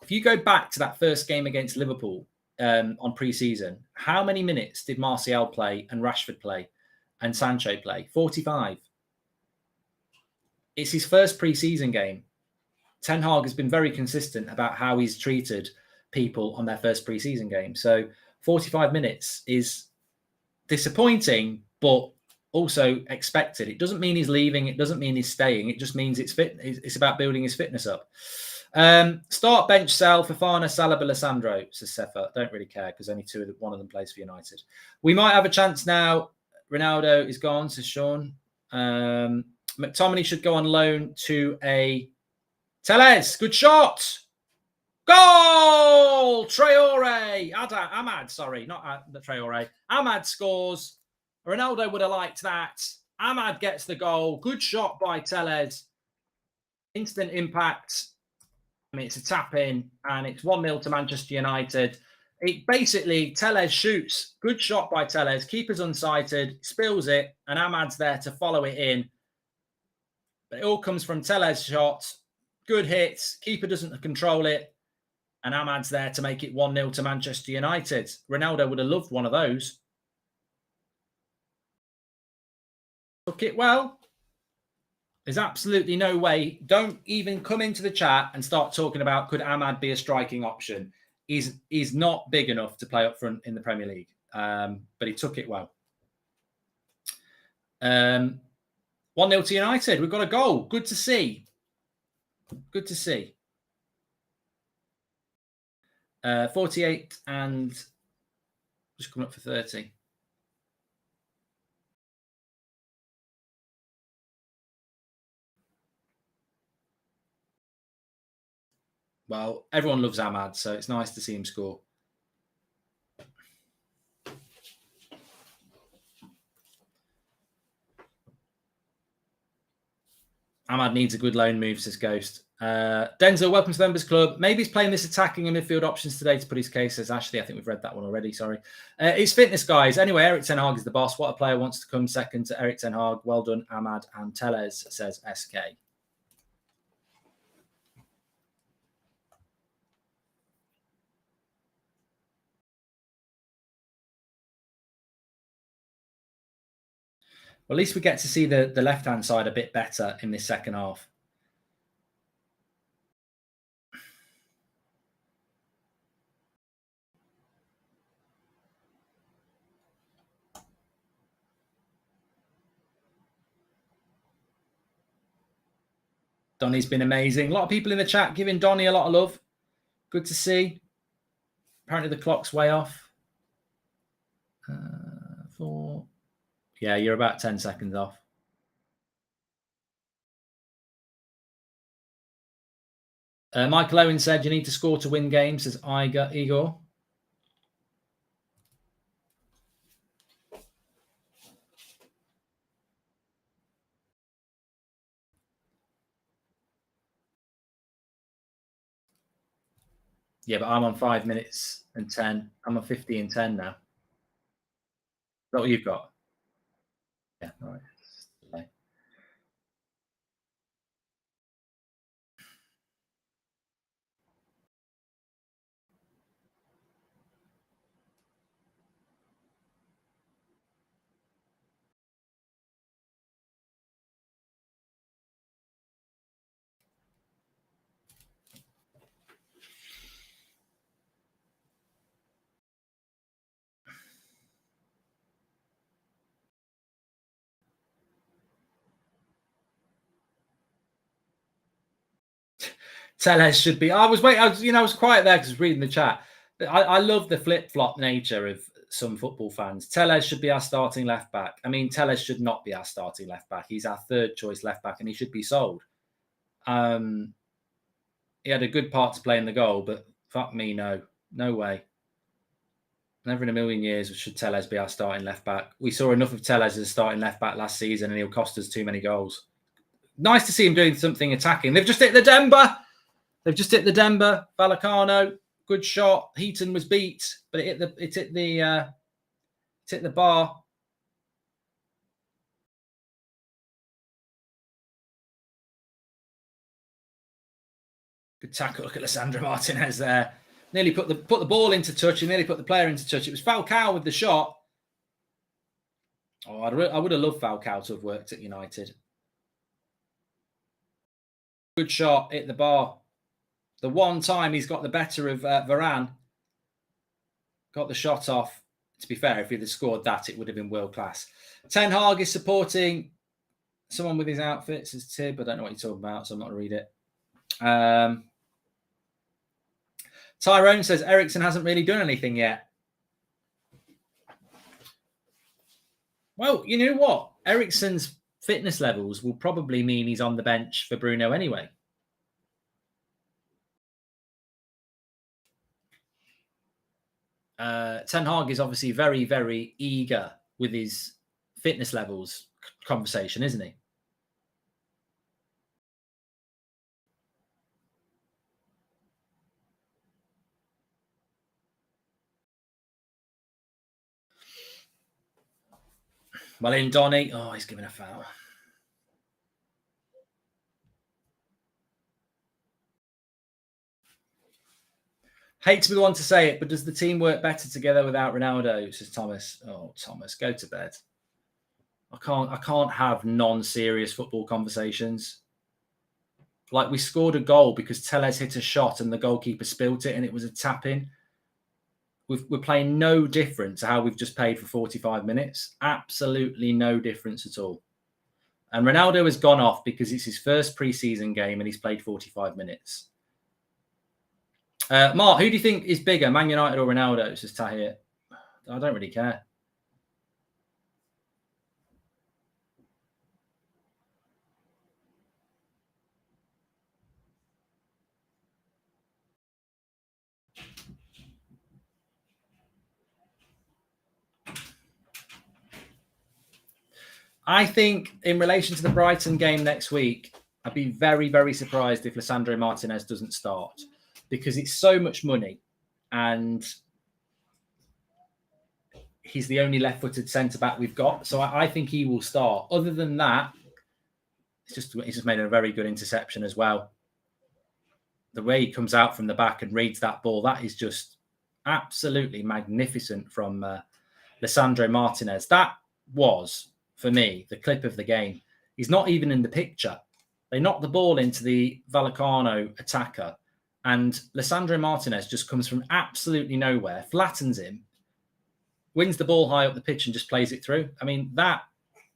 A: If you go back to that first game against Liverpool on pre-season, how many minutes did Martial play and Rashford play and Sancho play? 45. It's his first pre-season game. Ten Hag has been very consistent about how he's treated people on their first pre-season game. So 45 minutes is disappointing, but also expected. It doesn't mean he's leaving. It doesn't mean he's staying. It just means it's fit. It's about building his fitness up. Start, bench, sell, Fofana, Salah, Alessandro, says Sefa. Don't really care because only one of them plays for United. We might have a chance now. Ronaldo is gone, says Sean. McTominay should go on loan to a Tellez. Good shot. Goal! Traore. Ahmad, sorry, not Traore. Ahmad scores. Ronaldo would have liked that. Ahmad gets the goal. Good shot by Tellez. Instant impact. I mean, it's a tap in, and it's 1-0 to Manchester United. It basically, Tellez shoots. Good shot by Tellez. Keeper's unsighted, spills it, and Ahmad's there to follow it in. But it all comes from Tellez' shot. Good hits. Keeper doesn't control it. And Ahmad's there to make it 1-0 to Manchester United. Ronaldo would have loved one of those. Took it well. There's absolutely no way. Don't even come into the chat and start talking about could Ahmad be a striking option. He's not big enough to play up front in the Premier League. But he took it well. 1-0 to United. We've got a goal. Good to see. Good to see. 48 and just coming up for 30. Well, everyone loves Ahmad, so it's nice to see him score. Ahmad needs a good loan move, says Ghost. Denzel, welcome to the Members Club. Maybe he's playing this attacking and midfield options today to put his case, says Ashley. I think we've read that one already, sorry. It's fitness, guys. Anyway, Erik Ten Hag is the boss. What a player wants to come second to Erik Ten Hag. Well done, Ahmad and Tellez, says SK. Well, at least we get to see the left-hand side a bit better in this second half. Donny's been amazing. A lot of people in the chat giving Donny a lot of love. Good to see. Apparently the clock's way off. 4. Yeah, you're about 10 seconds off. Michael Owen said you need to score to win games, says Igor. Yeah, but I'm on 5 minutes and 10. I'm on 50 and 10 now. Is that what you've got? Yeah, all right. Okay. Tellez should be. I was quiet there because I was reading the chat. I love the flip-flop nature of some football fans. Tellez should be our starting left back. I mean, Tellez should not be our starting left back. He's our third choice left back, and he should be sold. He had a good part to play in the goal, but fuck me, no way. Never in a million years should Tellez be our starting left back. We saw enough of Tellez as starting left back last season, and he'll cost us too many goals. Nice to see him doing something attacking. They've just hit the Denver. Vallecano, good shot. Heaton was beat, but it hit the bar. Good tackle. Look at Alessandro Martinez there. Nearly put the ball into touch and nearly put the player into touch. It was Falcao with the shot. Oh, I would have loved Falcao to have worked at United. Good shot, hit the bar. The one time he's got the better of Varane. Got the shot off. To be fair, if he'd have scored that, it would have been world class. Ten Hag is supporting someone with his outfits as Tib. I don't know what you're talking about, so I'm not going to read it. Tyrone says Eriksen hasn't really done anything yet. Well, you know what? Eriksen's fitness levels will probably mean he's on the bench for Bruno anyway. Ten Hag is obviously very, very eager with his fitness levels conversation, isn't he? Well, in Donny, oh, he's given a foul. Hate to be the one to say it, but does the team work better together without Ronaldo? Says Thomas. Oh, Thomas, go to bed. I can't have non-serious football conversations. Like, we scored a goal because Tellez hit a shot and the goalkeeper spilt it and it was a tap-in. We're playing no different to how we've just played for 45 minutes. Absolutely no difference at all. And Ronaldo has gone off because it's his first pre-season game and he's played 45 minutes. Mark, who do you think is bigger, Man United or Ronaldo? Says Tahir. I don't really care. I think in relation to the Brighton game next week, I'd be very, very surprised if Lisandro Martinez doesn't start because it's so much money and he's the only left-footed centre-back we've got. So I think he will start. Other than that, he's just made a very good interception as well. The way he comes out from the back and reads that ball, that is just absolutely magnificent from Lisandro Martinez. That was, for me, the clip of the game. He's not even in the picture. They knock the ball into the Vallecano attacker, and Lisandro Martinez just comes from absolutely nowhere, flattens him, wins the ball high up the pitch and just plays it through. I mean, that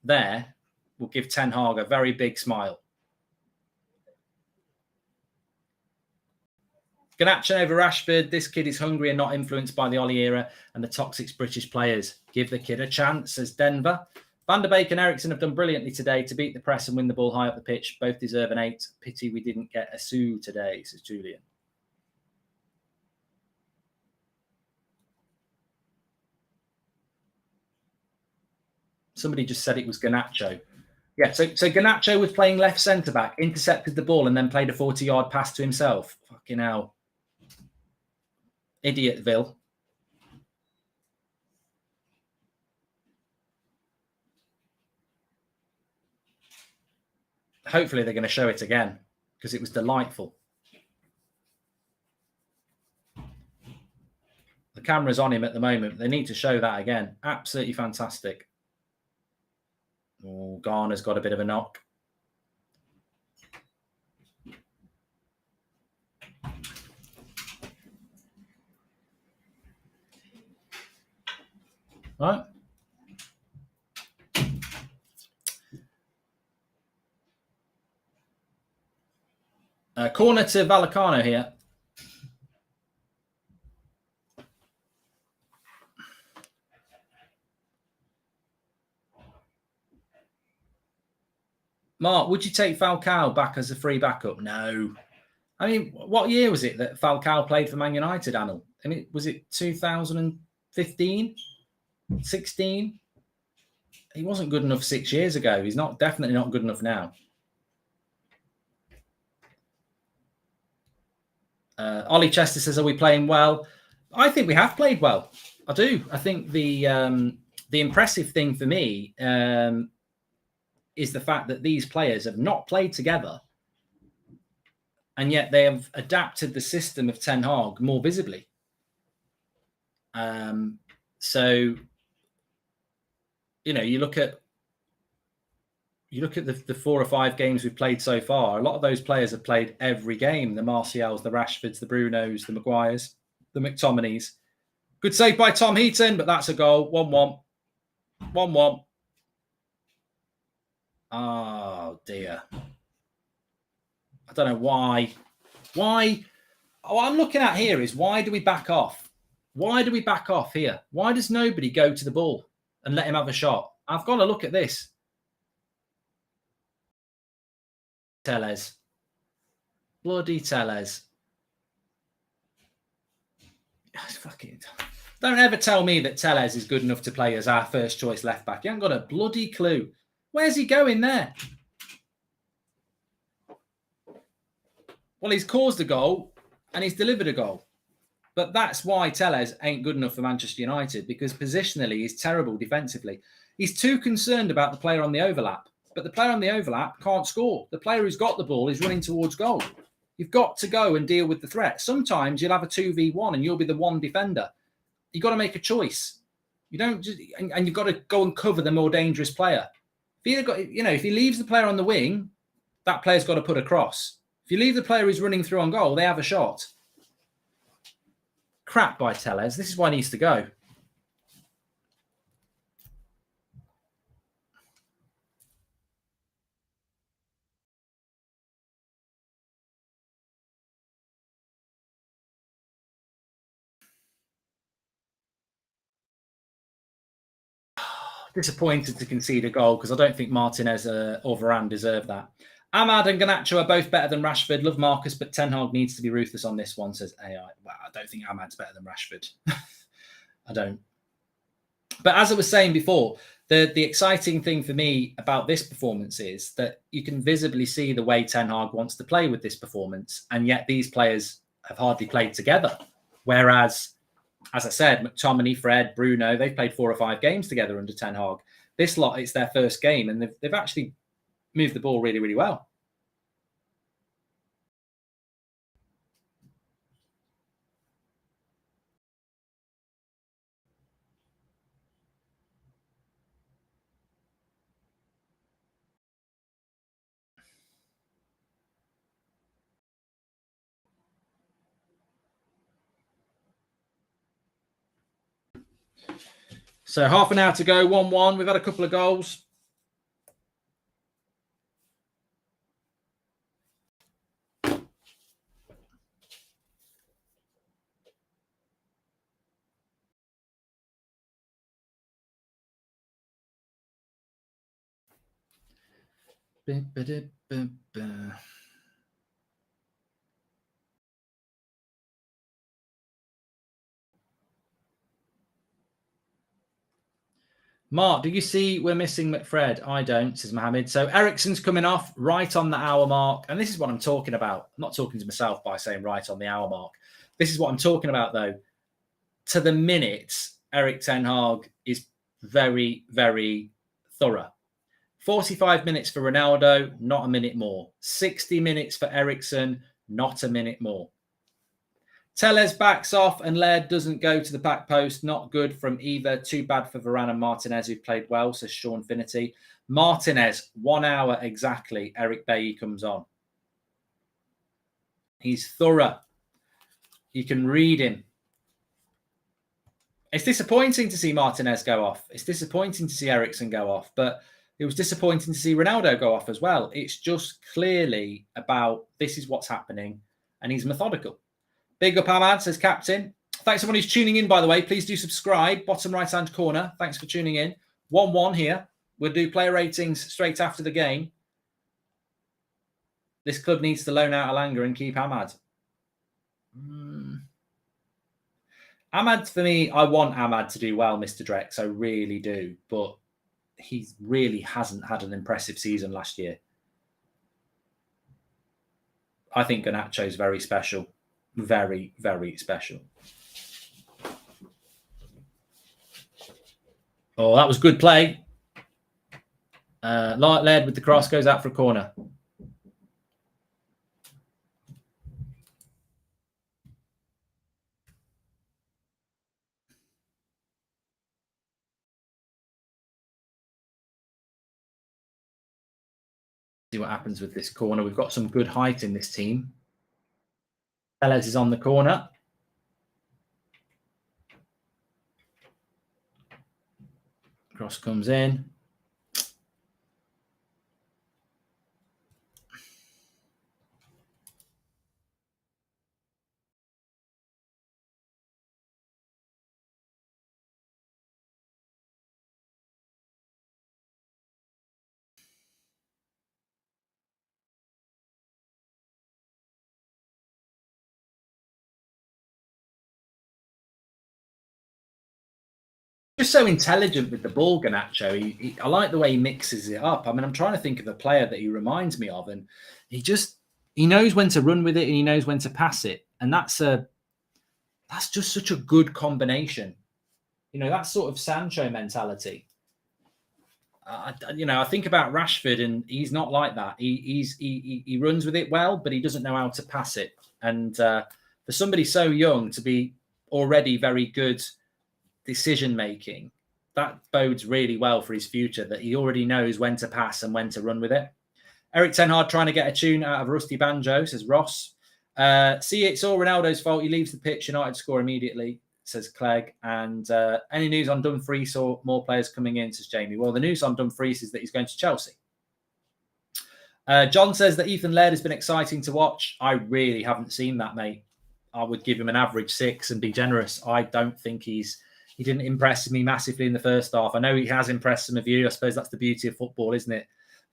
A: there will give Ten Hag a very big smile. Garnacho over Rashford. This kid is hungry and not influenced by the Ollie era and the toxic British players. Give the kid a chance, says Denver. Van der Beek and Eriksen have done brilliantly today to beat the press and win the ball high up the pitch. Both deserve an 8. Pity we didn't get a sou today, says Julian. Somebody just said it was Garnacho. Yeah, so Garnacho was playing left centre-back, intercepted the ball and then played a 40-yard pass to himself. Fucking hell. Idiotville. Hopefully they're going to show it again because it was delightful. The camera's on him at the moment. They need to show that again. Absolutely fantastic. Oh, Garner's got a bit of a knock. Right. Corner to Vallecano here. Mark, would you take Falcao back as a free backup? No. I mean, what year was it that Falcao played for Man United, Anil? I mean, was it 2015? 16? He wasn't good enough 6 years ago. He's definitely not good enough now. Ollie Chester says, are we playing well? I think we have played well. I do. I think the impressive thing for me is the fact that these players have not played together, and yet they have adapted the system of Ten Hag more visibly. So, you know, you look at the 4 or 5 games we've played so far. A lot of those players have played every game. The Martials, the Rashfords, the Brunos, the Maguires, the McTominays. Good save by Tom Heaton, but that's a goal. 1-1. 1-1. Oh, dear. I don't know why. Why? What I'm looking at here is why do we back off? Why do we back off here? Why does nobody go to the ball and let him have a shot? I've got to look at this. Tellez. Bloody Tellez. Fucking. Don't ever tell me that Tellez is good enough to play as our first choice left back. You haven't got a bloody clue. Where's he going there? Well, he's caused a goal and he's delivered a goal. But that's why Tellez ain't good enough for Manchester United, because positionally he's terrible defensively. He's too concerned about the player on the overlap. But the player on the overlap can't score. The player who's got the ball is running towards goal. You've got to go and deal with the threat. Sometimes you'll have a 2v1 and you'll be the one defender. You've got to make a choice. You don't just, and you've got to go and cover the more dangerous player. If he leaves the player on the wing, that player's got to put a cross. If you leave the player who's running through on goal, they have a shot. Crap by Tellez. This is why he needs to go. Disappointed to concede a goal because I don't think Martinez or Varane deserve that. Ahmad and Garnacho are both better than Rashford. Love Marcus, but Ten Hag needs to be ruthless on this one, says AI. Well, I don't think Ahmad's better than Rashford. I don't. But as I was saying before, the exciting thing for me about this performance is that you can visibly see the way Ten Hag wants to play with this performance, and yet these players have hardly played together. Whereas, as I said, McTominay, Fred, Bruno, they've played 4 or 5 games together under Ten Hag. This lot, it's their first game, and they've actually moved the ball really, really well. So half an hour to go, 1-1. We've had a couple of goals. Mark, do you see we're missing McFred? I don't, says Mohammed. So Ericsson's coming off right on the hour mark. And this is what I'm talking about. I'm not talking to myself by saying right on the hour mark. This is what I'm talking about, though. To the minute, Erik Ten Hag is very, very thorough. 45 minutes for Ronaldo, not a minute more. 60 minutes for Ericsson, not a minute more. Tellez backs off and Laird doesn't go to the back post. Not good from either. Too bad for Varane and Martinez, who played well, says Sean Finity. Martinez, 1 hour exactly. Eric Bailly comes on. He's thorough. You can read him. It's disappointing to see Martinez go off. It's disappointing to see Ericsson go off. But it was disappointing to see Ronaldo go off as well. It's just clearly about this is what's happening. And he's methodical. Big up, Ahmad, says Captain. Thanks, everyone who's tuning in, by the way. Please do subscribe. Bottom right-hand corner. Thanks for tuning in. 1-1 here. We'll do player ratings straight after the game. This club needs to loan out Alanga and keep Ahmad. Ahmad, for me, I want Ahmad to do well, Mr. Drex. I really do. But he really hasn't had an impressive season last year. I think Garnacho is very special. Very, very special. Oh, that was good play. Laird with the cross goes out for a corner. See what happens with this corner. We've got some good height in this team. Tellez is on the corner. Cross comes in. Just so intelligent with the ball, Garnacho. I like the way he mixes it up. I mean, I'm trying to think of a player that he reminds me of, and he knows when to run with it and he knows when to pass it, and that's just such a good combination. You know, that sort of Sancho mentality. I think about Rashford, and he's not like that. He runs with it well, but he doesn't know how to pass it. And for somebody so young to be already very good decision making, that bodes really well for his future, that he already knows when to pass and when to run with it. Eric Ten Hag trying to get a tune out of Rusty Banjo, says Ross. See, it's all Ronaldo's fault. He leaves the pitch, United score immediately, says Clegg. And any news on Dumfries or more players coming in, says Jamie. Well, the news on Dumfries is that he's going to Chelsea. John says that Ethan Laird has been exciting to watch. I really haven't seen that, mate. I would give him an average 6 and be generous. I don't think he didn't impress me massively in the first half. I know he has impressed some of you. I suppose that's the beauty of football, isn't it?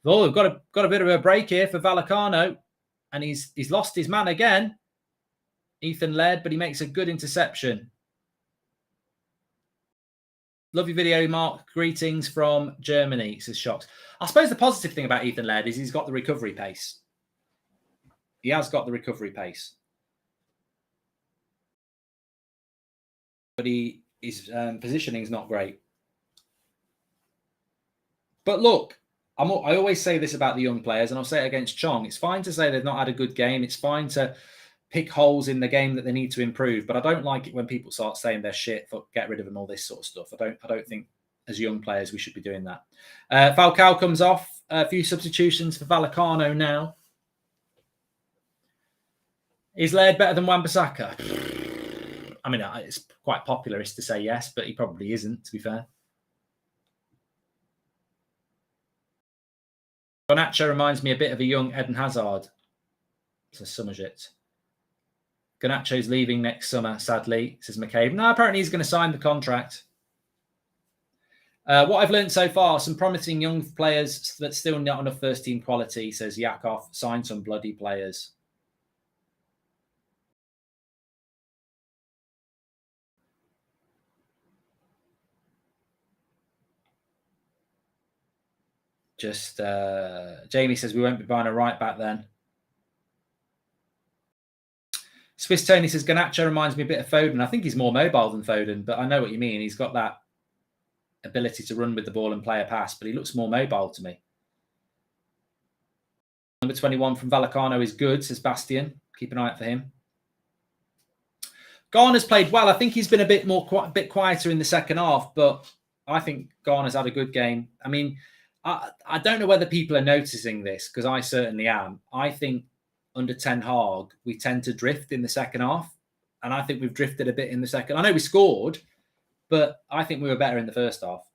A: Oh, we've got a bit of a break here for Vallecano, and he's lost his man again, Ethan Laird, but he makes a good interception. Love your video, Mark. Greetings from Germany, says Shocks. I suppose the positive thing about Ethan Laird is he's got the recovery pace. He has got the recovery pace. But his positioning is not great. But look, I always say this about the young players, and I'll say it against Chong. It's fine to say they've not had a good game. It's fine to pick holes in the game that they need to improve. But I don't like it when people start saying they're shit, get rid of them, all this sort of stuff. I don't think as young players we should be doing that. Falcao comes off. A few substitutions for Vallecano now. Is Laird better than Wan-Bissaka? I mean, it's quite popularist to say yes, but he probably isn't, to be fair. Garnacho reminds me a bit of a young Eden Hazard, says Summerjit. Garnacho's leaving next summer, sadly, says McCabe. No, apparently he's going to sign the contract. What I've learned so far, some promising young players, but still not enough first-team quality, says Yakov. Sign some bloody players. Just Jamie says we won't be buying a right back then. Swiss Tony says Garnacho reminds me a bit of Foden. I think he's more mobile than Foden, but I know what you mean. He's got that ability to run with the ball and play a pass, but he looks more mobile to me. Number 21 from Vallecano is good, says Bastian. Keep an eye out for him. Garner's played well. I think he's been a bit quieter in the second half, but I think Garner's had a good game. I mean, I don't know whether people are noticing this, because I certainly am. I think under Ten Hag, we tend to drift in the second half, and I think we've drifted a bit in the second. I know we scored, but I think we were better in the first half.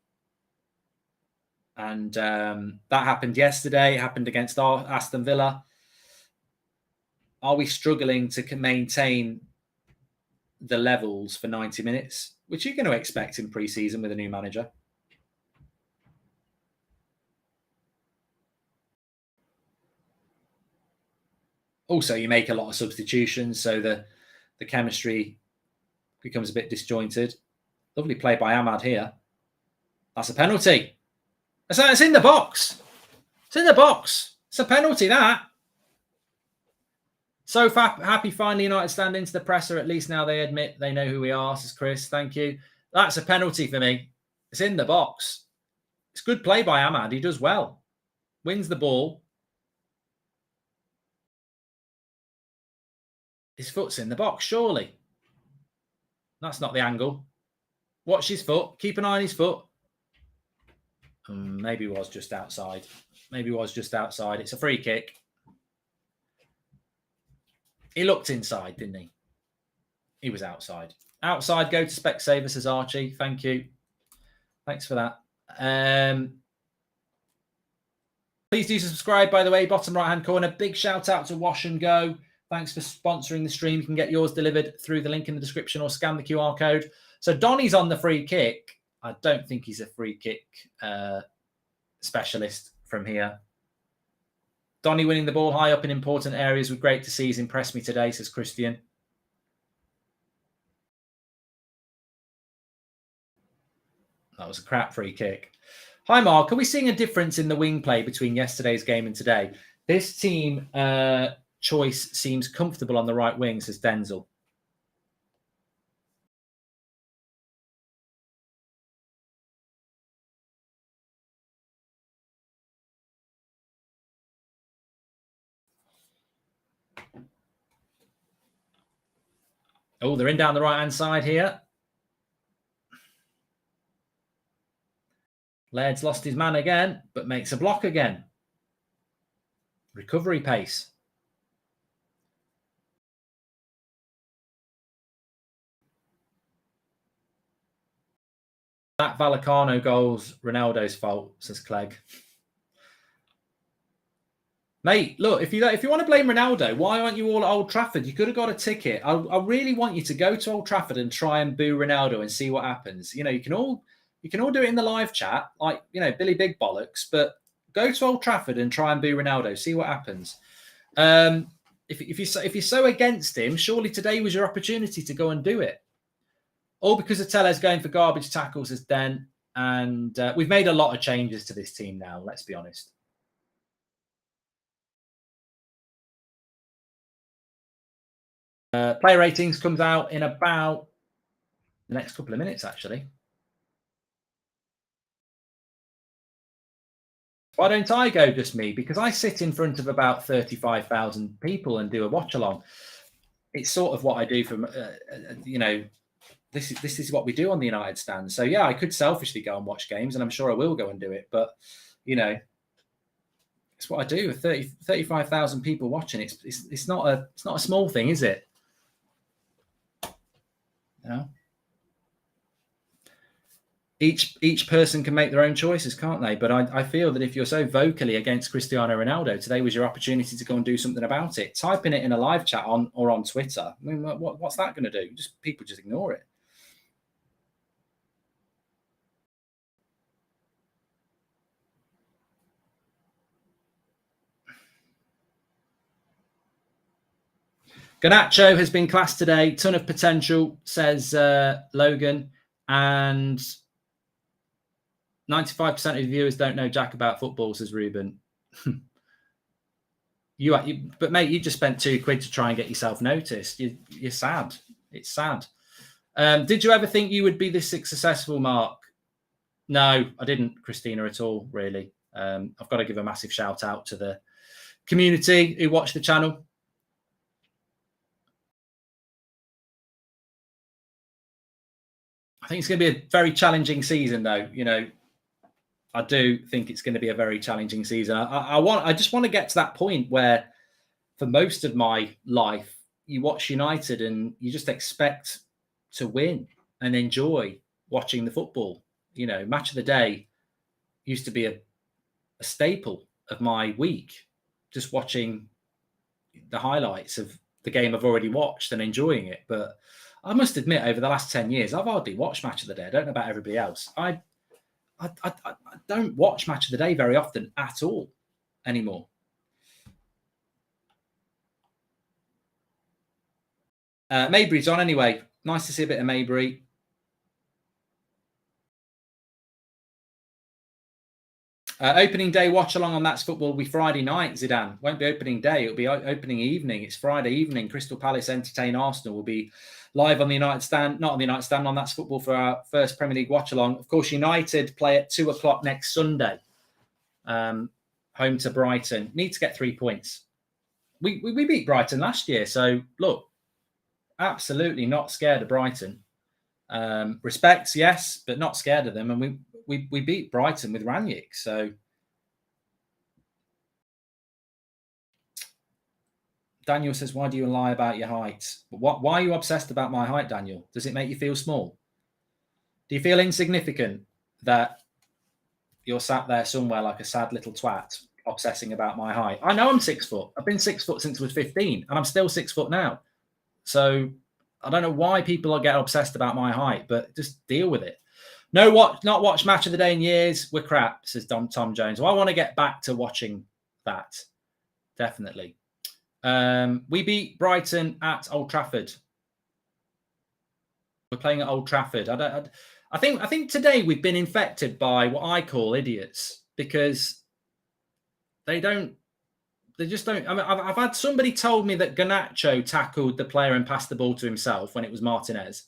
A: And that happened yesterday. It happened against Aston Villa. Are we struggling to maintain the levels for 90 minutes, which you're going to expect in pre-season with a new manager? Also, you make a lot of substitutions, so the chemistry becomes a bit disjointed. Lovely play by Ahmad here. That's a penalty. It's in the box. It's in the box. It's a penalty, that. So happy finally United stand into the presser. At least now they admit they know who we are, says Chris. Thank you. That's a penalty for me. It's in the box. It's good play by Ahmad. He does well. Wins the ball. His foot's in the box, surely. That's not the angle. Watch his foot. Keep an eye on his foot. Maybe it was just outside. Maybe it was just outside. It's a free kick. He looked inside, didn't he? He was outside. Outside, go to Specsavers, says Archie. Thank you. Thanks for that. Please do subscribe, by the way, bottom right-hand corner. Big shout out to Wash and Go. Thanks for sponsoring the stream. You can get yours delivered through the link in the description or scan the QR code. So Donny's on the free kick. I don't think he's a free kick specialist from here. Donny winning the ball high up in important areas was great to see. He's impressed me today, says Christian. That was a crap free kick. Hi, Mark. Are we seeing a difference in the wing play between yesterday's game and today? This team choice seems comfortable on the right wing, says Denzel. Oh, they're in down the right-hand side here. Laird's lost his man again, but makes a block again. Recovery pace. That Vallecano goal's Ronaldo's fault, says Clegg. Mate, look, if you want to blame Ronaldo, why aren't you all at Old Trafford? You could have got a ticket. I really want you to go to Old Trafford and try and boo Ronaldo and see what happens. You know, you can all do it in the live chat, like, you know, Billy Big Bollocks, but go to Old Trafford and try and boo Ronaldo, see what happens. If you're so against him, surely today was your opportunity to go and do it. All because of Tellez going for garbage tackles as Den, and we've made a lot of changes to this team now, let's be honest. Player ratings comes out in about the next couple of minutes, actually. Why don't I go just me? Because I sit in front of about 35,000 people and do a watch along. It's sort of what I do from, you know, this is what we do on the United stand. So yeah, I could selfishly go and watch games, and I'm sure I will go and do it. But you know, it's what I do. 35,000 people watching. It's not a small thing, is it? You know, each person can make their own choices, can't they? But I feel that if you're so vocally against Cristiano Ronaldo, today was your opportunity to go and do something about it. Typing it in a live chat or on Twitter. I mean, what's that going to do? People just ignore it. Garnacho has been classed today. Ton of potential, says Logan. And 95% of the viewers don't know jack about football, says Ruben. But mate, you just spent £2 to try and get yourself noticed. You're sad. It's sad. Did you ever think you would be this successful, Mark? No, I didn't, Christina, at all, really. I've got to give a massive shout out to the community who watch the channel. I think it's going to be a very challenging season, though. You know, I do think it's going to be a very challenging season. I just want to get to that point where, for most of my life, you watch United and you just expect to win and enjoy watching the football. You know, match of the day used to be a staple of my week, just watching the highlights of the game I've already watched and enjoying it. But I must admit, over the last 10 years, I've hardly watched Match of the Day. I don't know about everybody else. I don't watch Match of the Day very often at all anymore. Maybury's on anyway. Nice to see a bit of Maybury. Opening day watch along on That's Football will be Friday night, Zidane. Won't be opening day. It'll be opening evening. It's Friday evening. Crystal Palace entertain Arsenal. Will be live on the United stand, not on the United stand, on That's Football for our first Premier League watch along. Of course, United play at 2:00 next Sunday. Home to Brighton. Need to get 3 points. We beat Brighton last year. So look, absolutely not scared of Brighton. Respects, yes, but not scared of them. And we beat Brighton with Ranić. So Daniel says, why do you lie about your height? Why are you obsessed about my height, Daniel? Does it make you feel small? Do you feel insignificant that you're sat there somewhere like a sad little twat obsessing about my height? I know I'm 6 foot. I've been 6 foot since I was 15, and I'm still 6 foot now. So I don't know why people get obsessed about my height, but just deal with it. Not watched Match of the Day in years. We're crap, says Tom Jones. Well, I want to get back to watching that. Definitely. We beat Brighton at Old Trafford. We're playing at Old Trafford. I think today we've been infected by what I call idiots, because they just don't. I mean, I've had somebody told me that Garnacho tackled the player and passed the ball to himself when it was Martinez.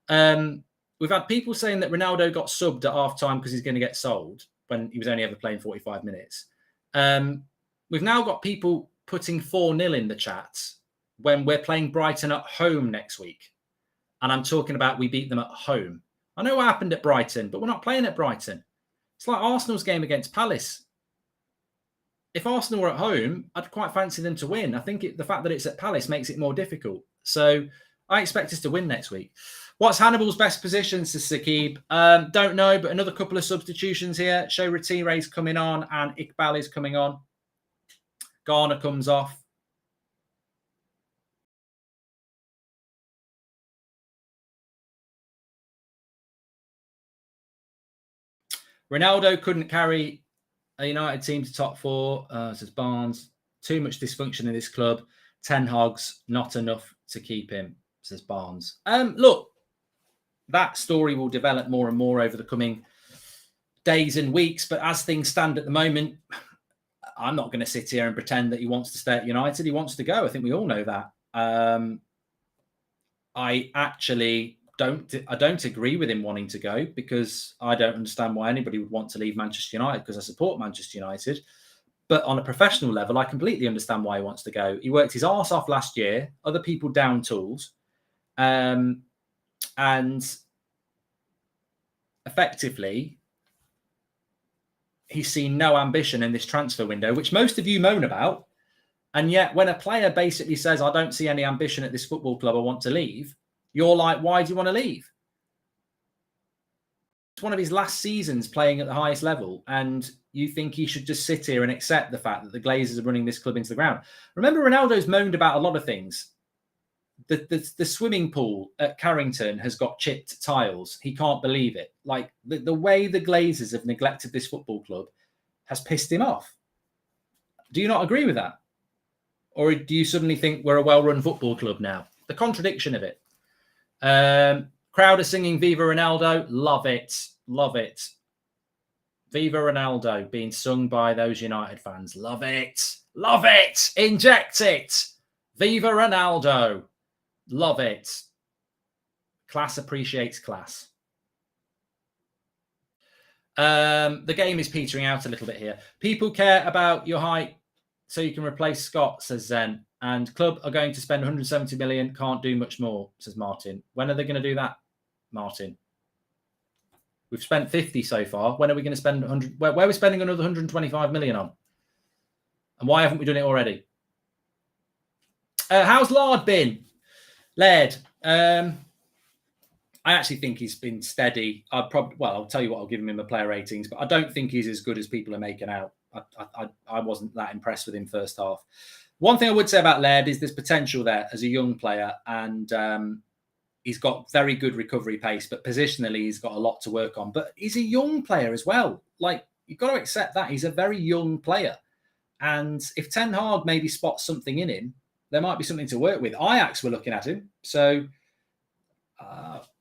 A: We've had people saying that Ronaldo got subbed at half time because he's going to get sold when he was only ever playing 45 minutes. We've now got people putting 4-0 in the chat when we're playing Brighton at home next week. And I'm talking about we beat them at home. I know what happened at Brighton, but we're not playing at Brighton. It's like Arsenal's game against Palace. If Arsenal were at home, I'd quite fancy them to win. I think the fact that it's at Palace makes it more difficult. So I expect us to win next week. What's Hannibal's best position, says Sakib? Don't know, but another couple of substitutions here. Show Retire's coming on and Iqbal is coming on. Garner comes off. Ronaldo couldn't carry a United team to top four, says Barnes. Too much dysfunction in this club. 10 hogs, not enough to keep him, says Barnes. Look, that story will develop more and more over the coming days and weeks. But as things stand at the moment, I'm not going to sit here and pretend that he wants to stay at United. He wants to go. I think we all know that. I actually don't agree with him wanting to go, because I don't understand why anybody would want to leave Manchester United, because I support Manchester United. But on a professional level, I completely understand why he wants to go. He worked his arse off last year. Other people down tools. And effectively, he's seen no ambition in this transfer window, which most of you moan about. And yet when a player basically says, I don't see any ambition at this football club, I want to leave, you're like, why do you want to leave? It's one of his last seasons playing at the highest level, and you think he should just sit here and accept the fact that the Glazers are running this club into the ground. Remember, Ronaldo's moaned about a lot of things. The swimming pool at Carrington has got chipped tiles. He can't believe it. Like, the way the Glazers have neglected this football club has pissed him off. Do you not agree with that? Or do you suddenly think we're a well-run football club now? The contradiction of it. Crowd are singing Viva Ronaldo. Love it. Love it. Viva Ronaldo being sung by those United fans. Love it. Love it. Inject it. Viva Ronaldo. Love it. Class appreciates class. The game is petering out a little bit here. People care about your height so you can replace Scott, says Zen. And club are going to spend 170 million. Can't do much more, says Martin. When are they going to do that, Martin? We've spent 50 so far. When are we going to spend 100? Where are we spending another 125 million on? And why haven't we done it already? How's Lard been? Laird. I actually think he's been steady. I'll tell you what, I'll give him in the player ratings, but I don't think he's as good as people are making out. I wasn't that impressed with him first half. One thing I would say about Laird is there's potential there as a young player, and he's got very good recovery pace, but positionally he's got a lot to work on. But he's a young player as well. Like, you've got to accept that. He's a very young player. And if Ten Hag maybe spots something in him, there might be something to work with. Ajax were looking at him. So,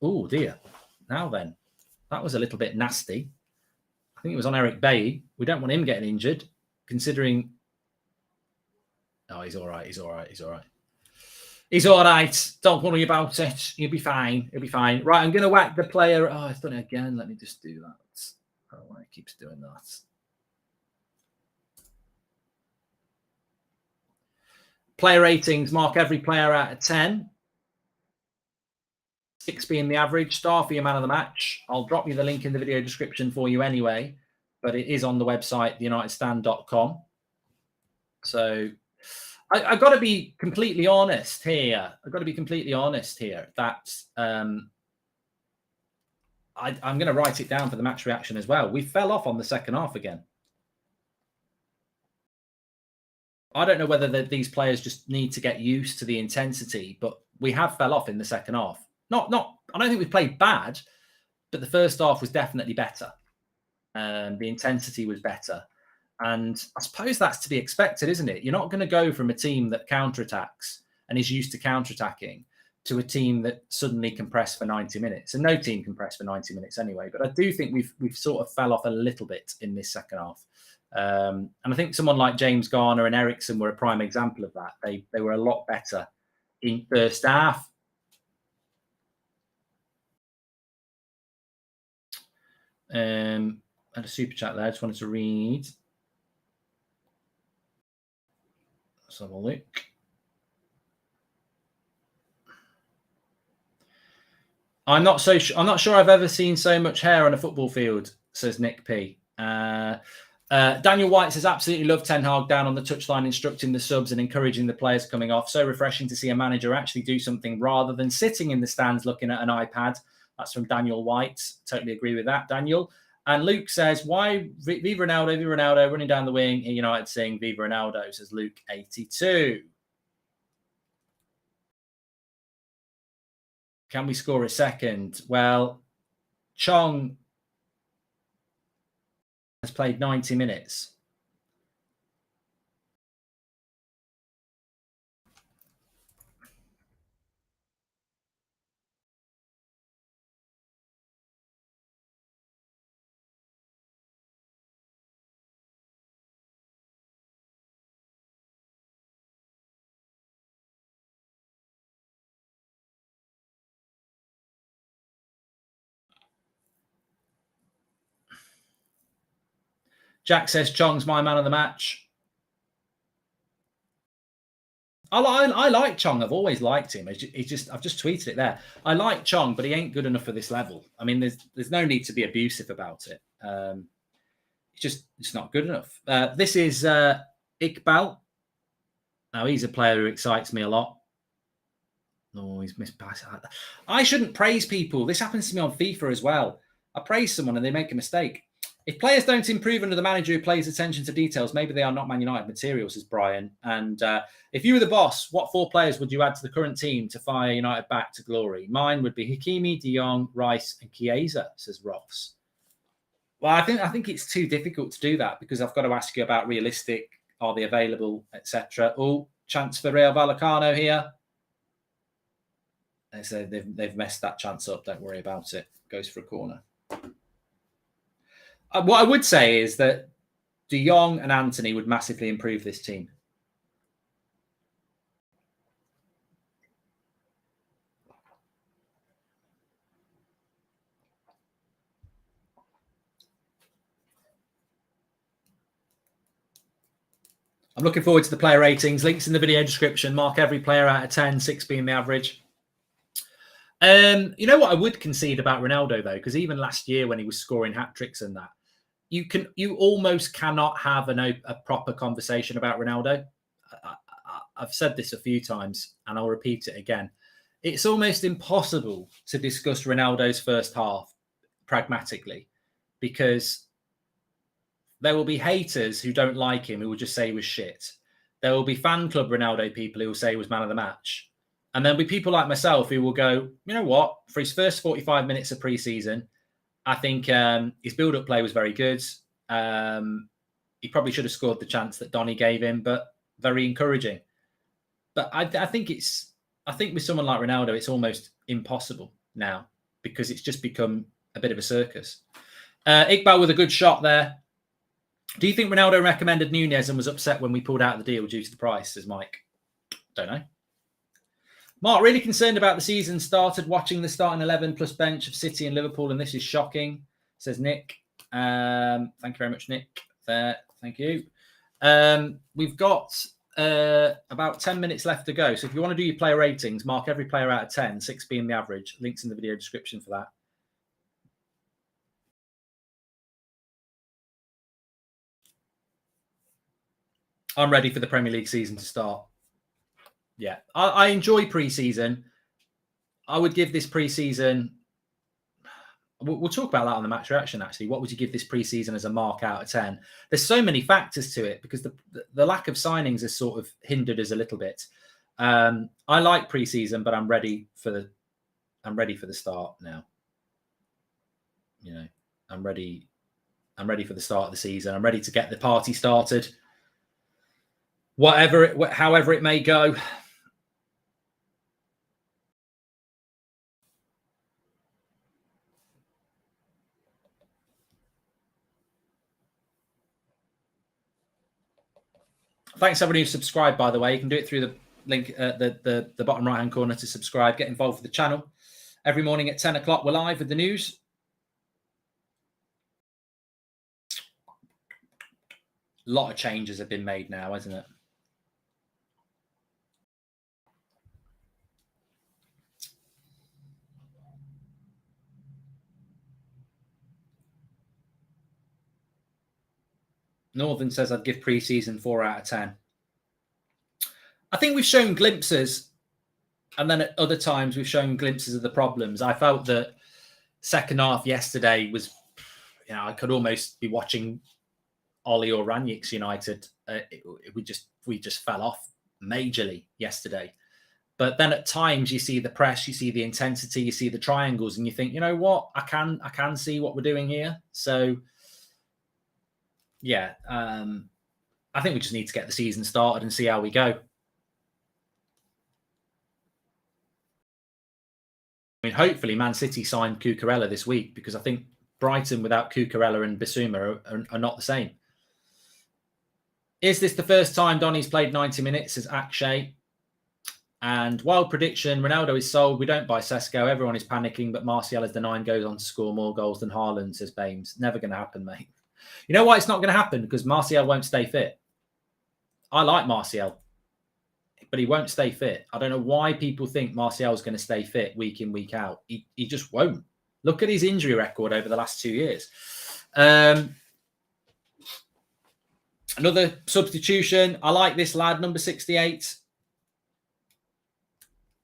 A: oh dear. Now then, that was a little bit nasty. I think it was on Eric Bailly. We don't want him getting injured, considering... Oh, he's all right. He's all right. He's all right. He's all right. Don't worry about it. He'll be fine. He'll be fine. Right, I'm going to whack the player. Oh, I've done it again. Let me just do that. I don't know why it keeps doing that. Player ratings, mark every player out of 10. 6 being the average. Star for your man of the match. I'll drop you the link in the video description for you anyway, but it is on the website, theunitedstand.com. So... I've got to be completely honest here. That I'm going to write it down for the match reaction as well. We fell off on the second half again. I don't know whether these players just need to get used to the intensity, but we have fell off in the second half. I don't think we played bad, but the first half was definitely better. The intensity was better. And I suppose that's to be expected, isn't it? You're not going to go from a team that counterattacks and is used to counterattacking to a team that suddenly can press for 90 minutes. And no team can press for 90 minutes anyway. But I do think we've sort of fell off a little bit in this second half. And I think someone like James Garner and Ericsson were a prime example of that. They were a lot better in first half. I had a super chat there. I just wanted to read. Let's have a look. I'm not sure I've ever seen so much hair on a football field, says Nick P. Daniel White says, absolutely love Ten Hag down on the touchline, instructing the subs and encouraging the players coming off. So refreshing to see a manager actually do something rather than sitting in the stands looking at an iPad. That's from Daniel White. Totally agree with that, Daniel. And Luke says, why Viva Ronaldo, running down the wing in United saying Viva Ronaldo, says Luke 82. Can we score a second? Well, Chong has played 90 minutes. Jack says Chong's my man of the match. I like Chong. I've always liked him. I've just tweeted it there. I like Chong, but he ain't good enough for this level. I mean, there's no need to be abusive about it. It's not good enough. This is Iqbal. Now he's a player who excites me a lot. No, he's missed pass. I shouldn't praise people. This happens to me on FIFA as well. I praise someone and they make a mistake. If players don't improve under the manager who pays attention to details, maybe they are not Man United material, says Brian. And if you were the boss, what 4 players would you add to the current team to fire United back to glory? Mine would be Hakimi, De Jong, Rice, and Chiesa, says Ross. Well, I think it's too difficult to do that because I've got to ask you about realistic, are they available, etc. Oh, chance for Rayo Vallecano here. They say they've messed that chance up. Don't worry about it. Goes for a corner. What I would say is that De Jong and Anthony would massively improve this team. I'm looking forward to the player ratings. Links in the video description. Mark every player out of 10, 6 being the average. You know what I would concede about Ronaldo, though, because even last year when he was scoring hat-tricks and that, you almost cannot have a proper conversation about Ronaldo. I've said this a few times, and I'll repeat it again. It's almost impossible to discuss Ronaldo's first half pragmatically because there will be haters who don't like him who will just say he was shit. There will be fan club Ronaldo people who will say he was man of the match. And there'll be people like myself who will go, you know what? For his first 45 minutes of pre-season, I think his build-up play was very good. He probably should have scored the chance that Donny gave him, but very encouraging. But I think with someone like Ronaldo, it's almost impossible now because it's just become a bit of a circus. Iqbal with a good shot there. Do you think Ronaldo recommended Nunez and was upset when we pulled out the deal due to the price, says Mike? Don't know. Mark, really concerned about the season started, watching the starting 11 plus bench of City and Liverpool, and this is shocking, says Nick. Thank you very much, Nick. There, thank you. We've got about 10 minutes left to go. So if you want to do your player ratings, mark every player out of 10, 6 being the average. Links in the video description for that. I'm ready for the Premier League season to start. Yeah, I enjoy pre-season. I would give this pre-season... We'll talk about that on the match reaction, actually. What would you give this pre-season as a mark out of 10? There's so many factors to it because the lack of signings has sort of hindered us a little bit. I like pre-season, but I'm ready for the start now. You know, I'm ready for the start of the season. I'm ready to get the party started. However it may go. Thanks everybody who subscribed, by the way. You can do it through the link at the bottom right-hand corner to subscribe. Get involved with the channel. Every morning at 10 o'clock, we're live with the news. A lot of changes have been made now, hasn't it? Northern says I'd give pre-season 4 out of 10. I think we've shown glimpses, and then at other times we've shown glimpses of the problems. I felt that second half yesterday was, I could almost be watching Ollie or Ranić United. We just fell off majorly yesterday. But then at times you see the press, you see the intensity, you see the triangles, and you think, you know what, I can see what we're doing here. So yeah, I think we just need to get the season started and see how we go. I mean, hopefully Man City signed Cucurella this week, because I think Brighton without Cucurella and Bissouma are not the same. Is this the first time Donny's played 90 minutes? Says Akshay. And wild prediction, Ronaldo is sold. We don't buy Sesko. Everyone is panicking, but Martial as the 9 goes on to score more goals than Haaland, says Bames. Never going to happen, mate. You know why it's not going to happen? Because Martial won't stay fit. I like Martial, but he won't stay fit. I don't know why people think Martial is going to stay fit week in, week out. He just won't. Look at his injury record over the last 2 years. Another substitution. I like this lad, number 68.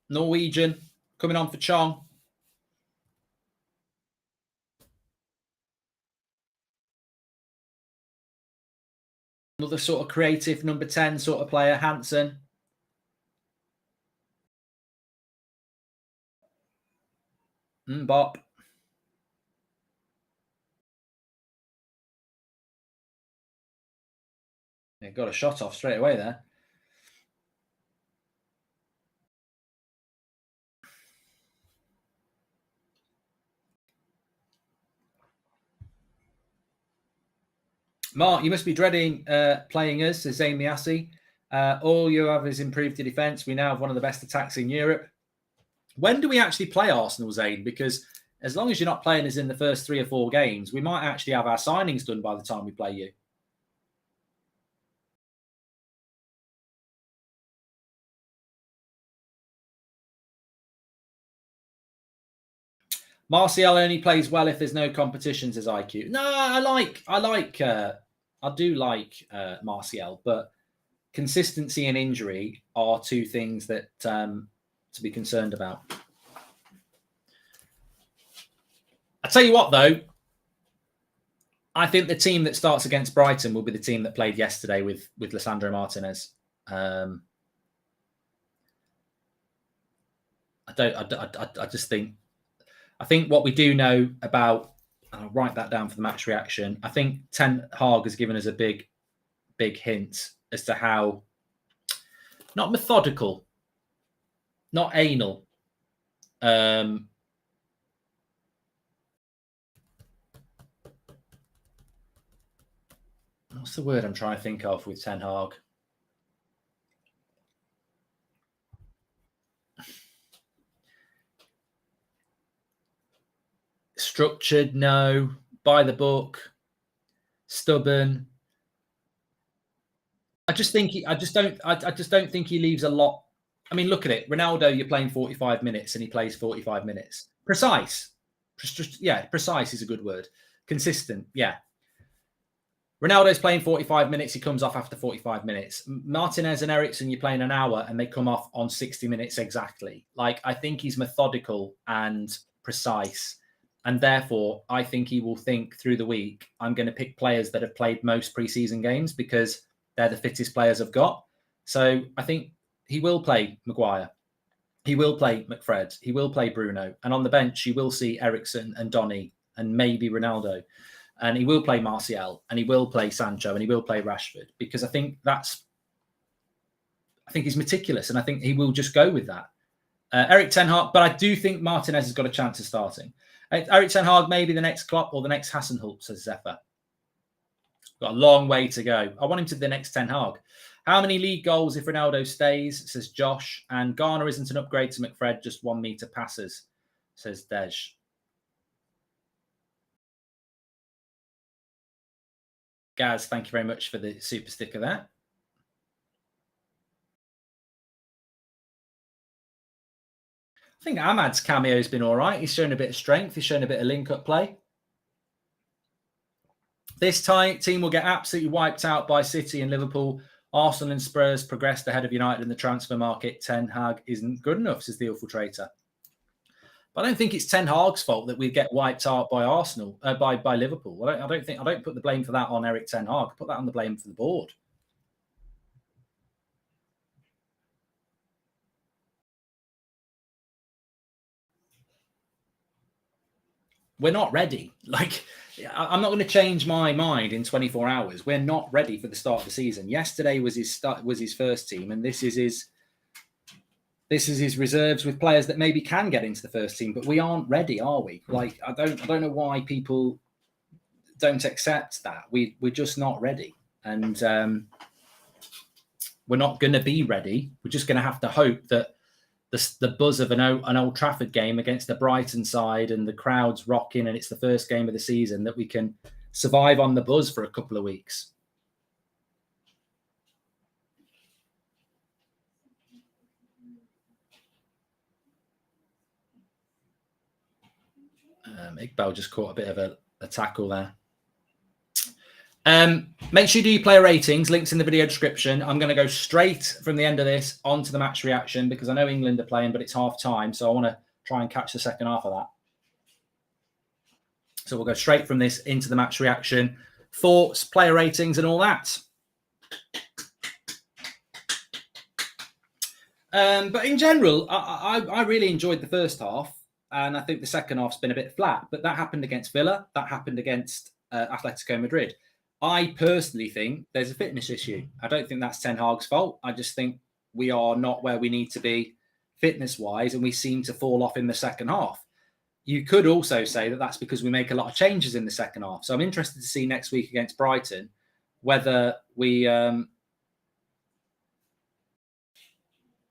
A: Norwegian, coming on for Chong. Another sort of creative number 10 sort of player, Hansen. Bop. Yeah, got a shot off straight away there. Mark, you must be dreading playing us, says Zayn Miassi. All you have is improved the defence. We now have one of the best attacks in Europe. When do we actually play Arsenal, Zayn? Because as long as you're not playing us in the first 3 or 4 games, we might actually have our signings done by the time we play you. Martial only plays well if there's no competition, says IQ. No, I do like Martial, but consistency and injury are 2 things that to be concerned about. I tell you what, though, I think the team that starts against Brighton will be the team that played yesterday with Lisandro Martinez. I think what we do know about, and I'll write that down for the match reaction, I think Ten Hag has given us a big hint as to how, not methodical, not anal, what's the word I'm trying to think of with Ten Hag? Structured, no. By the book, stubborn. I just don't think he leaves a lot. I mean, look at it. Ronaldo, you're playing 45 minutes and he plays 45 minutes. Precise. Yeah, precise is a good word. Consistent, yeah. Ronaldo's playing 45 minutes. He comes off after 45 minutes. Martinez and Eriksen, you're playing an hour and they come off on 60 minutes exactly. Like, I think he's methodical and precise. And therefore, I think he will think through the week, I'm going to pick players that have played most preseason games because they're the fittest players I've got. So I think he will play Maguire. He will play McFred. He will play Bruno. And on the bench, you will see Eriksen and Donny and maybe Ronaldo. And he will play Martial and he will play Sancho and he will play Rashford, because I think he's meticulous and I think he will just go with that. Erik Ten Hag, but I do think Martinez has got a chance of starting. Erik Ten Hag, maybe the next Klopp or the next Hasenhüttl, says Zephyr. Got a long way to go. I want him to be the next Ten Hag. How many league goals if Ronaldo stays, says Josh. And Garner isn't an upgrade to McFred, just 1 metre passes, says Dej. Gaz, thank you very much for the super sticker there. I think Ahmad's cameo has been all right. He's shown a bit of strength. He's shown a bit of link-up play. This team will get absolutely wiped out by City and Liverpool. Arsenal and Spurs progressed ahead of United in the transfer market. Ten Hag isn't good enough, says the Infiltrator. But I don't think it's Ten Hag's fault that we get wiped out by Arsenal, by Liverpool. I don't put the blame for that on Eric Ten Hag. I put that on the blame for the board. We're not ready. Like, I'm not going to change my mind in 24 hours. We're not ready for the start of the season. Yesterday was his first team, and this is his reserves with players that maybe can get into the first team. But we aren't ready, are we? Like, I don't know why people don't accept that. We're just not ready, and we're not going to be ready. We're just going to have to hope that the buzz of an Old Trafford game against the Brighton side and the crowd's rocking and it's the first game of the season, that we can survive on the buzz for a couple of weeks. Iqbal just caught a bit of a tackle there. Make sure you do your player ratings. Links in the video description. I'm going to go straight from the end of this onto the match reaction because I know England are playing, but it's half time. So I want to try and catch the second half of that. So we'll go straight from this into the match reaction. Thoughts, player ratings and all that. But in general, I really enjoyed the first half. And I think the second half's been a bit flat. But that happened against Villa. That happened against Atletico Madrid. I personally think there's a fitness issue. I don't think that's Ten Hag's fault. I just think we are not where we need to be fitness-wise, and we seem to fall off in the second half. You could also say that that's because we make a lot of changes in the second half. So I'm interested to see next week against Brighton whether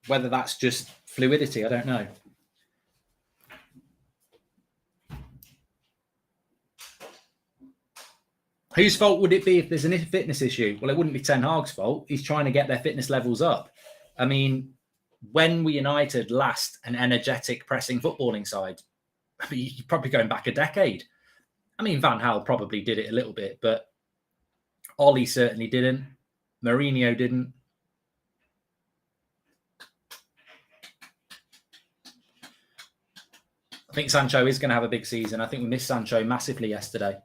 A: whether that's just fluidity. I don't know. Whose fault would it be if there's a fitness issue? Well, it wouldn't be Ten Hag's fault. He's trying to get their fitness levels up. I mean, when were United last an energetic pressing footballing side? I mean, you're probably going back a decade. I mean, Van Gaal probably did it a little bit, but Ollie certainly didn't. Mourinho didn't. I think Sancho is going to have a big season. I think we missed Sancho massively yesterday.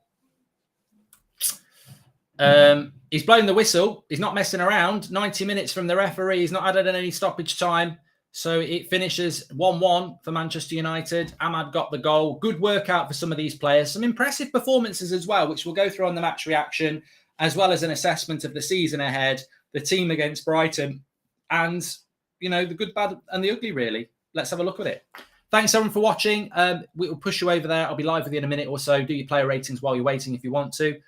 A: He's blown the whistle. He's not messing around. 90 minutes from the referee. He's not added any stoppage time. So it finishes 1-1 for Manchester United. Ahmad got the goal. Good workout for some of these players. Some impressive performances as well, which we'll go through on the match reaction, as well as an assessment of the season ahead, the team against Brighton, and, you know, the good, bad, and the ugly, really. Let's have a look at it. Thanks, everyone, for watching. We'll push you over there. I'll be live with you in a minute or so. Do your player ratings while you're waiting if you want to.